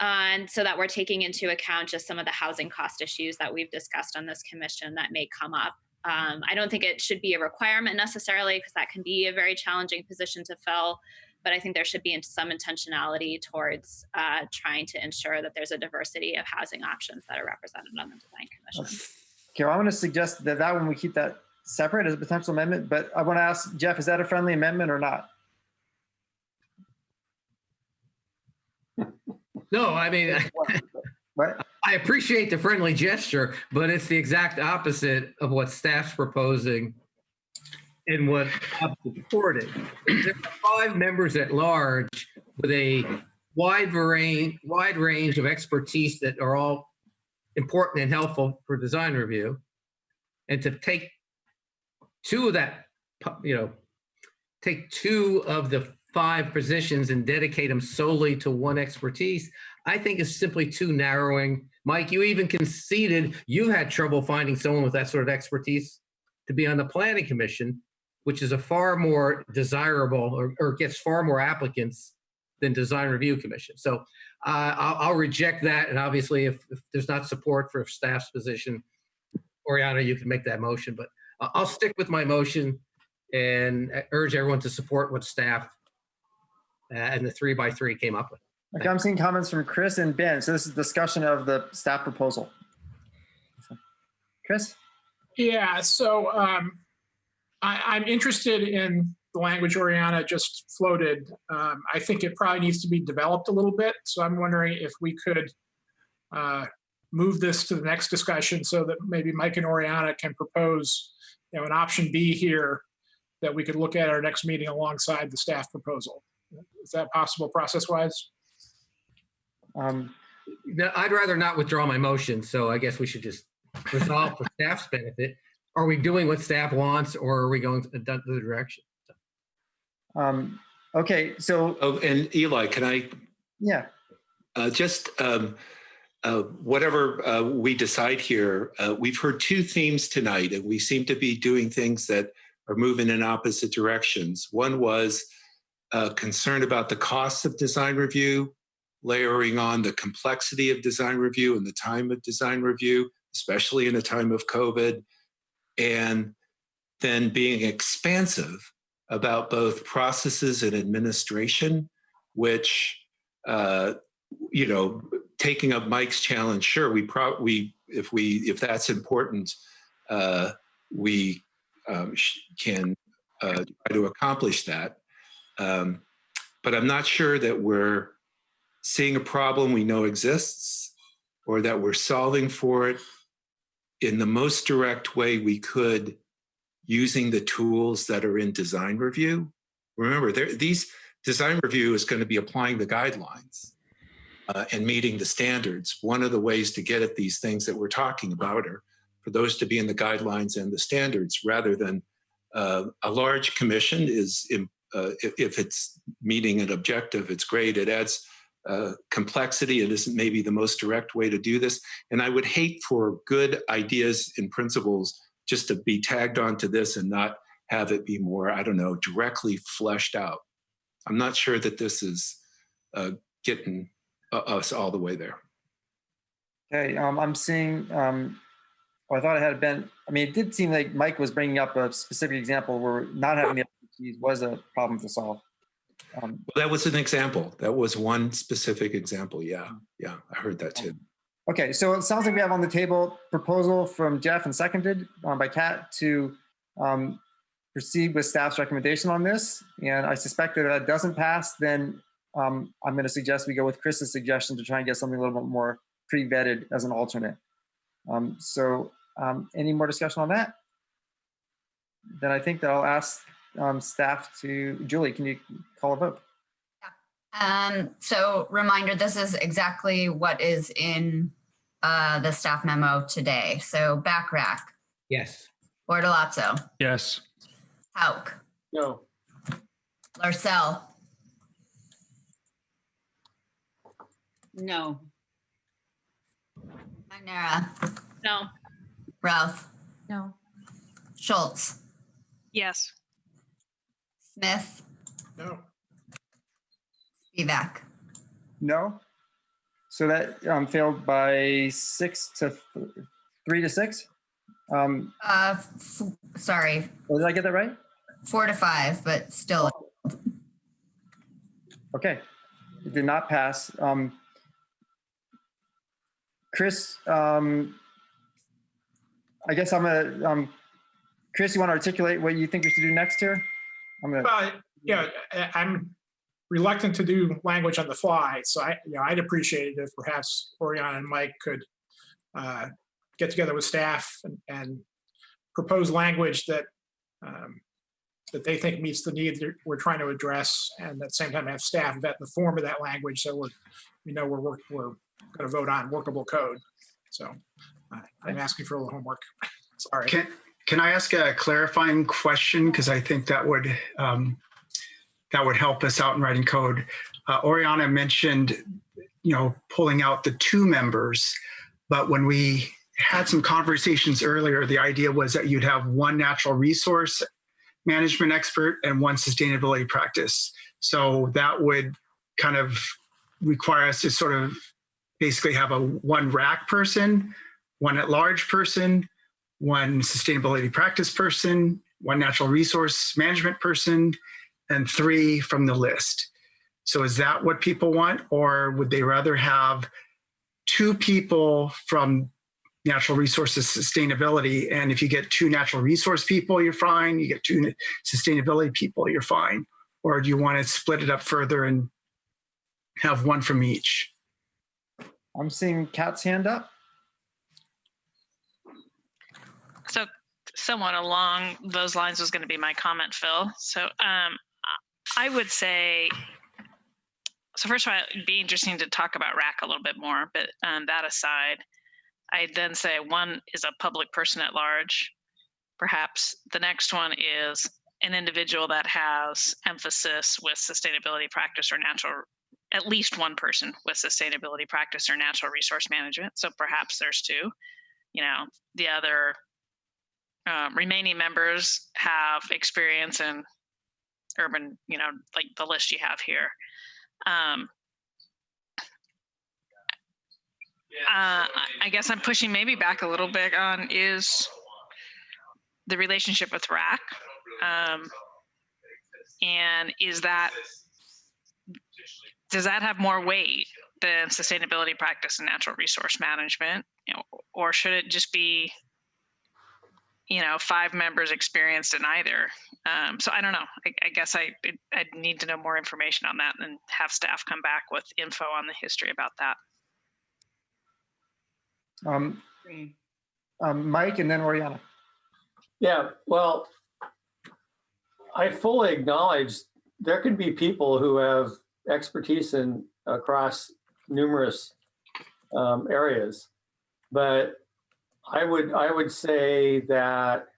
And so that we're taking into account just some of the housing cost issues that we've discussed on this commission that may come up. I don't think it should be a requirement necessarily, because that can be a very challenging position to fill. But I think there should be some intentionality towards trying to ensure that there's a diversity of housing options that are represented on the design commission. Okay, well, I'm going to suggest that one we keep that separate as a potential amendment, but I want to ask Jeff, is that a friendly amendment or not? No, I mean, I appreciate the friendly gesture, but it's the exact opposite of what staff's proposing and what I'm supporting. There are 5 members at large with a wide range of expertise that are all important and helpful for design review. And to take 2 of that, take 2 of the 5 positions and dedicate them solely to one expertise, I think is simply too narrowing. Mike, you even conceded you had trouble finding someone with that sort of expertise to be on the planning commission, which is a far more desirable or gets far more applicants than design review commission. So I'll reject that. And obviously if there's not support for staff's position, Oriana, you can make that motion, but I'll stick with my motion and urge everyone to support what staff and the 3x3 came up with. Okay, I'm seeing comments from Chris and Ben. So this is discussion of the staff proposal. Chris? Yeah, so I'm interested in the language Oriana just floated. I think it probably needs to be developed a little bit. So I'm wondering if we could move this to the next discussion so that maybe Mike and Oriana can propose, an option B here that we could look at our next meeting alongside the staff proposal. Is that possible process-wise? No, I'd rather not withdraw my motion, so I guess we should just resolve for staff's benefit. Are we doing what staff wants, or are we going to the direction? Okay, so. Oh, and Eli, can I? Yeah. Whatever we decide here, we've heard 2 themes tonight, and we seem to be doing things that are moving in opposite directions. One was concern about the costs of design review, layering on the complexity of design review and the time of design review, especially in a time of COVID, and then being expansive about both processes and administration, which, taking up Mike's challenge, sure, if that's important, we can try to accomplish that. But I'm not sure that we're seeing a problem we know exists or that we're solving for it in the most direct way we could using the tools that are in design review. Remember, these design review is going to be applying the guidelines and meeting the standards. One of the ways to get at these things that we're talking about are for those to be in the guidelines and the standards, rather than a large commission is, if it's meeting an objective, it's great. It adds complexity. It isn't maybe the most direct way to do this. And I would hate for good ideas and principles just to be tagged onto this and not have it be more, directly fleshed out. I'm not sure that this is getting us all the way there. Okay, I'm seeing, I thought it had been, it did seem like Mike was bringing up a specific example where not having the expertise was a problem to solve. Well, that was an example. That was one specific example. Yeah, I heard that too. Okay, so it sounds like we have on the table proposal from Jeff and seconded by Kat to proceed with staff's recommendation on this. And I suspect that if that doesn't pass, then I'm going to suggest we go with Chris's suggestion to try and get something a little bit more pre-vetted as an alternate. Any more discussion on that? Then I think that I'll ask staff to, Julie, can you call a vote? So reminder, this is exactly what is in the staff memo today. So Backrack. Yes. Bortolazzo. Yes. Hauk. No. Larcell. No. Magnera. No. Ralph. No. Schultz. Yes. Smith. No. Spivak. No. So that failed by 3 to 6. Sorry. Did I get that right? 4 to 5, but still. Okay. It did not pass. Chris, I guess I'm gonna, Chris, you want to articulate what you think we should do next here? Yeah, I'm reluctant to do language on the fly, so I'd appreciate it if perhaps Oriana and Mike could get together with staff and propose language that that they think meets the need that we're trying to address, and at the same time have staff vet the form of that language so we're going to vote on workable code. So I'm asking for a little homework. Sorry. Can I ask a clarifying question? Because I think that would help us out in writing code. Oriana mentioned, pulling out the 2 members, but when we had some conversations earlier, the idea was that you'd have 1 natural resource management expert and 1 sustainability practice. So that would kind of require us to sort of basically have 1 RAC person, 1 at-large person, 1 sustainability practice person, 1 natural resource management person, and 3 from the list. So is that what people want, or would they rather have 2 people from natural resources sustainability, and if you get 2 natural resource people, you're fine, you get 2 sustainability people, you're fine? Or do you want to split it up further and have 1 from each? I'm seeing Kat's hand up. So somewhat along those lines was going to be my comment, Phil. So I would say, so first of all, it'd be interesting to talk about RAC a little bit more, but that aside, I'd then say 1 is a public person at large. Perhaps the next one is an individual that has emphasis with sustainability practice or at least 1 person with sustainability practice or natural resource management. So perhaps there's 2. The other remaining members have experience in urban, like the list you have here. I guess I'm pushing maybe back a little bit on is the relationship with RAC. And does that have more weight than sustainability practice and natural resource management? Or should it just be, 5 members experienced in either? So I don't know. I guess I'd need to know more information on that and have staff come back with info on the history about that. Mike and then Oriana. Yeah, well, I fully acknowledge there could be people who have expertise across numerous areas, but I would say that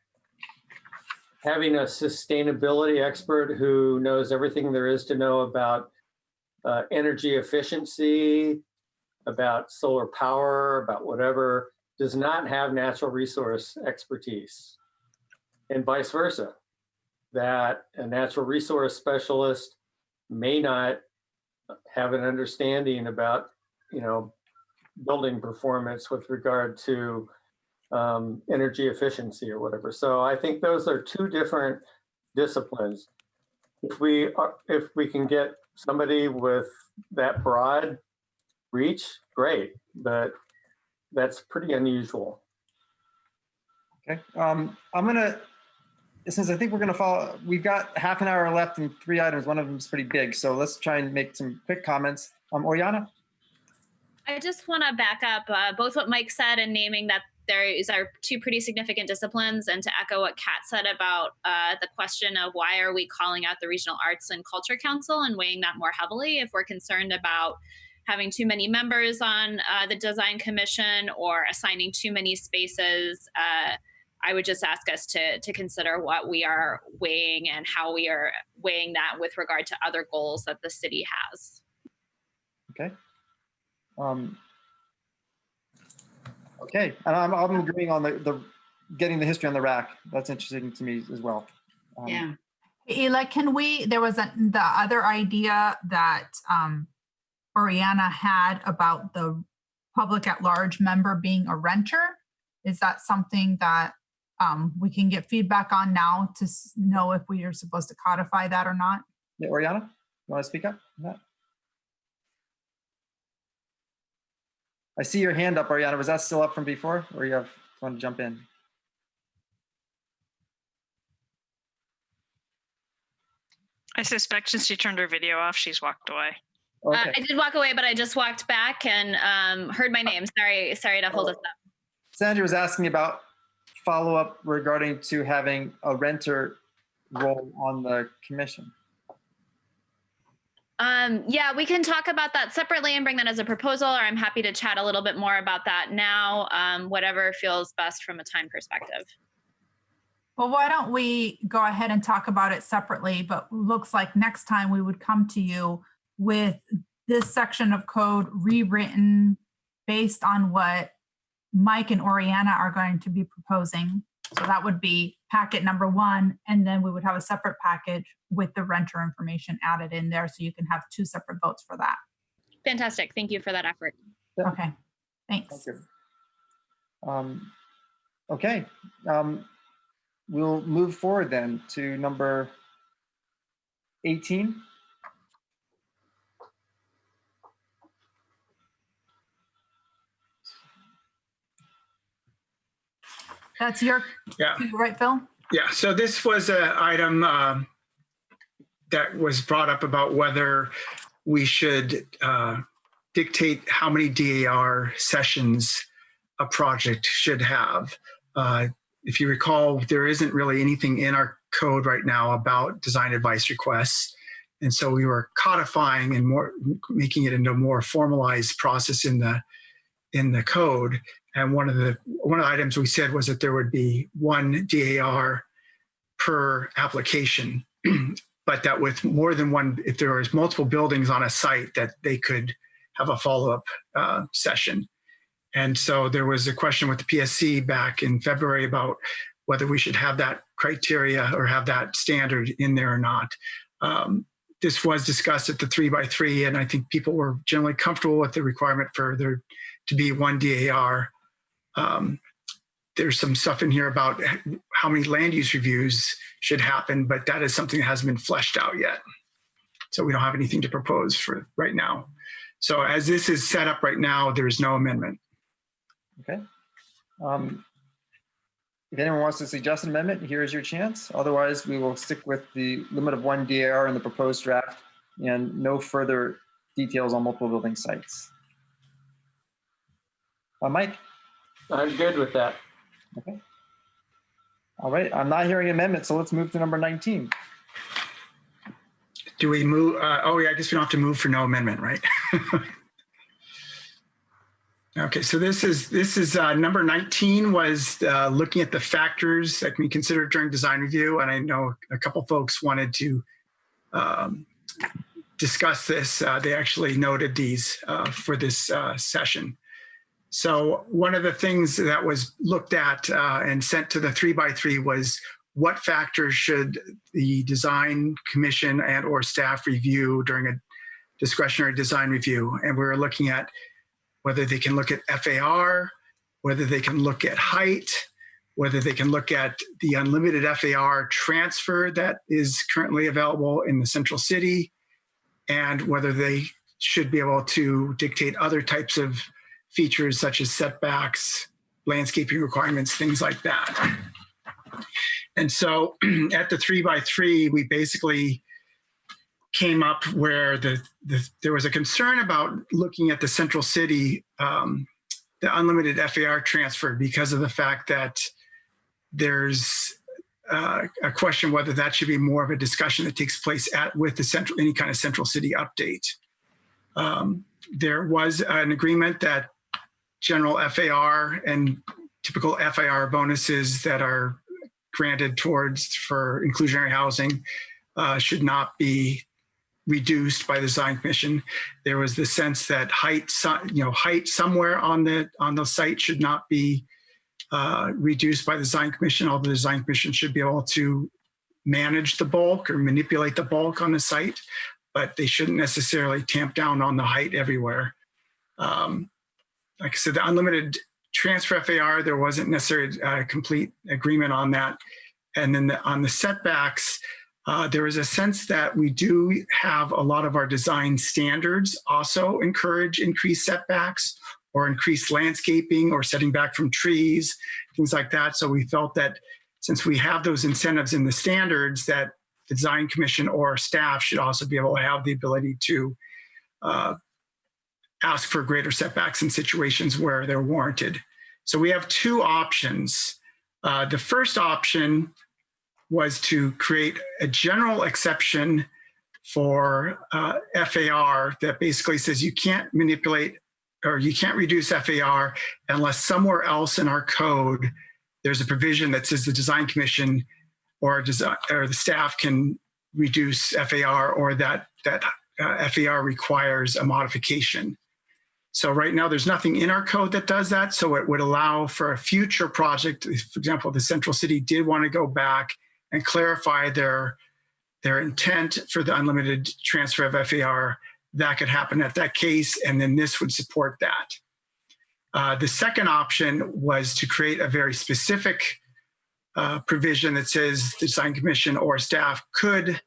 having a sustainability expert who knows everything there is to know about energy efficiency, about solar power, about whatever, does not have natural resource expertise, and vice versa. That a natural resource specialist may not have an understanding about, building performance with regard to energy efficiency or whatever. So I think those are 2 different disciplines. If we can get somebody with that broad reach, great, but that's pretty unusual. Okay, since I think we're gonna follow, we've got half an hour left and 3 items, one of them is pretty big, so let's try and make some quick comments. Oriana? I just want to back up both what Mike said and naming that these are 2 pretty significant disciplines, and to echo what Kat said about the question of why are we calling out the Regional Arts and Culture Council and weighing that more heavily if we're concerned about having too many members on the Design Commission or assigning too many spaces. I would just ask us to consider what we are weighing and how we are weighing that with regard to other goals that the city has. Okay. Okay, and I'm agreeing on the getting the history on the rack. That's interesting to me as well. Yeah. Eli, there was the other idea that Oriana had about the public at large member being a renter. Is that something that we can get feedback on now to know if we are supposed to codify that or not? Yeah, Oriana, you want to speak up on that? I see your hand up, Oriana. Was that still up from before, or you want to jump in? I suspect since she turned her video off, she's walked away. Okay. I did walk away, but I just walked back and heard my name. Sorry to hold us up. Sandra was asking about follow-up regarding to having a renter role on the commission. Yeah, we can talk about that separately and bring that as a proposal, or I'm happy to chat a little bit more about that now, whatever feels best from a time perspective. Well, why don't we go ahead and talk about it separately, but looks like next time we would come to you with this section of code rewritten based on what Mike and Oriana are going to be proposing. So that would be packet number 1, and then we would have a separate package with the renter information added in there, so you can have 2 separate votes for that. Fantastic. Thank you for that effort. Yeah. Okay, thanks. Thank you. Okay, we'll move forward then to number 18. That's your, yeah, right, Phil? Yeah, so this was an item that was brought up about whether we should dictate how many DAR sessions a project should have. If you recall, there isn't really anything in our code right now about design advice requests. And so we were codifying and making it into a more formalized process in the code. And one of the items we said was that there would be 1 DAR per application, but that with more than one, if there was multiple buildings on a site, that they could have a follow-up session. And so there was a question with the PSC back in February about whether we should have that criteria or have that standard in there or not. This was discussed at the 3x3, and I think people were generally comfortable with the requirement for there to be 1 DAR. There's some stuff in here about how many land use reviews should happen, but that is something that hasn't been fleshed out yet. So we don't have anything to propose for right now. So as this is set up right now, there is no amendment. Okay. If anyone wants to suggest an amendment, here is your chance. Otherwise, we will stick with the limit of 1 DAR in the proposed draft and no further details on multiple building sites. Mike? I'm good with that. Okay. All right, I'm not hearing amendments, so let's move to number 19. Do we move? Oh, yeah, I guess we don't have to move for no amendment, right? Okay, so this is number 19 was looking at the factors that can be considered during design review, and I know a couple folks wanted to discuss this. They actually noted these for this session. So one of the things that was looked at and sent to the 3x3 was what factors should the design commission and or staff review during a discretionary design review? And we're looking at whether they can look at FAR, whether they can look at height, whether they can look at the unlimited FAR transfer that is currently available in the central city, and whether they should be able to dictate other types of features such as setbacks, landscaping requirements, things like that. And so at the 3x3, we basically came up where there was a concern about looking at the central city, the unlimited FAR transfer, because of the fact that there's a question whether that should be more of a discussion that takes place with the any kind of central city update. There was an agreement that general FAR and typical FAR bonuses that are granted for inclusionary housing should not be reduced by the design commission. There was the sense that height somewhere on the site should not be reduced by the design commission, although the design commission should be able to manage the bulk or manipulate the bulk on the site, but they shouldn't necessarily tamp down on the height everywhere. Like I said, the unlimited transfer FAR, there wasn't necessarily a complete agreement on that. And then on the setbacks, there was a sense that we do have a lot of our design standards also encourage increased setbacks or increased landscaping or setting back from trees, things like that. So we felt that since we have those incentives in the standards, that the design commission or staff should also be able to have the ability to ask for greater setbacks in situations where they're warranted. So we have two options. The first option was to create a general exception for FAR that basically says you can't manipulate or you can't reduce FAR unless somewhere else in our code there's a provision that says the design commission or the staff can reduce FAR or that FAR requires a modification. So right now there's nothing in our code that does that. So it would allow for a future project. For example, the Central City did want to go back and clarify their intent for the unlimited transfer of FAR, that could happen at that case, and then this would support that. The second option was to create a very specific provision that says the design commission or staff could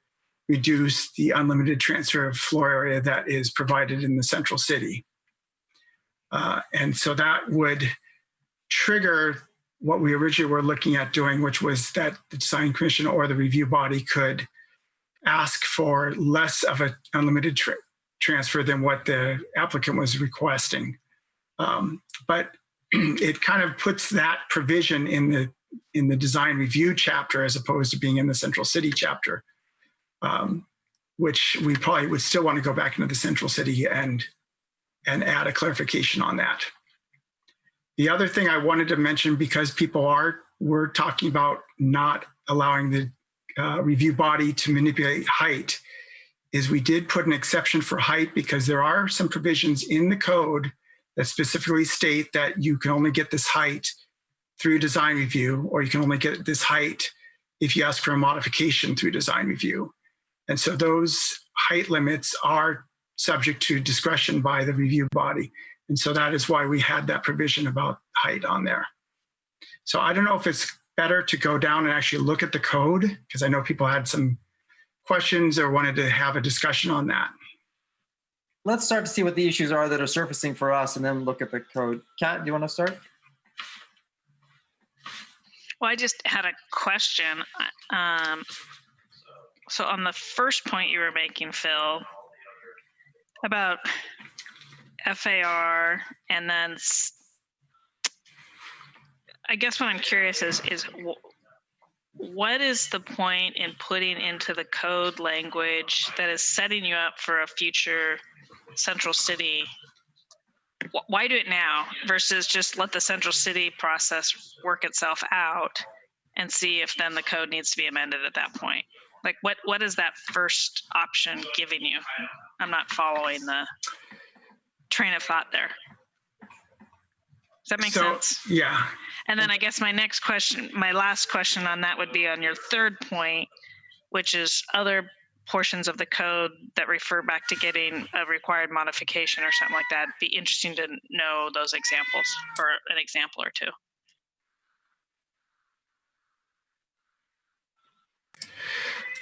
reduce the unlimited transfer of floor area that is provided in the Central City. And so that would trigger what we originally were looking at doing, which was that the design commission or the review body could ask for less of an unlimited transfer than what the applicant was requesting. But it kind of puts that provision in the design review chapter as opposed to being in the Central City chapter, which we probably would still want to go back into the Central City and add a clarification on that. The other thing I wanted to mention, because people were talking about not allowing the review body to manipulate height, is we did put an exception for height because there are some provisions in the code that specifically state that you can only get this height through design review, or you can only get this height if you ask for a modification through design review. And so those height limits are subject to discretion by the review body. And so that is why we had that provision about height on there. So I don't know if it's better to go down and actually look at the code, because I know people had some questions or wanted to have a discussion on that. Let's start to see what the issues are that are surfacing for us and then look at the code. Kat, do you want to start? Well, I just had a question. So on the first point you were making, Phil, about FAR, and then I guess what I'm curious is what is the point in putting into the code language that is setting you up for a future Central City? Why do it now versus just let the Central City process work itself out and see if then the code needs to be amended at that point? Like what is that first option giving you? I'm not following the train of thought there. Does that make sense? Yeah. And then I guess my last question on that would be on your third point, which is other portions of the code that refer back to getting a required modification or something like that. It'd be interesting to know those examples, or an example or two.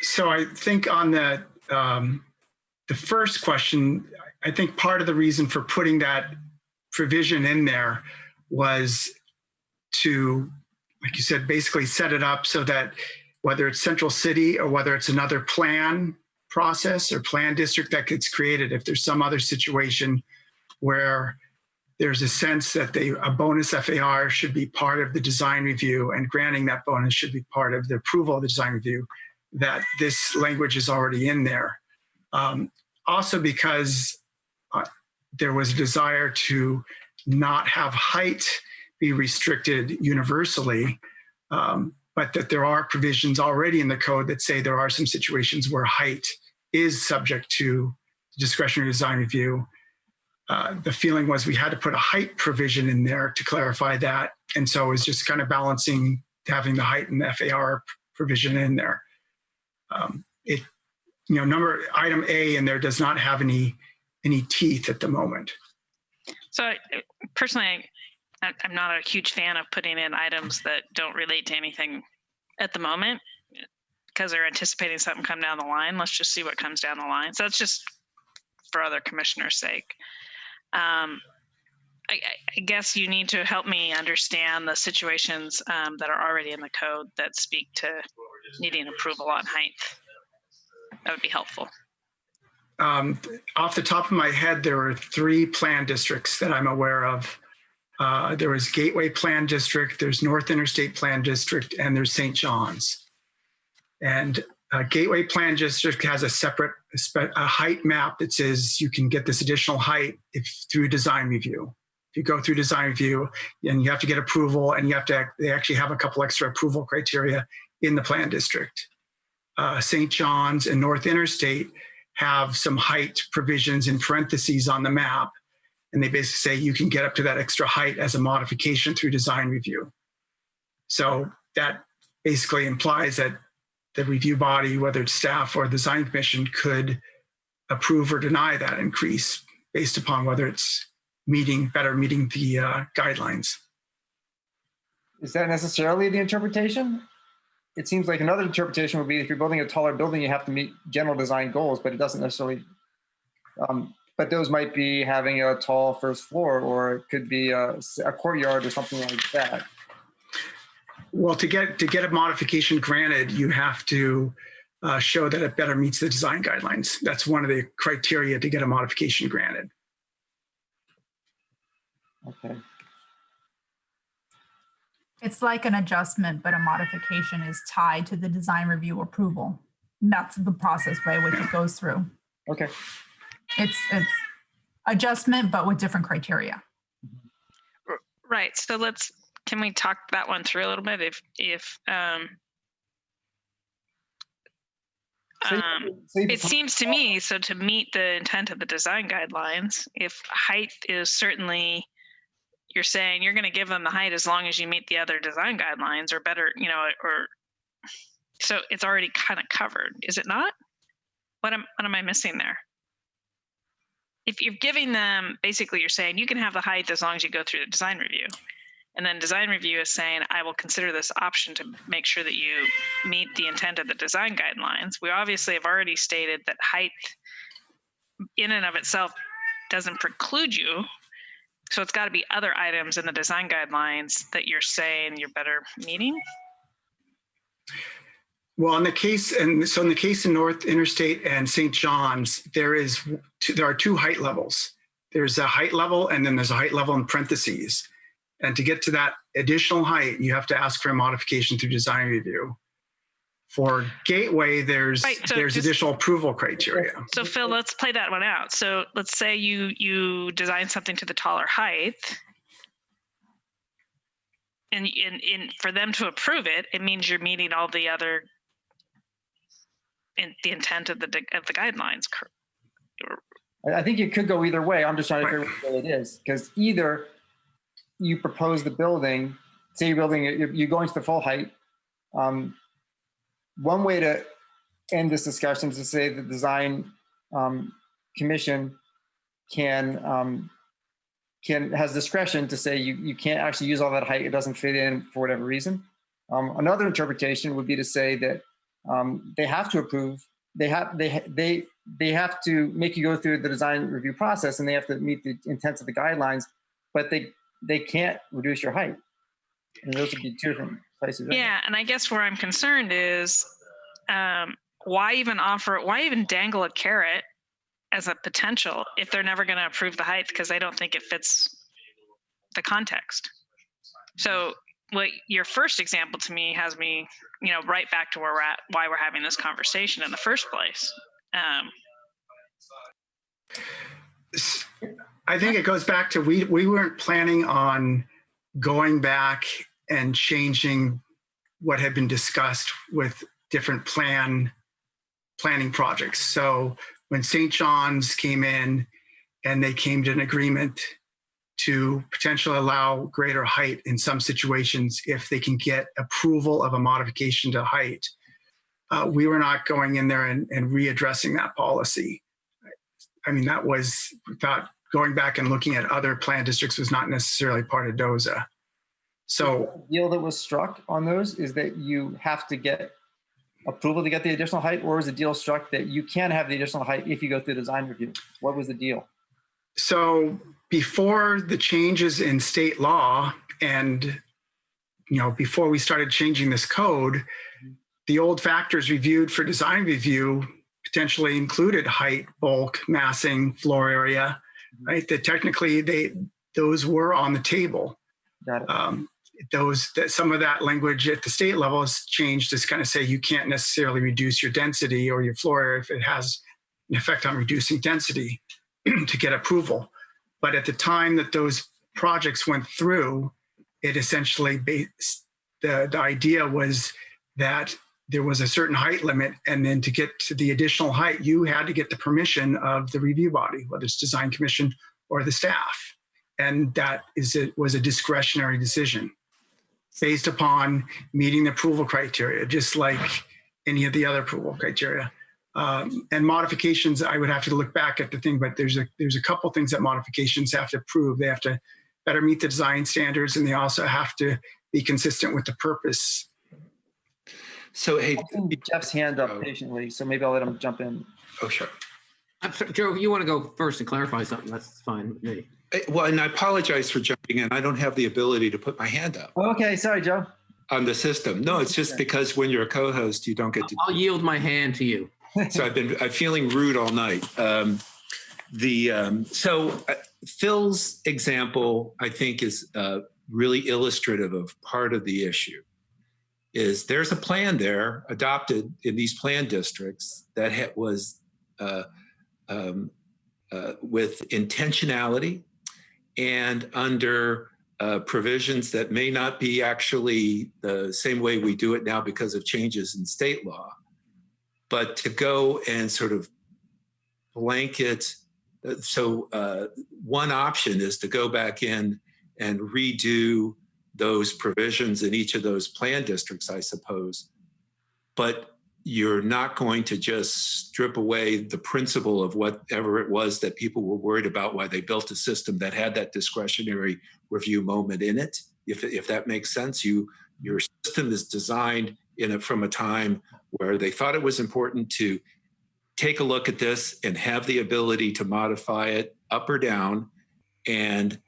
So I think on the first question, I think part of the reason for putting that provision in there was to, like you said, basically set it up so that whether it's Central City or whether it's another plan process or plan district that gets created, if there's some other situation where there's a sense that a bonus FAR should be part of the design review and granting that bonus should be part of the approval of the design review, that this language is already in there. Also because there was a desire to not have height be restricted universally, but that there are provisions already in the code that say there are some situations where height is subject to discretionary design review. The feeling was we had to put a height provision in there to clarify that. And so it was just kind of balancing having the height and the FAR provision in there. Item A in there does not have any teeth at the moment. So personally, I'm not a huge fan of putting in items that don't relate to anything at the moment because they're anticipating something come down the line. Let's just see what comes down the line. So it's just for other commissioners' sake. I guess you need to help me understand the situations that are already in the code that speak to needing approval on height. That would be helpful. Off the top of my head, there are 3 plan districts that I'm aware of. There is Gateway Plan District, there's North Interstate Plan District, and there's St. John's. And Gateway Plan District has a separate height map that says you can get this additional height through design review. If you go through design review, and you have to get approval, and they actually have a couple extra approval criteria in the plan district. St. John's and North Interstate have some height provisions in parentheses on the map. And they basically say you can get up to that extra height as a modification through design review. So that basically implies that the review body, whether it's staff or the design commission, could approve or deny that increase based upon whether it's better meeting the guidelines. Is that necessarily the interpretation? It seems like another interpretation would be if you're building a taller building, you have to meet general design goals, but it doesn't necessarily, but those might be having a tall first floor, or it could be a courtyard or something like that. Well, to get a modification granted, you have to show that it better meets the design guidelines. That's one of the criteria to get a modification granted. Okay. It's like an adjustment, but a modification is tied to the design review approval. And that's the process by which it goes through. Okay. It's adjustment, but with different criteria. Right. So can we talk that one through a little bit? It seems to me, so to meet the intent of the design guidelines, if height is certainly, you're saying you're going to give them the height as long as you meet the other design guidelines or better, or so it's already kind of covered, is it not? What am I missing there? If you're giving them, basically you're saying you can have the height as long as you go through the design review. And then design review is saying, I will consider this option to make sure that you meet the intent of the design guidelines. We obviously have already stated that height in and of itself doesn't preclude you. So it's got to be other items in the design guidelines that you're saying you're better meeting. Well, in the case in North Interstate and St. John's, there are 2 height levels. There's a height level, and then there's a height level in parentheses. And to get to that additional height, you have to ask for a modification through design review. For Gateway, there's additional approval criteria. So Phil, let's play that one out. So let's say you design something to the taller height, and for them to approve it, it means you're meeting all the other the intent of the guidelines. I think it could go either way. I'm just trying to figure out what way it is, because either you propose the building, say you're going to the full height. One way to end this discussion is to say the design commission has discretion to say you can't actually use all that height. It doesn't fit in for whatever reason. Another interpretation would be to say that they have to approve. They have to make you go through the design review process, and they have to meet the intents of the guidelines, but they can't reduce your height. And those would be 2 different places. Right? Yeah, and I guess where I'm concerned is why even dangle a carrot as a potential if they're never going to approve the height because they don't think it fits the context. So what your first example to me has me, right back to where we're at, why we're having this conversation in the first place. I think it goes back to we weren't planning on going back and changing what had been discussed with different plan planning projects. So when St. John's came in and they came to an agreement to potentially allow greater height in some situations if they can get approval of a modification to height, we were not going in there and readdressing that policy. I mean, that was without going back and looking at other plan districts was not necessarily part of DOZA. So the deal that was struck on those is that you have to get approval to get the additional height, or is the deal struck that you can have the additional height if you go through design review? What was the deal? So before the changes in state law and, before we started changing this code, the old factors reviewed for design review potentially included height, bulk, massing, floor area, right? That technically those were on the table. Got it. Some of that language at the state level has changed to kind of say you can't necessarily reduce your density or your floor area if it has an effect on reducing density to get approval. But at the time that those projects went through, it essentially the idea was that there was a certain height limit, and then to get to the additional height, you had to get the permission of the review body, whether it's design commission or the staff. And that was a discretionary decision based upon meeting the approval criteria, just like any of the other approval criteria. And modifications, I would have to look back at the thing, but there's a couple things that modifications have to prove. They have to better meet the design standards, and they also have to be consistent with the purpose. So, hey, Jeff's hand up patiently, so maybe I'll let him jump in. Oh, sure. I'm sorry, Joe, if you want to go first and clarify something, that's fine with me. Well, and I apologize for jumping in. I don't have the ability to put my hand up. Okay, sorry, Joe. On the system. No, it's just because when you're a co-host, you don't get to. I'll yield my hand to you. So I'm feeling rude all night. Phil's example, I think, is really illustrative of part of the issue. Is there's a plan there adopted in these plan districts that was with intentionality and under provisions that may not be actually the same way we do it now because of changes in state law, but to go and sort of blanket. So one option is to go back in and redo those provisions in each of those plan districts, I suppose. But you're not going to just strip away the principle of whatever it was that people were worried about why they built a system that had that discretionary review moment in it. If that makes sense, your system is designed from a time where they thought it was important to take a look at this and have the ability to modify it up or down. And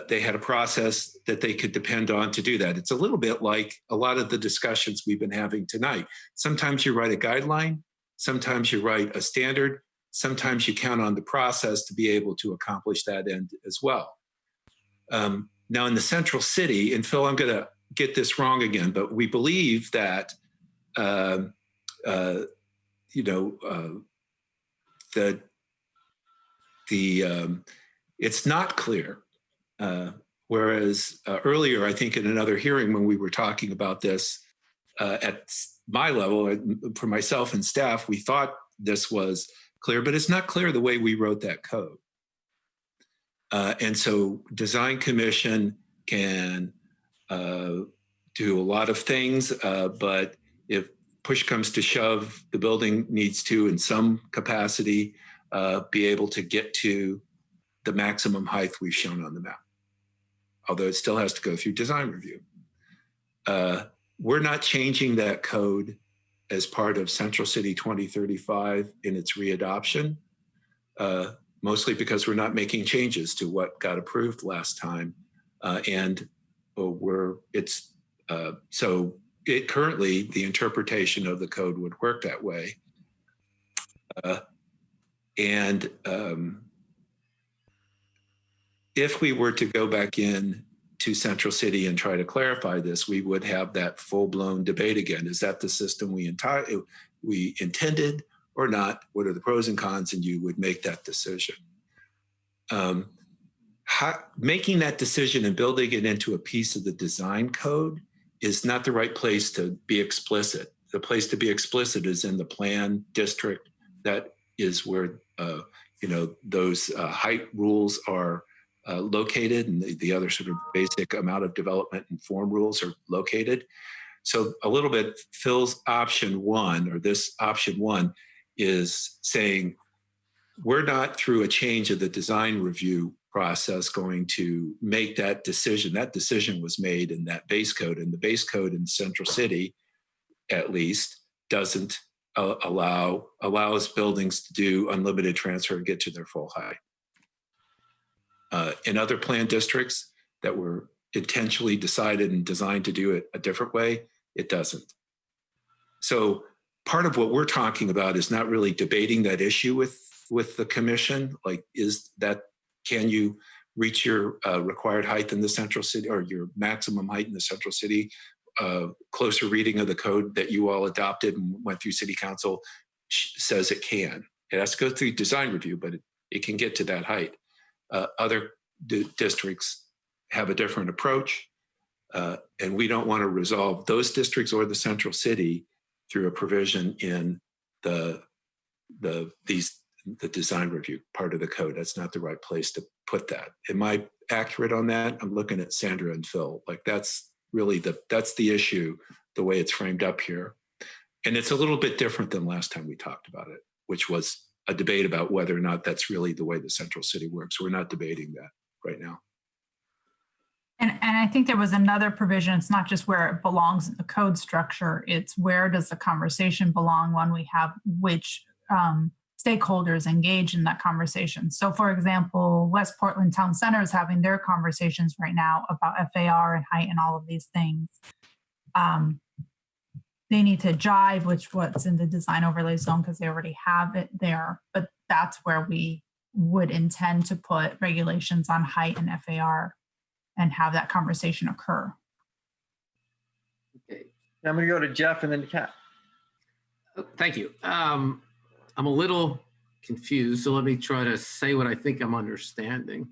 they had a process that they could depend on to do that. It's a little bit like a lot of the discussions we've been having tonight. Sometimes you write a guideline, sometimes you write a standard, sometimes you count on the process to be able to accomplish that end as well. Now in the central city, and Phil, I'm going to get this wrong again, but we believe that it's not clear. Whereas earlier, I think in another hearing when we were talking about this at my level, for myself and staff, we thought this was clear, but it's not clear the way we wrote that code. And so Design Commission can do a lot of things, but if push comes to shove, the building needs to, in some capacity, be able to get to the maximum height we've shown on the map, although it still has to go through design review. We're not changing that code as part of Central City 2035 in its readoption, mostly because we're not making changes to what got approved last time. Currently, the interpretation of the code would work that way. If we were to go back in to Central City and try to clarify this, we would have that full-blown debate again. Is that the system we intended or not? What are the pros and cons? And you would make that decision. Making that decision and building it into a piece of the design code is not the right place to be explicit. the place to be explicit is in the plan district. That is where, those height rules are located, and the other sort of basic amount of development and form rules are located. So a little bit, Phil's option one, or this option one, is saying we're not, through a change of the design review process, going to make that decision. That decision was made in that base code, and the base code in Central City, at least, doesn't allows buildings to do unlimited transfer and get to their full height. In other plan districts that were intentionally decided and designed to do it a different way, it doesn't. So part of what we're talking about is not really debating that issue with the commission. Like, can you reach your required height in the Central City, or your maximum height in the Central City? Closer reading of the code that you all adopted and went through City Council says it can. It has to go through design review, but it can get to that height. Other districts have a different approach, and we don't want to resolve those districts or the Central City through a provision in the design review part of the code. That's not the right place to put that. Am I accurate on that? I'm looking at Sandra and Phil. Like, that's really that's the issue, the way it's framed up here. And it's a little bit different than last time we talked about it, which was a debate about whether or not that's really the way the Central City works. We're not debating that right now. And I think there was another provision. It's not just where it belongs in the code structure. It's where does the conversation belong when we have which stakeholders engage in that conversation. So for example, West Portland Town Center is having their conversations right now about FAR and height and all of these things. They need to jive with what's in the design overlay zone because they already have it there, but that's where we would intend to put regulations on height and FAR and have that conversation occur. Okay, I'm going to go to Jeff and then to Kat. Thank you. I'm a little confused, so let me try to say what I think I'm understanding.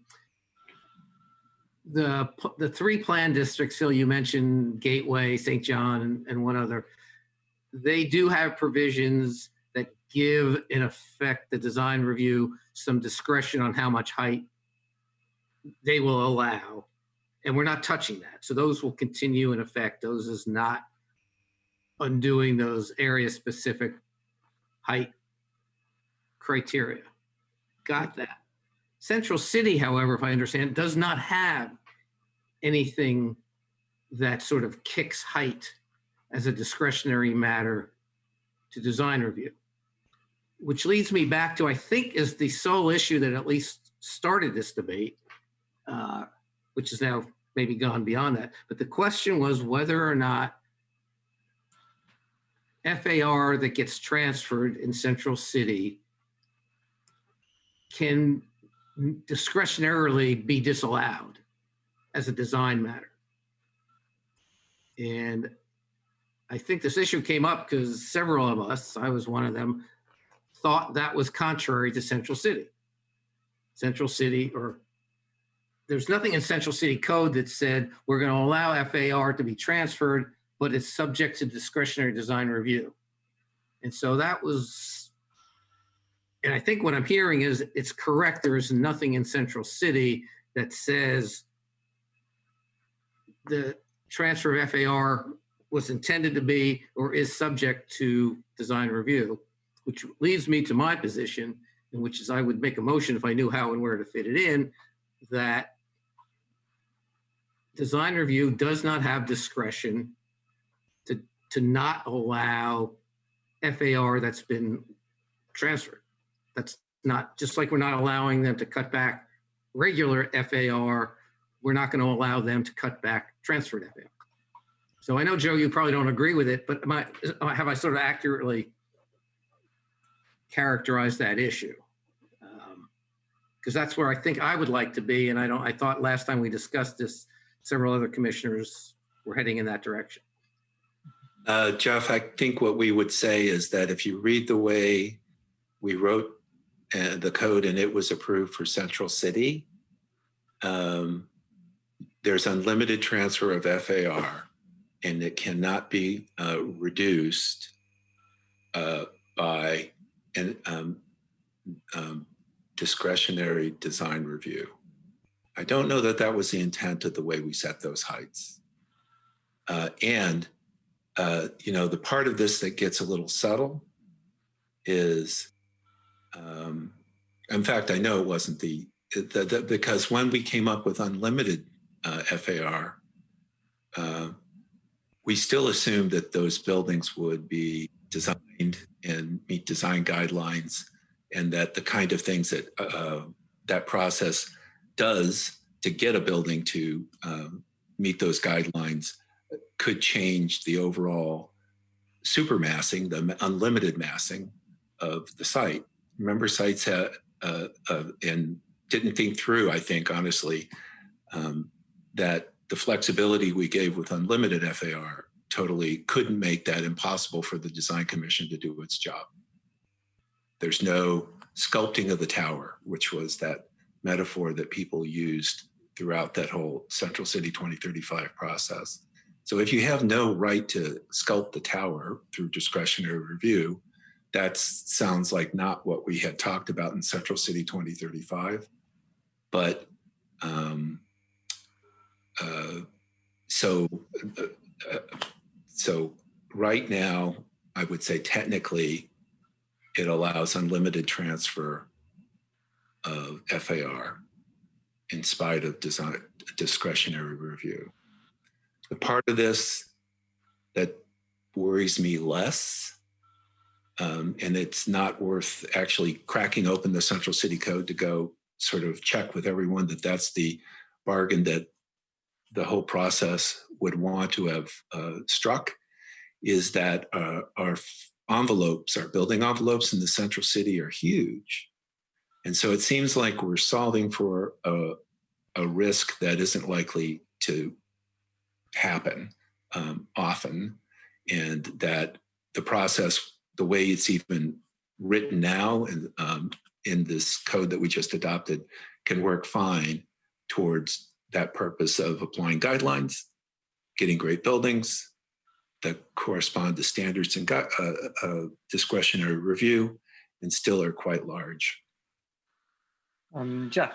The three plan districts, Phil, you mentioned Gateway, St. John, and one other. They do have provisions that give, in effect, the design review some discretion on how much height they will allow, and we're not touching that. So those will continue in effect. Those is not undoing those area-specific height criteria. Got that. Central City, however, if I understand, does not have anything that sort of kicks height as a discretionary matter to design review, which leads me back to, I think, is the sole issue that at least started this debate, which is now maybe gone beyond that. But the question was whether or not FAR that gets transferred in Central City can discretionarily be disallowed as a design matter. And I think this issue came up because several of us, I was one of them, thought that was contrary to Central City. Central City, or there's nothing in Central City code that said we're going to allow FAR to be transferred, but it's subject to discretionary design review. And so that was, and I think what I'm hearing is it's correct. There is nothing in Central City that says the transfer of FAR was intended to be or is subject to design review, which leads me to my position, in which is I would make a motion if I knew how and where to fit it in, that design review does not have discretion to not allow FAR that's been transferred. That's not, just like we're not allowing them to cut back regular FAR, we're not going to allow them to cut back transferred FAR. So I know, Joe, you probably don't agree with it, but have I sort of accurately characterized that issue? Because that's where I think I would like to be, and I thought last time we discussed this, several other commissioners were heading in that direction. Jeff, I think what we would say is that if you read the way we wrote the code and it was approved for Central City, there's unlimited transfer of FAR. and it cannot be reduced by an discretionary design review. I don't know that that was the intent of the way we set those heights. You know, the part of this that gets a little subtle is, in fact, I know it wasn't because when we came up with unlimited FAR, we still assumed that those buildings would be designed and meet design guidelines, and that the kind of things that that process does to get a building to meet those guidelines could change the overall supermassing, the unlimited massing of the site. Remember, sites had, and didn't think through, I think, honestly, that the flexibility we gave with unlimited FAR totally couldn't make that impossible for the design commission to do its job. There's no sculpting of the tower, which was that metaphor that people used throughout that whole Central City 2035 process. So if you have no right to sculpt the tower through discretionary review, that sounds like not what we had talked about in Central City 2035. But so right now, I would say technically it allows unlimited transfer of FAR in spite of design discretionary review. The part of this that worries me less, and it's not worth actually cracking open the Central City Code to go sort of check with everyone that that's the bargain that the whole process would want to have struck, is that our envelopes, our building envelopes in the Central City are huge. And so it seems like we're solving for a risk that isn't likely to happen often, and that the process, the way it's even written now and in this code that we just adopted, can work fine towards that purpose of applying guidelines, getting great buildings that correspond to standards and discretionary review, and still are quite large. Jeff.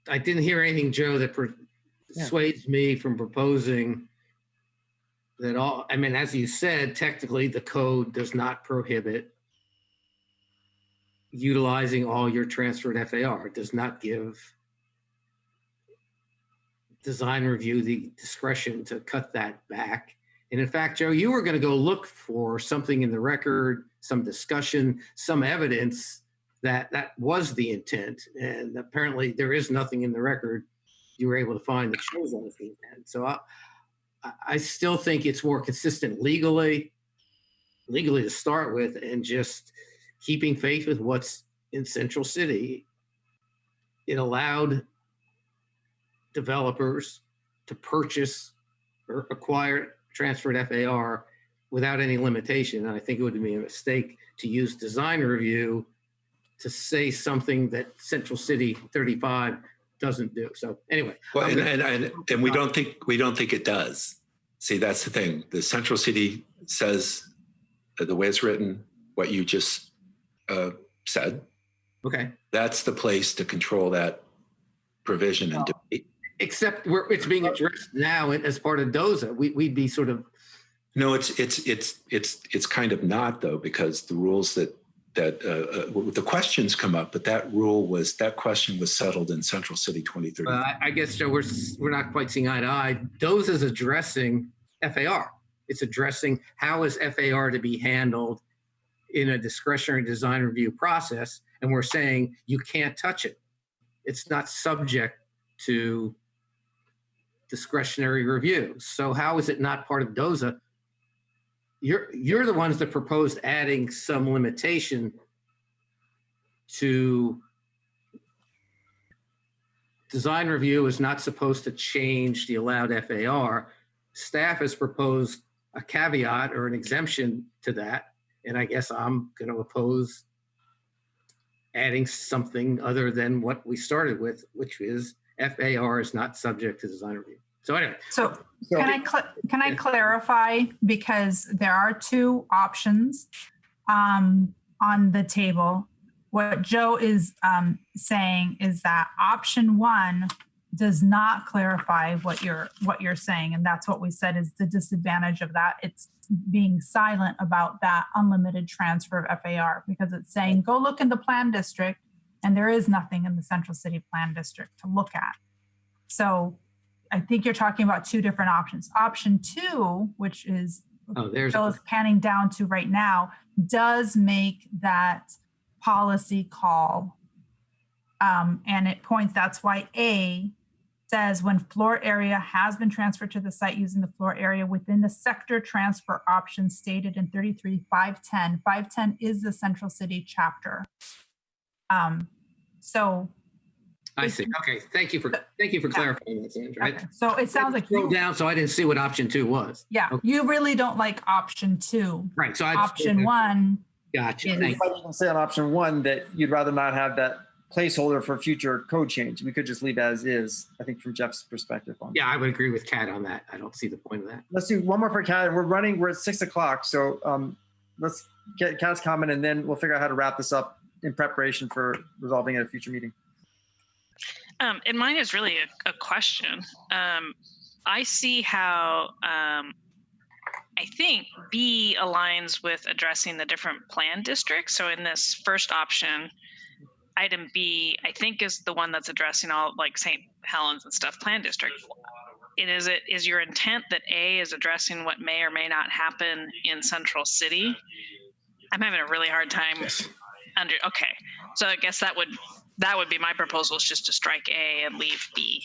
I didn't hear anything, Joe, that persuades me from proposing that all, I mean, as you said, technically the code does not prohibit utilizing all your transferred FAR. It does not give design review the discretion to cut that back. And in fact, Joe, you were going to go look for something in the record, some discussion, some evidence that that was the intent. And apparently there is nothing in the record you were able to find that shows that was the intent. So I still think it's more consistent legally to start with, and just keeping faith with what's in Central City. It allowed developers to purchase or acquire transferred FAR without any limitation. And I think it would be a mistake to use design review to say something that Central City 35 doesn't do. So anyway, well, and we don't think it does. See, that's the thing. The Central City says that the way it's written, what you just said. Okay. That's the place to control that provision and debate. Except where it's being addressed now as part of DOZA, we'd be sort of. No, it's kind of not, though, because the rules that the questions come up, but that question was settled in Central City 2030. I guess, Joe, we're not quite seeing eye to eye. DOZA is addressing FAR. It's addressing how is FAR to be handled in a discretionary design review process, and we're saying you can't touch it. It's not subject to discretionary review. So how is it not part of DOZA? You're the ones that proposed adding some limitation to design review is not supposed to change the allowed FAR. Staff has proposed a caveat or an exemption to that. And I guess I'm going to oppose adding something other than what we started with, which is FAR is not subject to design review. So anyway. So can I clarify, because there are two options on the table. What Joe is saying is that option one does not clarify what you're saying, and that's what we said is the disadvantage of that. It's being silent about that unlimited transfer of FAR, because it's saying go look in the plan district, and there is nothing in the Central City Plan District to look at. So I think you're talking about two different options. Option two, which is Bill is panning down to right now, does make that policy call. And it points, that's why A says when floor area has been transferred to the site using the floor area within the sector transfer option stated in 33.510. 510 is the Central City chapter. So I see. Okay. Thank you for clarifying that, Sandra. Okay. So it sounds like you down, so I didn't see what option two was. Yeah, okay. You really don't like option two. Right. So option one. Gotcha. You might even say on option one that you'd rather not have that placeholder for future code change. We could just leave as is, I think, from Jeff's perspective on that. Yeah, I would agree with Kat on that. I don't see the point of that. Let's do one more for Kat. We're at 6 o'clock. So let's get Kat's comment, and then we'll figure out how to wrap this up in preparation for resolving at a future meeting. And mine is really a question. I see how I think B aligns with addressing the different plan districts. So in this first option, item B, I think, is the one that's addressing all like St. Helens and stuff plan district. Is your intent that A is addressing what may or may not happen in Central City? I'm having a really hard time okay. So I guess that would be my proposal, is just to strike A and leave B.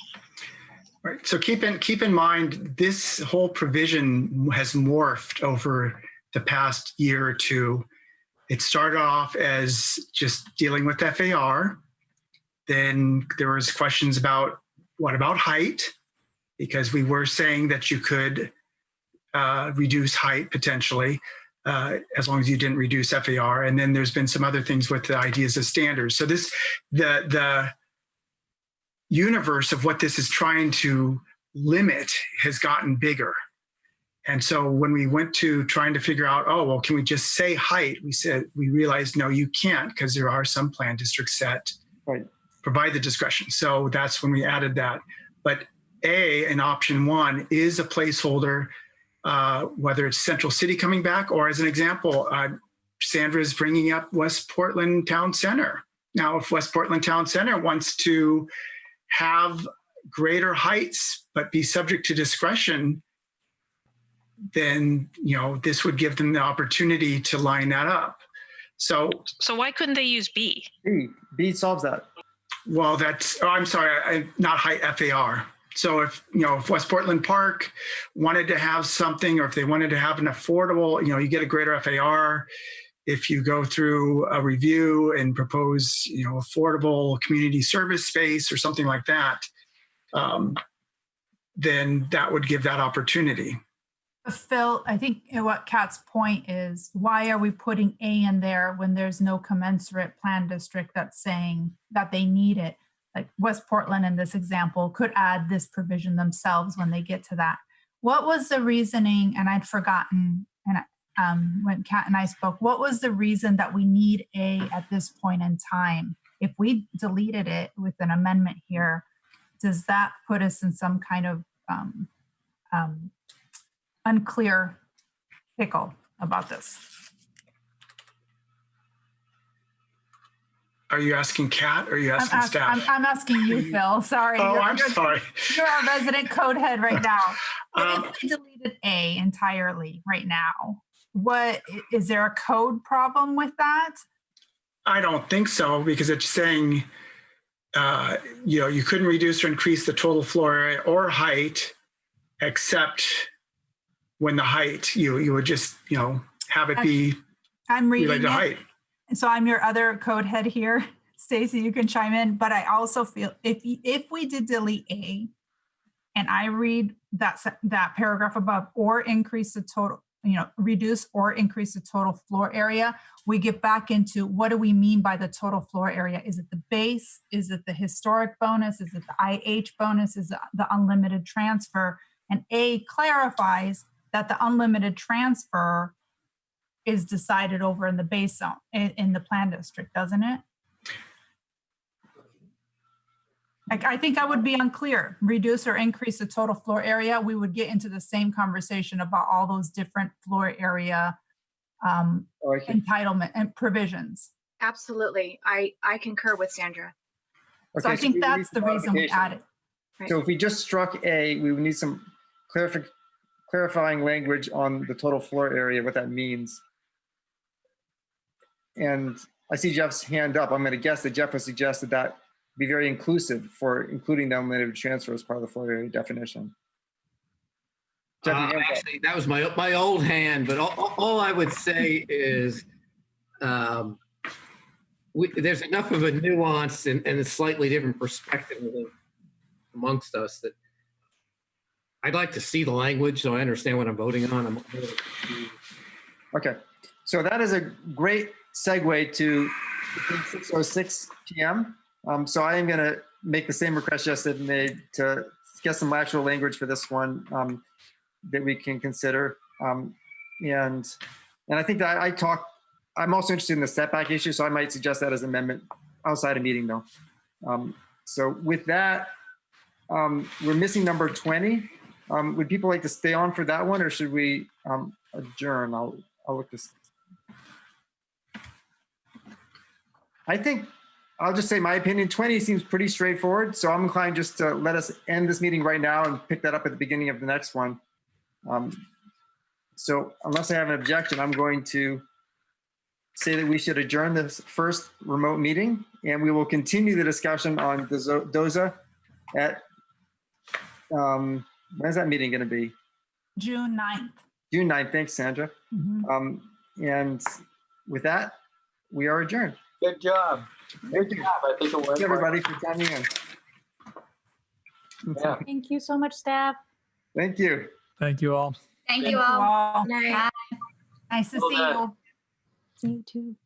Right. So keep in mind, this whole provision has morphed over the past year or two. It started off as just dealing with FAR. Then there was questions about what about height, because we were saying that you could reduce height potentially as long as you didn't reduce FAR. And then there's been some other things with the ideas of standards. So the universe of what this is trying to limit has gotten bigger. And so when we went to trying to figure out, oh, well, can we just say height? We realized, no, you can't, because there are some plan districts that provide the discretion. So that's when we added that. But A in option one is a placeholder, whether it's Central City coming back, or as an example, Sandra is bringing up West Portland Town Center. Now, if West Portland Town Center wants to have greater heights but be subject to discretion, then this would give them the opportunity to line that up. So why couldn't they use B? B solves that. Well, I'm sorry, not height, FAR. So if West Portland Park wanted to have something, or if they wanted to have an affordable, you get a greater FAR. If you go through a review and propose, affordable community service space or something like that, then that would give that opportunity. Phil, I think what Kat's point is, why are we putting A in there when there's no commensurate plan district that's saying that they need it? Like West Portland in this example could add this provision themselves when they get to that. What was the reasoning? And I'd forgotten, and when Kat and I spoke, what was the reason that we need A at this point in time? If we deleted it with an amendment here, does that put us in some kind of unclear pickle about this? Are you asking Kat, or are you asking staff? I'm asking you, Phil. Sorry. Oh, I'm sorry. You're our resident code head right now. If we deleted A entirely right now, what is there a code problem with that? I don't think so, because it's saying you couldn't reduce or increase the total floor area or height, except when the height you would just have it be related to height. So I'm your other code head here, Stacy. You can chime in, but I also feel if we did delete A, and I read that paragraph above, or increase the total reduce or increase the total floor area, we get back into what do we mean by the total floor area? Is it the base? Is it the historic bonus? Is it the IH bonus? Is it the unlimited transfer? And A clarifies that the unlimited transfer is decided over in the base zone, in the plan district, doesn't it? I think I would be unclear. Reduce or increase the total floor area. We would get into the same conversation about all those different floor area entitlement and provisions. Absolutely. I concur with Sandra. Okay, so I think that's the reason we added. Right. So if we just struck A, we would need some clarifying language on the total floor area, what that means. And I see Jeff's hand up. I'm going to guess that Jeff would suggest that be very inclusive for including the unlimited transfer as part of the floor area definition. Actually, that was my old hand, but all I would say is there's enough of a nuance and a slightly different perspective amongst us that I'd like to see the language so I understand what I'm voting on. Okay, so that is a great segue to 6:06 p.m. So I am going to make the same request Justin made to get some actual language for this one that we can consider. And I think that I'm also interested in the setback issue, so I might suggest that as an amendment outside of meeting though. So with that, we're missing number 20. Would people like to stay on for that one, or should we adjourn? I'll look this. I think I'll just say my opinion. 20 seems pretty straightforward, so I'm inclined just to let us end this meeting right now and pick that up at the beginning of the next one. So unless I have an objection, I'm going to say that we should adjourn this first remote meeting, and we will continue the discussion on DOZA at, when's that meeting going to be? June 9th. June 9th. Thanks, Sandra. Mm-hmm. And with that, we are adjourned. Good job. Good job. I think it was. Thanks everybody for coming in. Yeah. Thank you so much, staff. Thank you. Thank you all. Thank you all. Nice to see you. See you too.